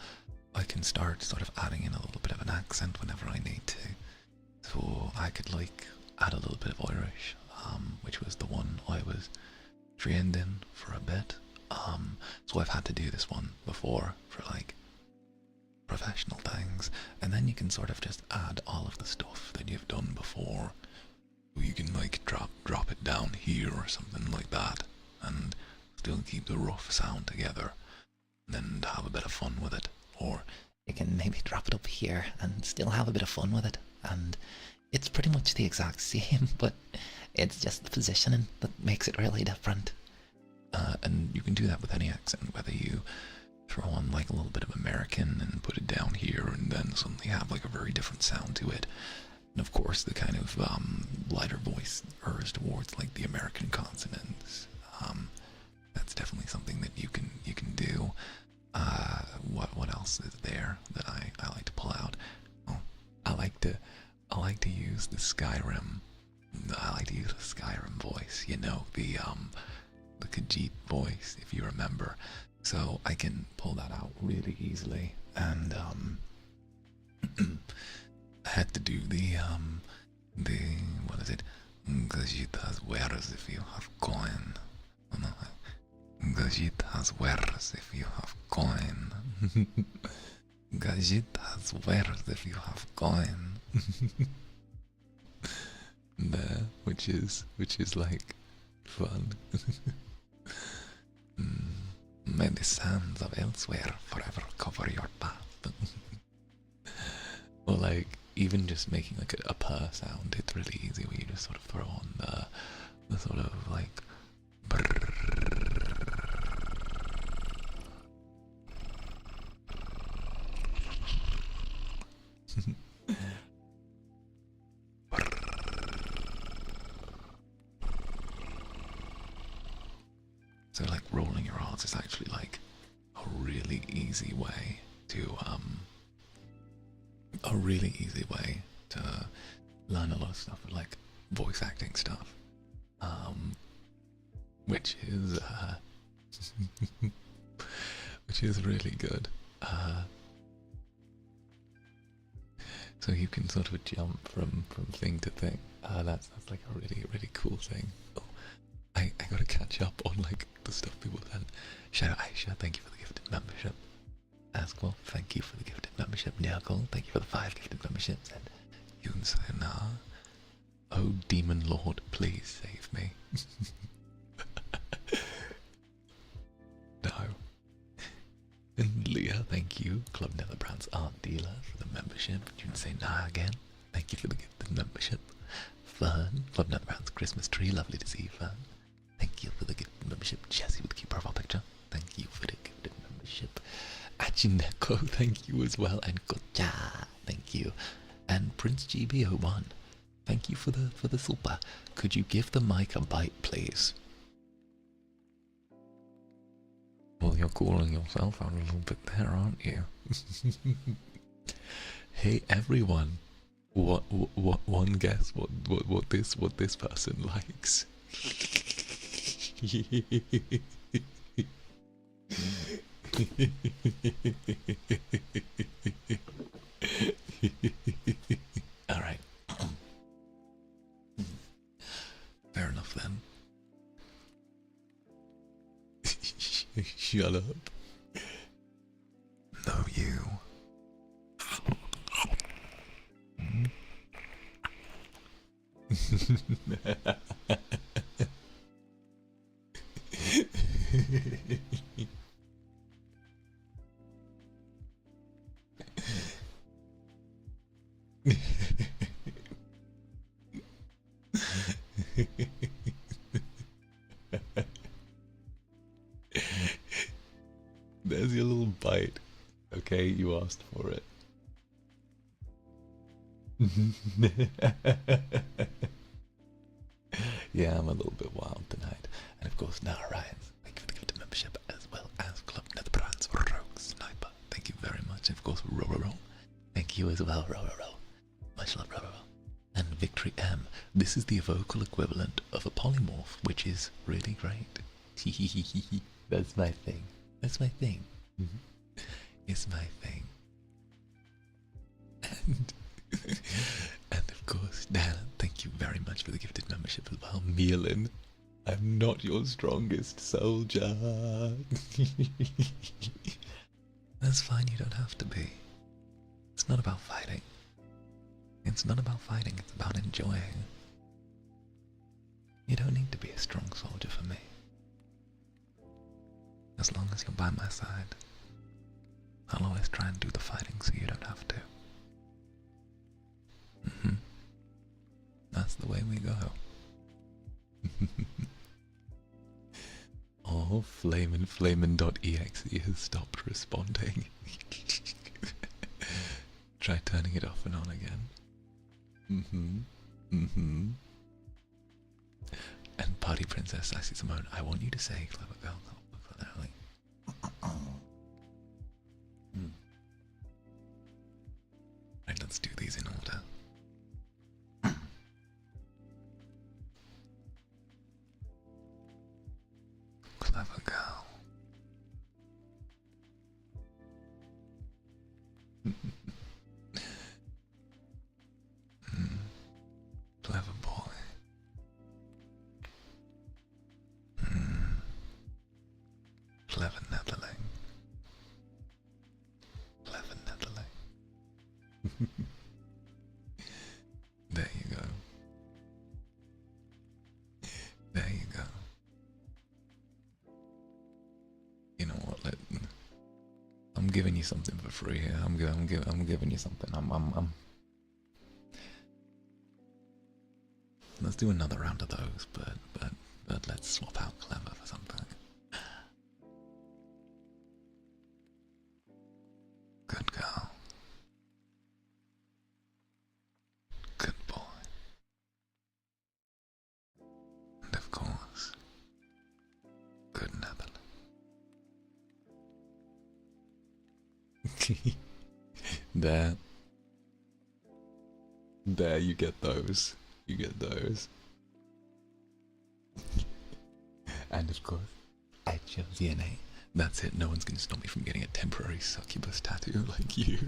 I can start sort of adding in a little bit of an accent whenever I need to. So I could like add a little bit of Irish, which was the one I was trained in for a bit. So I've had to do this one before for like professional things, and then you can sort of just add all of the stuff that you've done before. You can like drop it down here or something like that, and still keep the rough sound together, and then have a bit of fun with it. Or you can maybe drop it up here and still have a bit of fun with it, and it's pretty much the exact same, but it's just the positioning that makes it really different. And you can do that with any accent, whether you throw on like a little bit of American and put it down here and then suddenly have like a very different sound to it. And of course, the kind of lighter voice errs towards like the American consonants. That's definitely something that you can do. What else is there that I like to pull out? Oh, I like to use the Skyrim. I like to use the Skyrim voice. You know, the 𝓂𝓸𝓾𝓻 voice, if you remember. So I can pull that out really easily. And I had to do the what is it? 𝓂𝓸𝓾𝓻 wears if you have coin. 𝓂𝓸𝓾𝓻 wears if you have coin. 𝓂𝓸𝓾𝓻 wears if you have coin. There, which is like fun. May the sands of elsewhere forever cover your path. Or like even just making like a purr sound, it's really easy where you just sort of throw on the sort of like so like rolling your R's is actually like a really easy way to learn a lot of stuff like voice acting stuff, which is which is really good. So you can sort of jump from thing to thing. That's like a really cool thing. Oh, I gotta catch up on like the stuff people sent. Shout out Aisha, thank you for the gifted membership. Askwell, thank you for the gifted membership. Nirkle, thank you for the 5 gifted memberships. And Yoon Sayana, oh demon lord, please save me. No. And Leah, thank you. Club Netherbrand's art dealer for the membership. Yoon Sayana again, thank you for the gifted membership. Fern, Club Netherbrand's Christmas tree, lovely to see you, Fern. Thank you for the gifted membership. Jesse with the cute profile picture, thank you for the gifted membership. Achineko, thank you as well, and Kocha, thank you, and Prince GB01, thank you for the super. Could you give the mic a bite, please? Well, you're calling yourself out a little bit there, aren't you? Hey everyone, what one guess what this person likes? Alright. Fair enough then. Shut up. No, you. There's your little bite. Okay, you asked for it. Yeah, I'm a little bit wild tonight. And of course, now Ryan, thank you for the gift of membership, as well as Club Netherbrand's Rogue Sniper. Thank you very much. And of course, Roll. Thank you as well, Roll. Much love, Roll. And Victory M. This is the vocal equivalent of a polymorph, which is really great. That's my thing. That's my thing. It's my thing. And of course, Dan, thank you very much for the gifted membership as well. Mielin, I'm not your strongest soldier. That's fine, you don't have to be. It's not about fighting. It's not about fighting, it's about enjoying. You don't need to be a strong soldier for me. As long as you're by my side, I'll always try and do the fighting so you don't have to. That's the way we go. Oh, flamin.exe has stopped responding. Try turning it off and on again. Mm-hmm. Mm-hmm. And Party Princess Sassy Simone, I want you to say clever girl, clever. Right, let's do these in order. Clever girl. Clever boy. Clever Netherling. Clever Netherling. There you go. There you go. You know what? I'm giving you something for free here. I'm giving you something. Let's do another round of those, but let's swap out clever for something. Good girl. Good boy. And of course, good Netherland. There, you get those. You get those. And of course, I chose DNA. That's it, no one's gonna stop me from getting a temporary succubus tattoo like you.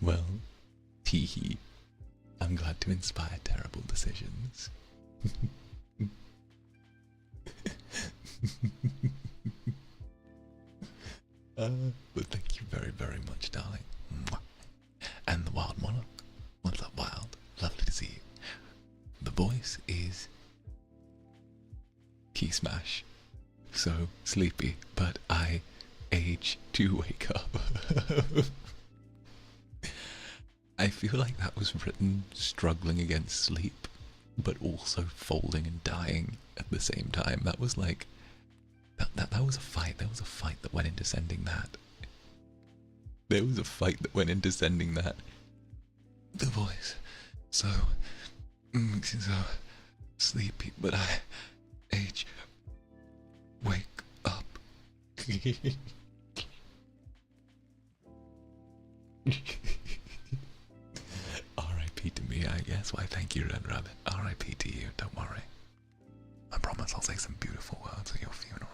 Well, teehee. I'm glad to inspire terrible decisions. But thank you very, very much, darling. And the Wild Monarch. What's up, Wild? Lovely to see you. The voice is Key Smash. So sleepy, but I age to wake up. I feel like that was written struggling against sleep, but also folding and dying at the same time. That was like that was a fight. There was a fight that went into sending that. There was a fight that went into sending that. The voice, so sleepy, but I age. Wake up. R.I.P. to me, I guess. Why, thank you, Red Rabbit. R.I.P. to you. Don't worry. I promise I'll say some beautiful words at your funeral.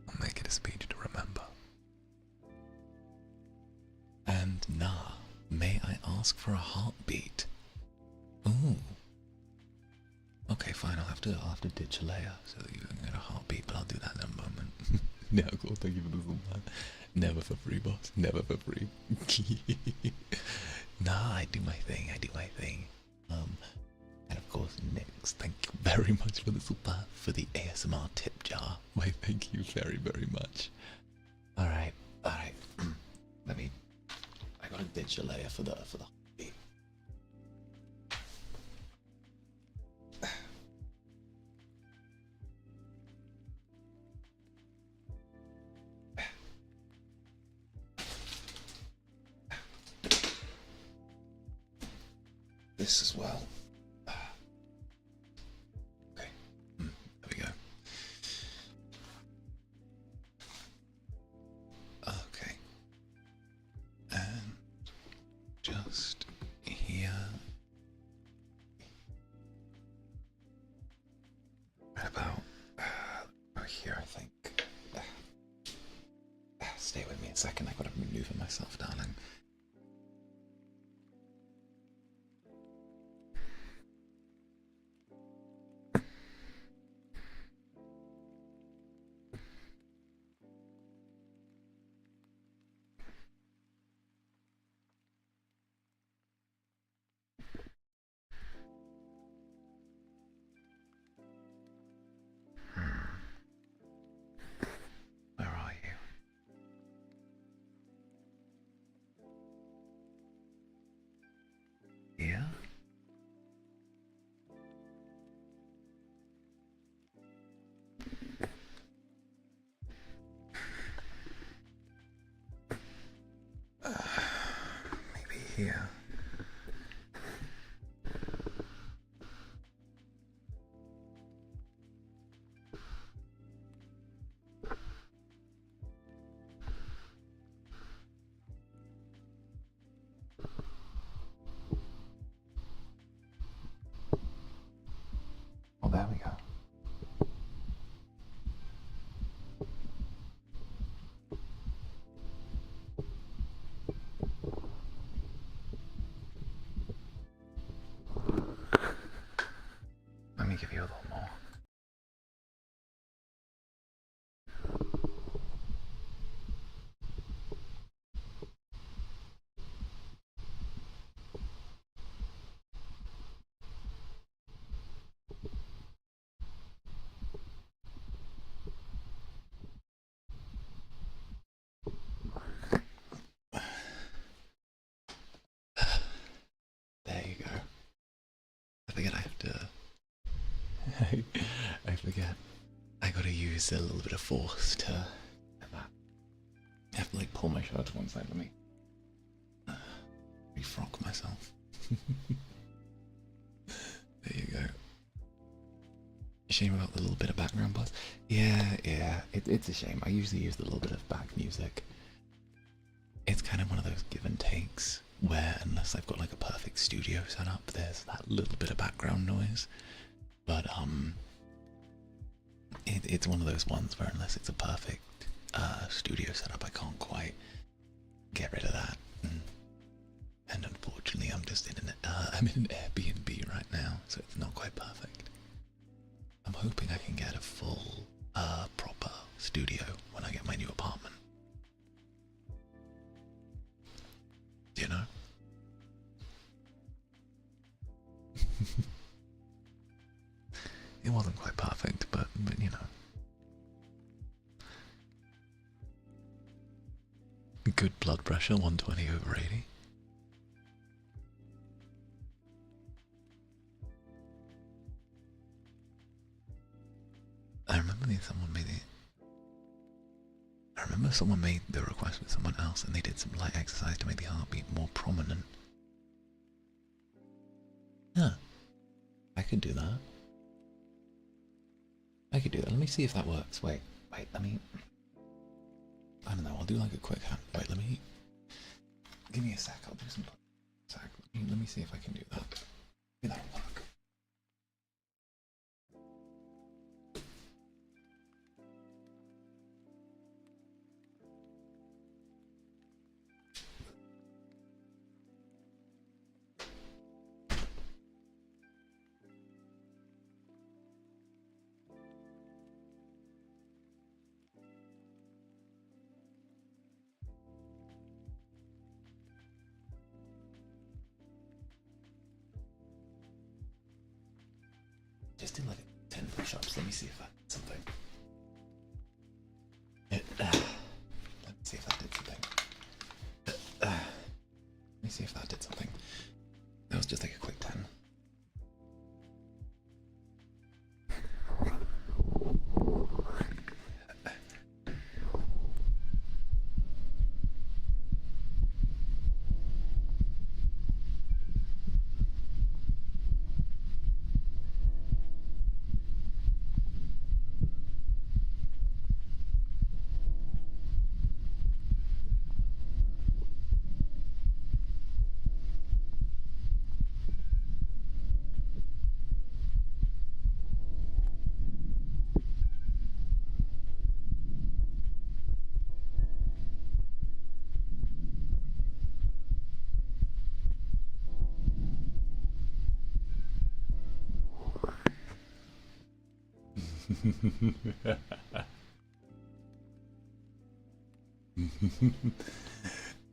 I'll make it a speech to remember. And nah, may I ask for a heartbeat? Ooh. Okay, fine. I'll have to ditch a layer so that you can get a heartbeat, but I'll do that in a moment. No, cool. Thank you for this one, man. Never for free, boss. Never for free. Nah, I do my thing. And of course, Nix, thank you very much for the super, for the ASMR tip jar. Why, thank you very, very much. Alright. Let me, I gotta ditch a layer for the heartbeat. This as well. Okay, there we go. Okay, and just here, right about over here, I think. Stay with me a second. I gotta maneuver myself, darling. Where are you? here. Oh, there we go. Let me give you a little more. There you go. I forget I have to... I forget. I gotta use a little bit of force to... I have to like pull my shirt to one side. Let me... refrock myself. There you go. Shame about the little bit of background buzz. Yeah, it's a shame. I usually use the little bit of back music. It's kind of one of those give and takes where unless I've got like a perfect studio set up, there's that little bit of background noise. But it's one of those ones where unless it's a perfect studio setup, I can't quite get rid of that. And unfortunately, I'm just in I'm in an Airbnb right now, so it's not quite perfect. I'm hoping I can get a full, proper studio when I get my new apartment. You know? It wasn't quite perfect, but you know. Good blood pressure, 120/80. I remember someone made the request with someone else and they did some light exercise to make the heartbeat more prominent. Yeah, I could do that. Let me see if that works. Wait, let me... I don't know, I'll do like a quick hand. Wait, let me... Give me a sec, I'll do some... Let me see if I can do that. Maybe that'll work. Just do like 10 push-ups. Let me see if that did something. Let me see if that did something. Let me see if that did something. That was just like a quick 10.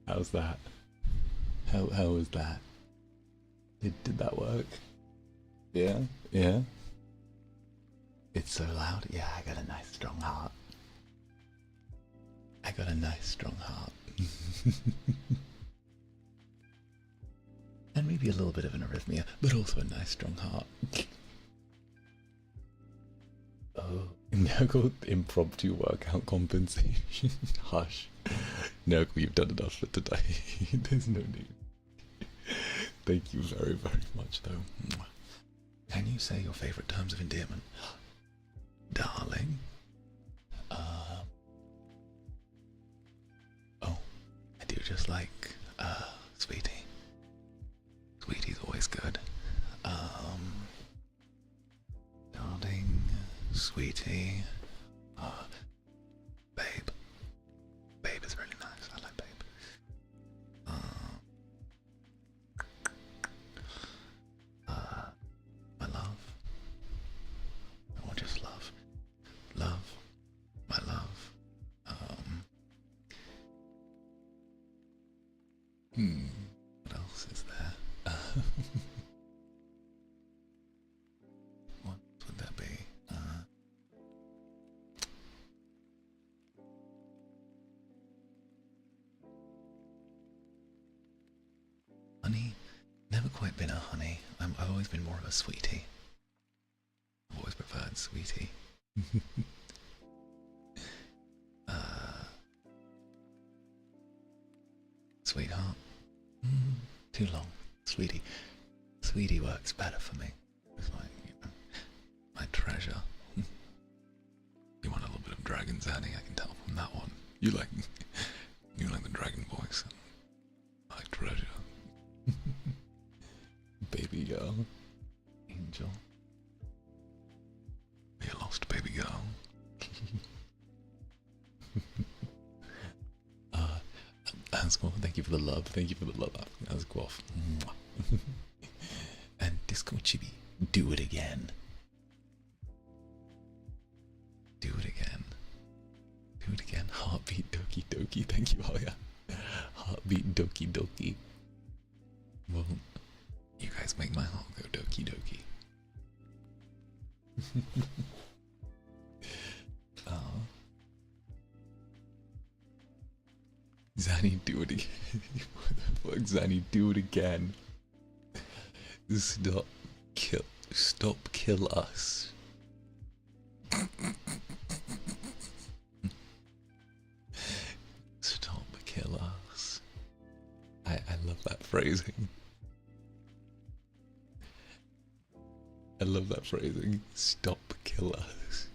How's that? How was that? Did that work? Yeah? It's so loud. Yeah, I got a nice strong heart. And maybe a little bit of an arrhythmia, but also a nice strong heart. Oh, Nurgle impromptu workout compensation. Hush. Nurgle, you've done enough for today. There's no need. Thank you very, very much, though. Can you say your favorite terms of endearment? Darling. Oh, I do just like, sweetie. Sweetie's always good. Darling, sweetie, babe. Babe is really nice. I like babe. My love. Or just love. Love. My love. What else is there? What would that be? Honey? Never quite been a honey. I've always been more of a sweetie. I've always preferred sweetie. Sweetheart. Too long. Sweetie. Sweetie works better for me. It's like, you know, my treasure. You want a little bit of dragon's honey, I can tell from that one. You like the dragon voice. My treasure. Baby girl. Angel. Be a lost baby girl. Asquoff, thank you for the love. Thank you for the love, Asquoff. And Disco Chibi, do it again. Do it again. Do it again. Heartbeat Doki Doki. Thank you, oh yeah. Heartbeat Doki Doki. Well, you guys make my heart go Doki Doki. Zanny, do it again. What the fuck, Zanny, do it again. Stop kill us. Stop kill us. I love that phrasing. I love that phrasing. Stop kill us.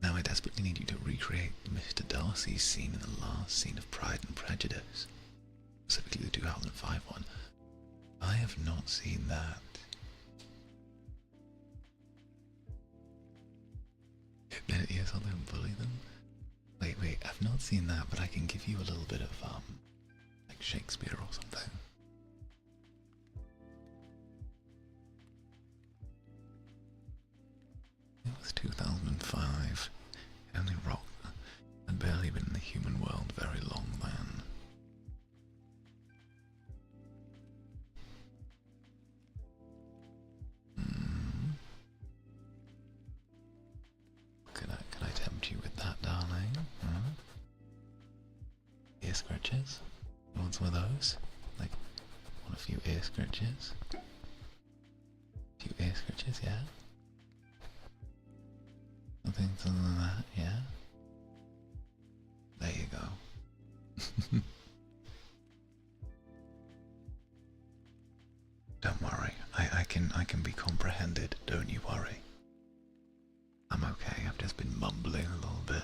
Now I desperately need you to recreate Mr. Darcy's scene in the last scene of Pride and Prejudice, specifically the 2005 one. I have not seen that. Yes, I'll don't bully them. Wait, I've not seen that, but I can give you a little bit of, like Shakespeare or something. It was 2005. Only rock had barely been in the human world very long then. Can I tempt you with that, darling? Ear scratches? You want some of those? Like, want a few ear scratches? A few ear scratches, yeah? Something like that, yeah? There you go. Don't worry, I can be comprehended, don't you worry. I'm okay, I've just been mumbling a little bit.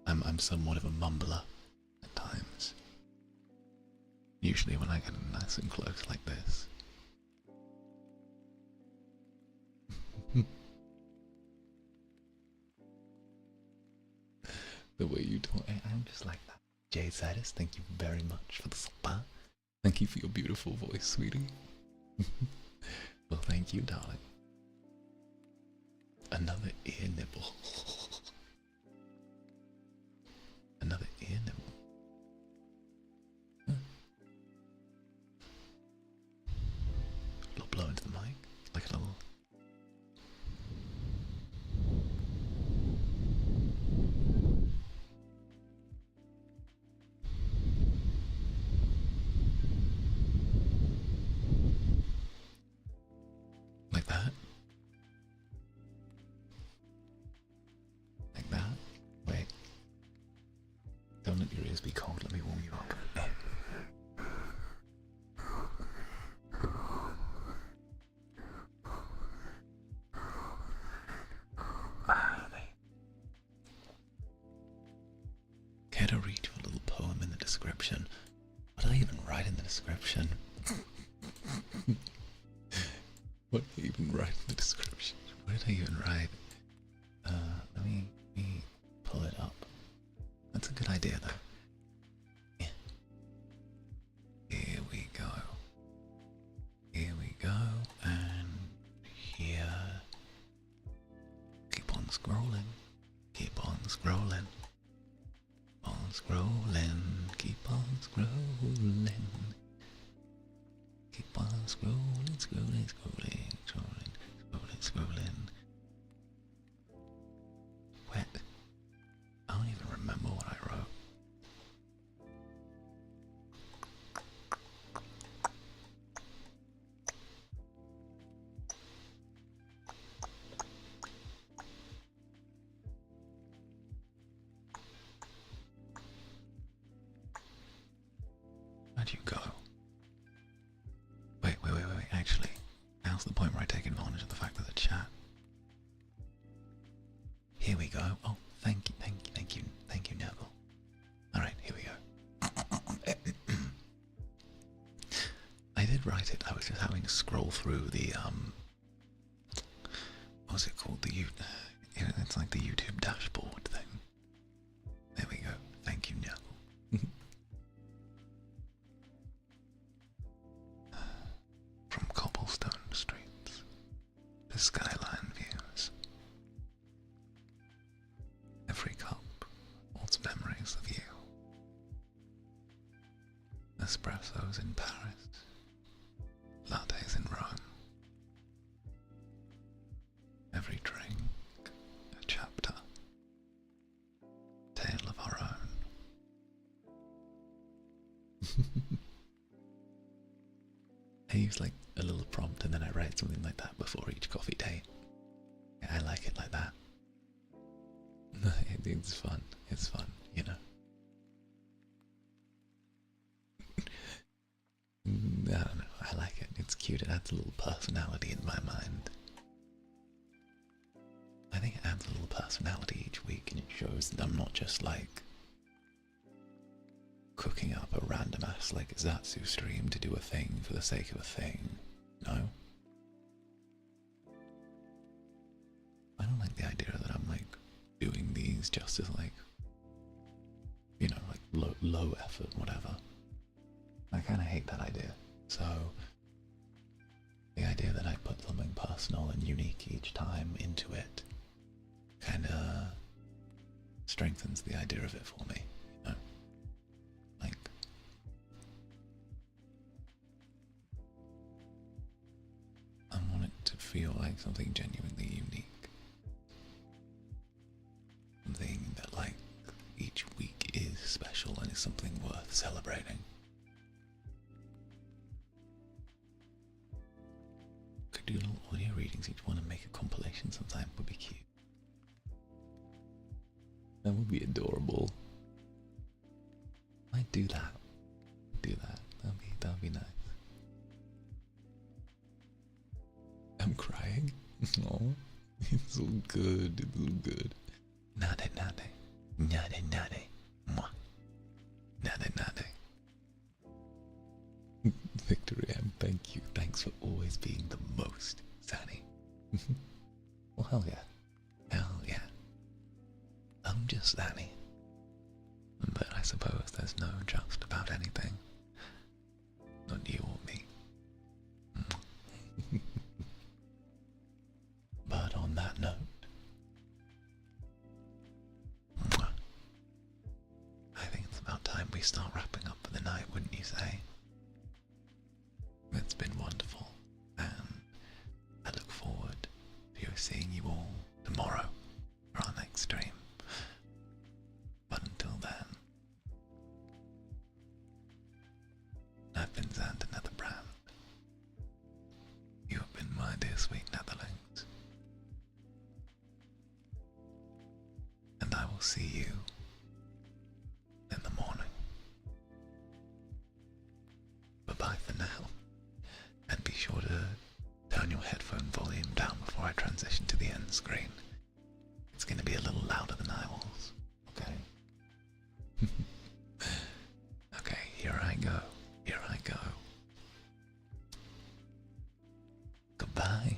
I'm somewhat of a mumbler at times. Usually when I get nice and close like this. The way you talk, I'm just like that. Jade Sidus, thank you very much for the spa. Thank you for your beautiful voice, sweetie. Well, thank you, darling. Another ear nibble. Another ear nibble. Huh. A little blow into the mic, like a little. Like that. be cold. Let me warm you up. Care to read you a little poem in the description? What did I even write in the description? What did I even write in the description? What did I even write? Let me pull it up. That's a good idea, though. Yeah. Here we go. Here we go, and here. Keep on scrolling. Keep on scrolling. On scrolling. Keep on scrolling. Keep on scrolling, scrolling, scrolling, scrolling, scrolling, scrolling. Wet. I don't even remember what I wrote. Where'd you go? Wait, actually, now's the point where I take advantage of the fact that the chat. Here we go. Oh, thank you, Neville. Alright, here we go. I did write it, I was just having to scroll through the, what was it called? It's like the YouTube dashboard thing. There we go. Thank you, Neville. From cobblestone streets to skyline views, every cup holds memories of you. Espressos in Paris, lattes in Rome. Every drink a chapter, tale of our own. I use like a little prompt and then I write something like that before each coffee date. Yeah, I like it like that. It's fun. It's fun, you know. I don't know. I like it. It's cute. It adds a little personality in my mind. I think it adds a little personality each week, and it shows that I'm not just like cooking up a random ass like Zatsu stream to do a thing for the sake of a thing. No. I don't like the idea that I'm like doing these just as like, you know, like low effort, whatever. I kind of hate that idea. So the idea that I put something personal and unique each time into it kind of strengthens the idea of it for me, you know? Like, I want it to feel like something genuinely unique. Something that like each week is special and is something worth celebrating. Could do little audio readings each one and make a compilation sometime. Would be cute. That would be adorable. I'd do that. Do that. That'd be nice. I'm crying. Oh, it's all good. It's all good. Nade. Mwah. Nade. Victory M, thank you. Thanks for always being the most, Zanny. Well, hell yeah. Hell yeah. I'm just Zanny. But I suppose there's no just about anything. Not you or me. But on that note, I think it's about time we start wrapping up for the night, wouldn't you say? It's been wonderful, and I look forward to seeing you all tomorrow for our next stream. But until then, I've been Zander Netherbrand. You have been my dear sweet Netherlings. And I will see you in the morning. transition to the end screen. It's going to be a little louder than I was. Okay. Okay, here I go. Here I go. Goodbye.